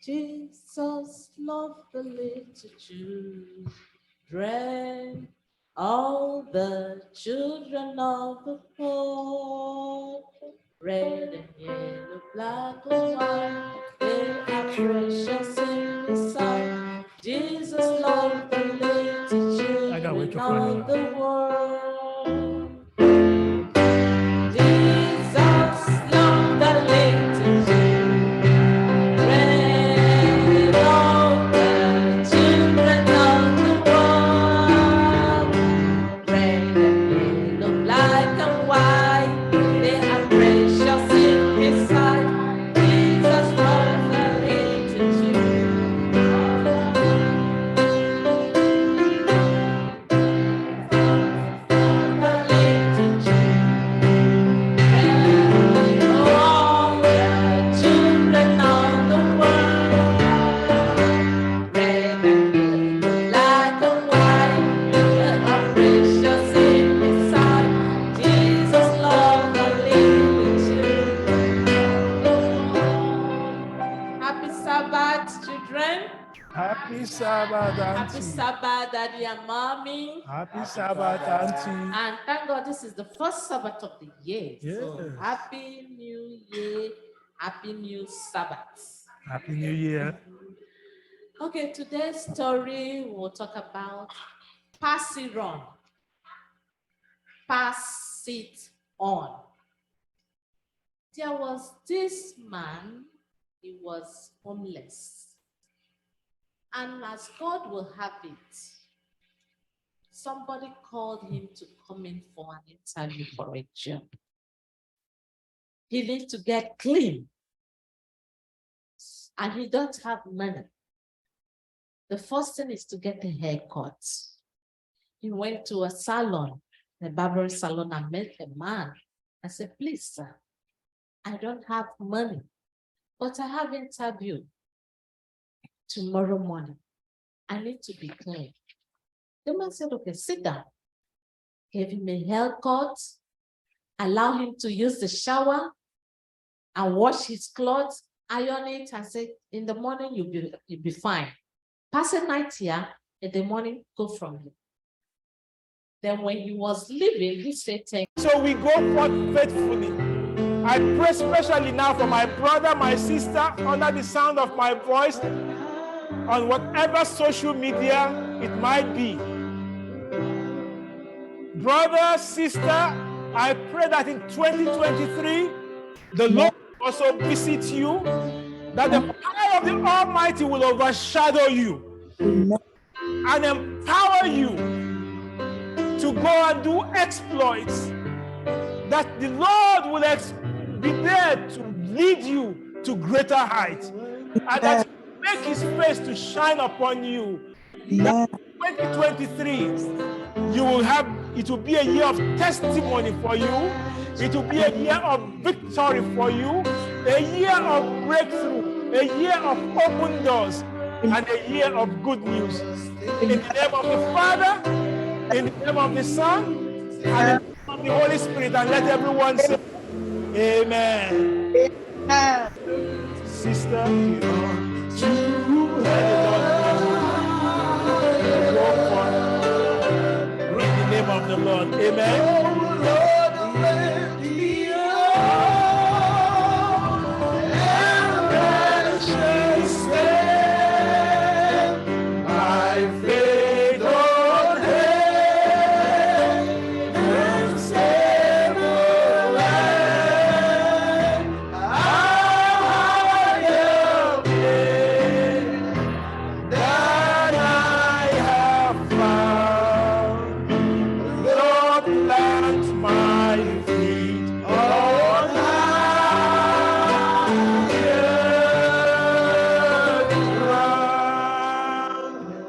Jesus loved the little children, all the children of the poor, red and yellow, black and white, they are precious in His sight. Jesus loved the little children of the world. Jesus loved the little children, all the children of the world. Red and yellow, black and white, they are precious in His sight. Jesus loved the little children. All the children of the world, red and yellow, black and white, they are precious in His sight. Jesus loved the little children. Happy Sabbath, children. Happy Sabbath, Happy Auntie. Sabbath, Daddy and Mommy. Happy Sabbath, Auntie. And thank God this is the first Sabbath of the year. So Yes. happy New Year, happy new Sabbath. Happy New Year. Okay, today's story we'll talk about pass it on. Pass it on. There was this man, he was homeless. And as God will have it, somebody called him to come in for an interview for a job. He needs to get clean. And he don't have money. The first thing is to get a haircut. He went to a salon, a barber salon, and met a man. I said, please, sir, I don't have money, but I have interview tomorrow morning. I need to be clean. The man said, okay, sit down. Gave him a haircut, allow him to use the shower and wash his clothes, iron it, and say, in the morning, you'll be fine. Pass a night here, in the morning, go from here. Then when he was leaving, he said, thank you. So we go forth faithfully. I pray especially now for my brother, my sister, under the sound of my voice, on whatever social media it might be. Brother, sister, I pray that in 2023, the Lord will also visit you, that the power of the Almighty will overshadow you and empower you to go and do exploits, that the Lord be there to lead you to greater heights, and that He will make His face to shine upon you. That 2023, you will have, it will be a year of testimony for you. It will be a year of victory for you, a year of breakthrough, a year of open doors, and a year of good news. In the name of the Father, in the name of the Son, and in the name of the Holy Spirit, and let everyone say, Amen. Sister, let the Lord go for in the name of the Lord. Amen.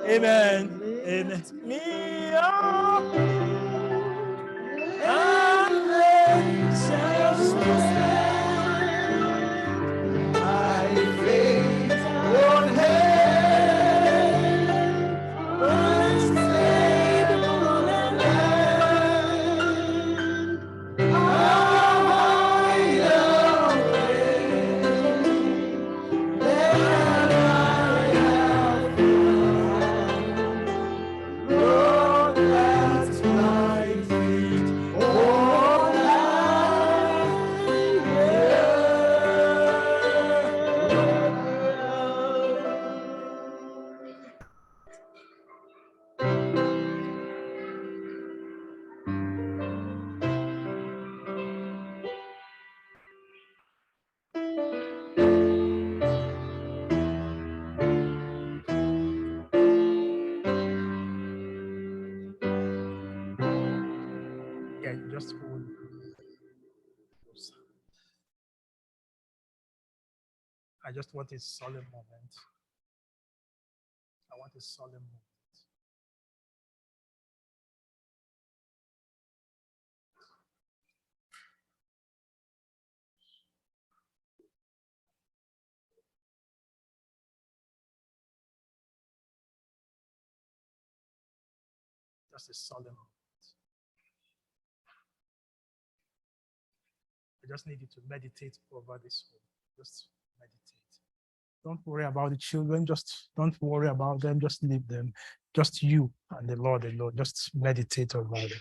Amen. Amen. Me up and let my faith on just hold. I just want a solemn moment. I want a solemn moment. Just a solemn moment. I just need you to meditate over this one. Just meditate. Don't worry about the children. Just don't worry about them. Just leave them. Just you and the Lord alone. Just meditate over it.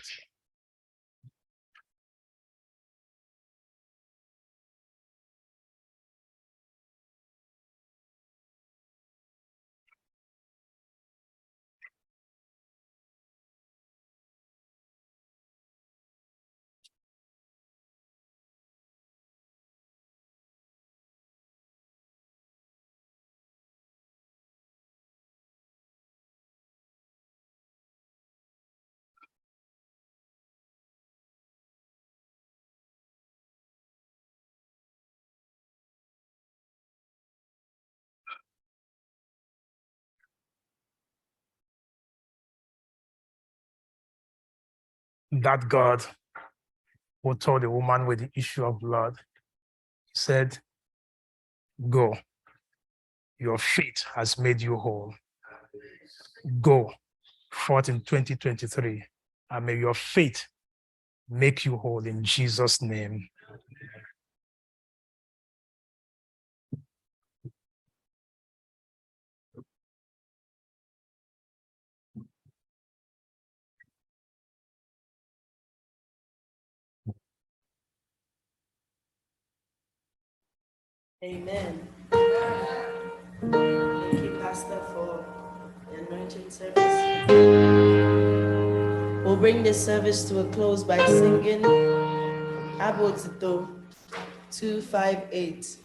That God who told the woman with the issue of blood, said, go, your faith has made you whole. Go forth in 2023, and may your faith make you whole in Jesus' name. Amen. Thank you, Pastor, for the anointing service. We'll bring this service to a close by singing Abotito 258.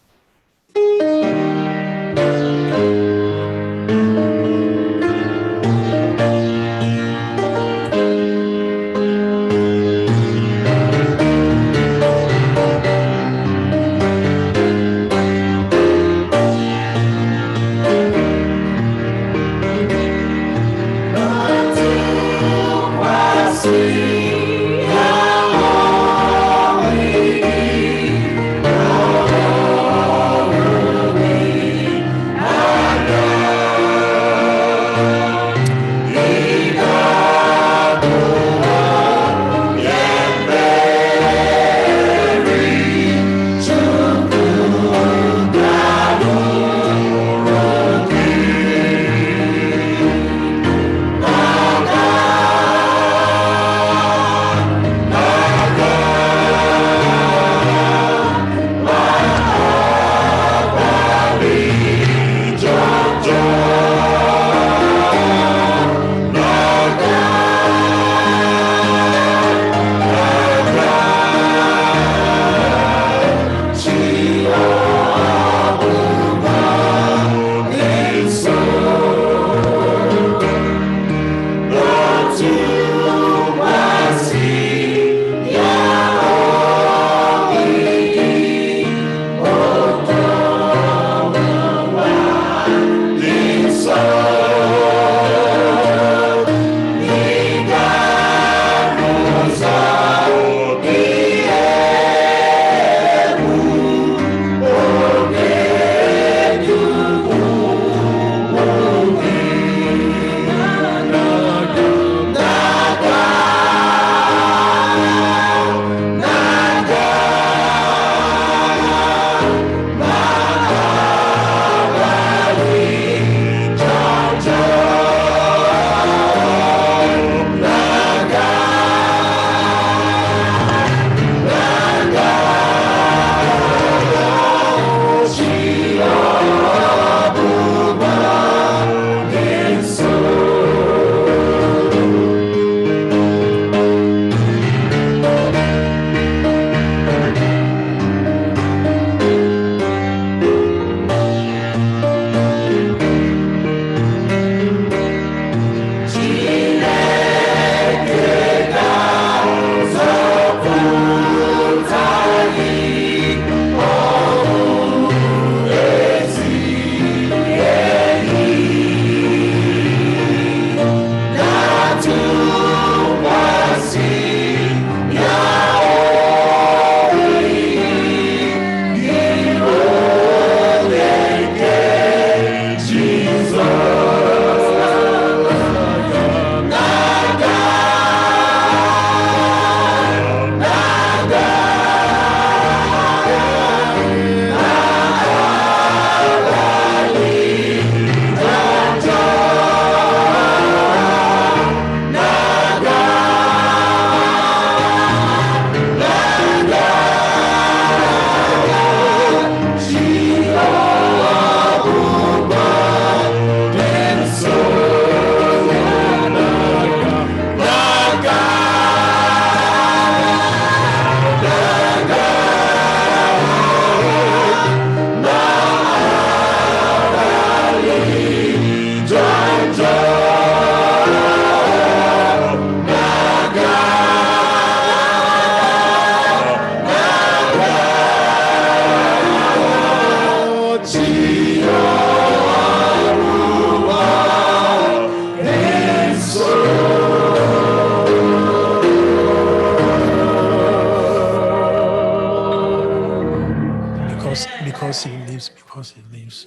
because he lives.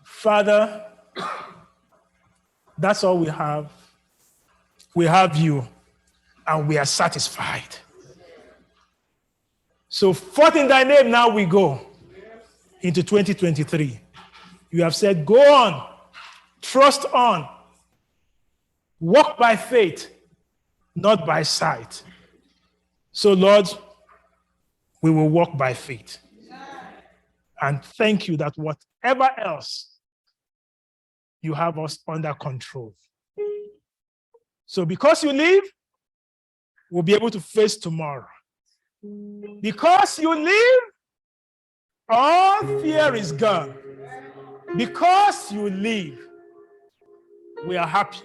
Father, that's all we have. We have you, and we are satisfied. So forth in thy name now we go into 2023. You have said, go on, trust on, walk by faith, not by sight. So Lord, we will walk by faith. And thank you that whatever else, you have us under control. So because you live, we'll be able to face tomorrow. Because you live, all fear is gone. Because you live, we are happy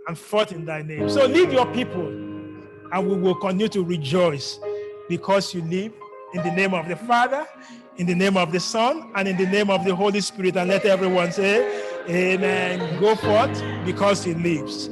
and fought in thy name. So lead your people, and we will continue to rejoice because you live, in the name of the Father, in the name of the Son, and in the name of the Holy Spirit. And let everyone say, amen. Go forth because he lives.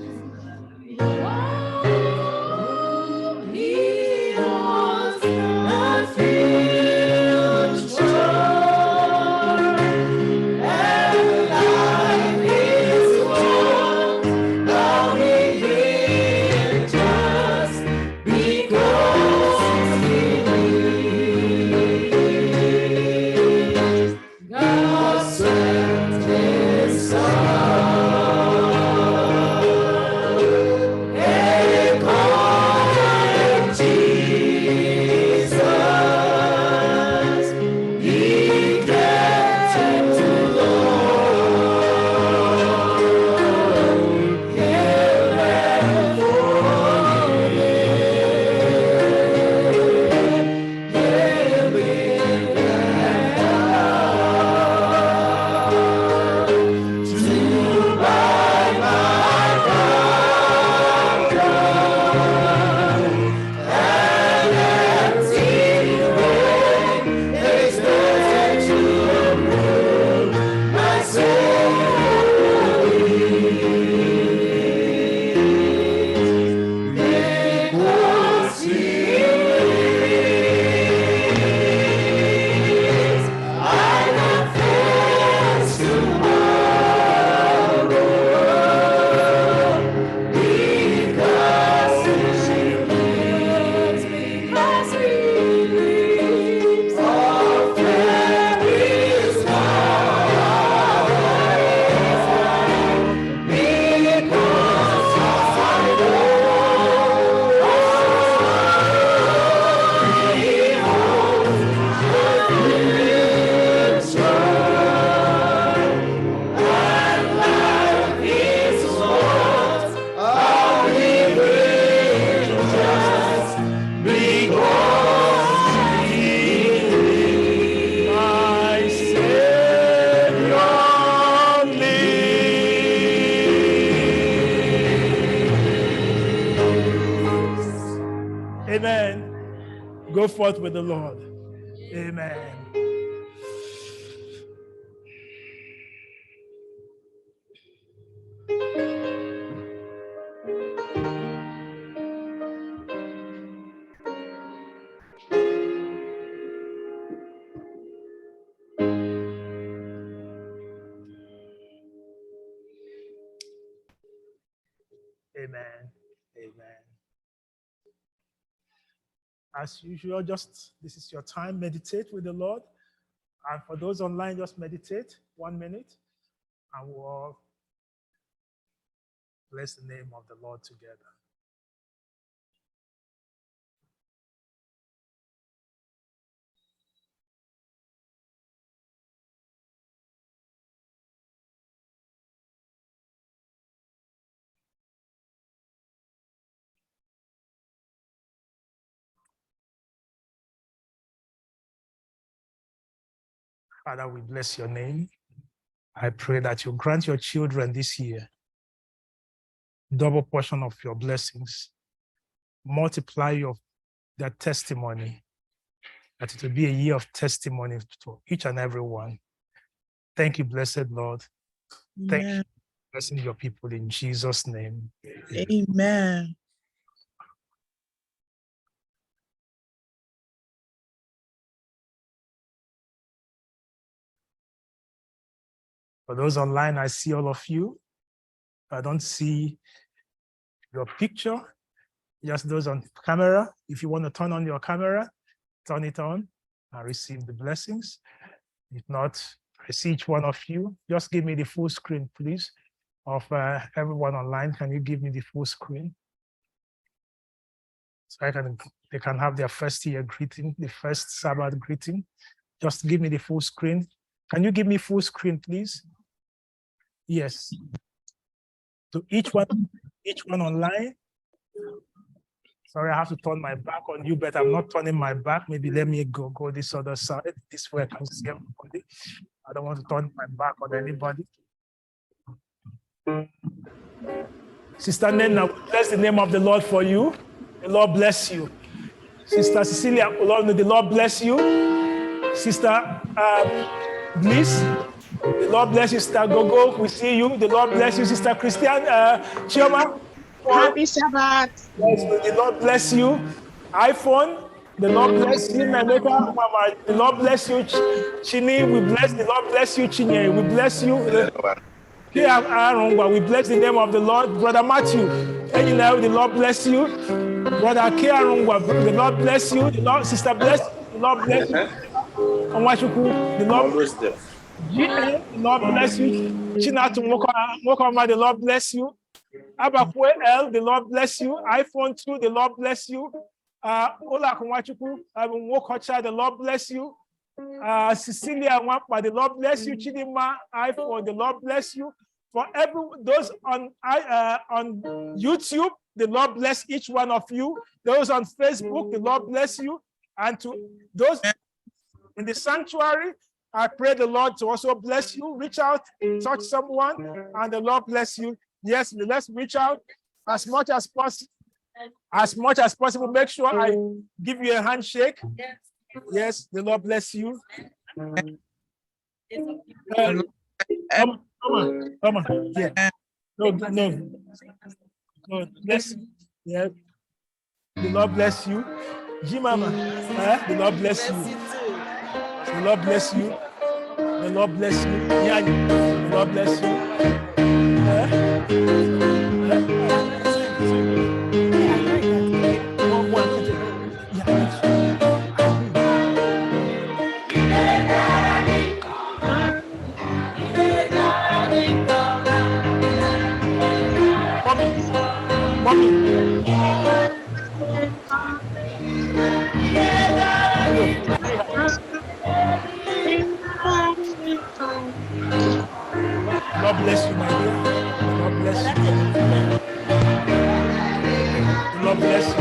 Amen. Go forth with the Lord. Amen. Amen. Amen. As usual, this is your time. Meditate with the Lord. And for those online, just meditate 1 minute, and we'll all bless the name of the Lord together. Father, we bless your name. I pray that you grant your children this year double portion of your blessings. Multiply their testimony, that it will be a year of testimony to each and every one. Thank you, blessed Lord. Thank you for blessing your people in Jesus' name. Amen. For those online, I see all of you. I don't see your picture, just those on camera. If you want to turn on your camera, turn it on and receive the blessings. If not, I see each one of you. Just give me the full screen, please, of everyone online. Can you give me the full screen? So they can have their first year greeting, the first Sabbath greeting. Just give me the full screen. Can you give me full screen, please? Yes. So each one online. Sorry, I have to turn my back on you, but I'm not turning my back. Maybe let me go this other side. This way I can see everybody. I don't want to turn my back on anybody. Sister Nena, bless the name of the Lord for you. The Lord bless you. Sister Cecilia, the Lord bless you. Sister Bliss, the Lord bless you. Sister Gogo, we see you. The Lord bless you. Sister Christian, Chioma. Happy Sabbath. Yes, the Lord bless you. iPhone, the Lord bless you. Mama, the Lord bless you. Chini, we bless. The Lord bless you. Chinye, we bless you. We bless the name of the Lord. Brother Matthew, and you know, the Lord bless you. Brother Kiarungwa, the Lord bless you. The Lord, Sister bless you. The Lord bless you. Onwachukwu, the Lord bless you. GN, the Lord bless you. Chinatu Mokoma, the Lord bless you. Abakwe L, the Lord bless you. iPhone 2, the Lord bless you. Ola Kumwachuku, Wokocha, the Lord bless you. Cecilia Wampa, the Lord bless you. Chidima, iPhone, the Lord bless you. For those on YouTube, the Lord bless each one of you. Those on Facebook, the Lord bless you. And to those in the sanctuary, I pray the Lord to also bless you. Reach out, touch someone, and the Lord bless you. Yes, let's reach out as much as possible. As much as possible, make sure I give you a handshake. Yes, the Lord bless you. Come on. Yeah. No. Bless you. Yeah. The Lord bless you. Jimama, the Lord bless you. The Lord bless you. The Lord bless you. Yeah, the Lord bless you. God bless you, my dear. God bless you. God bless you.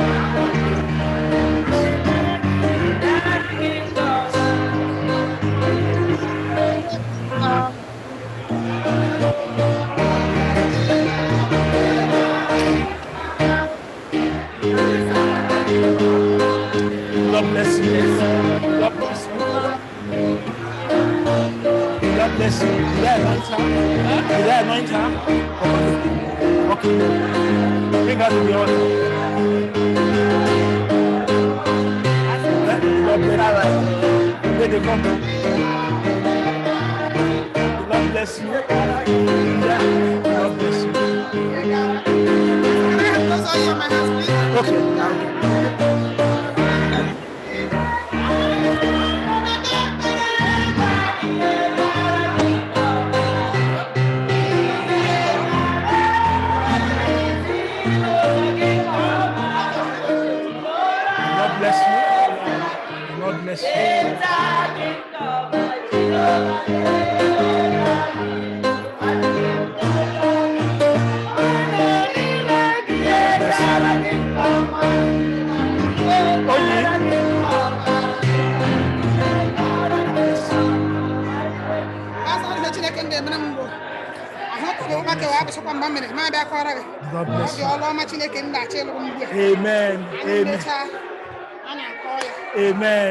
God bless you. God bless you. God bless you. Did I anoint her? Did I anoint her? Okay. Bring her to the altar. God bless you. Where they come from? God bless you. Yeah. God bless you. Okay. God bless you. Amen. Amen. Amen.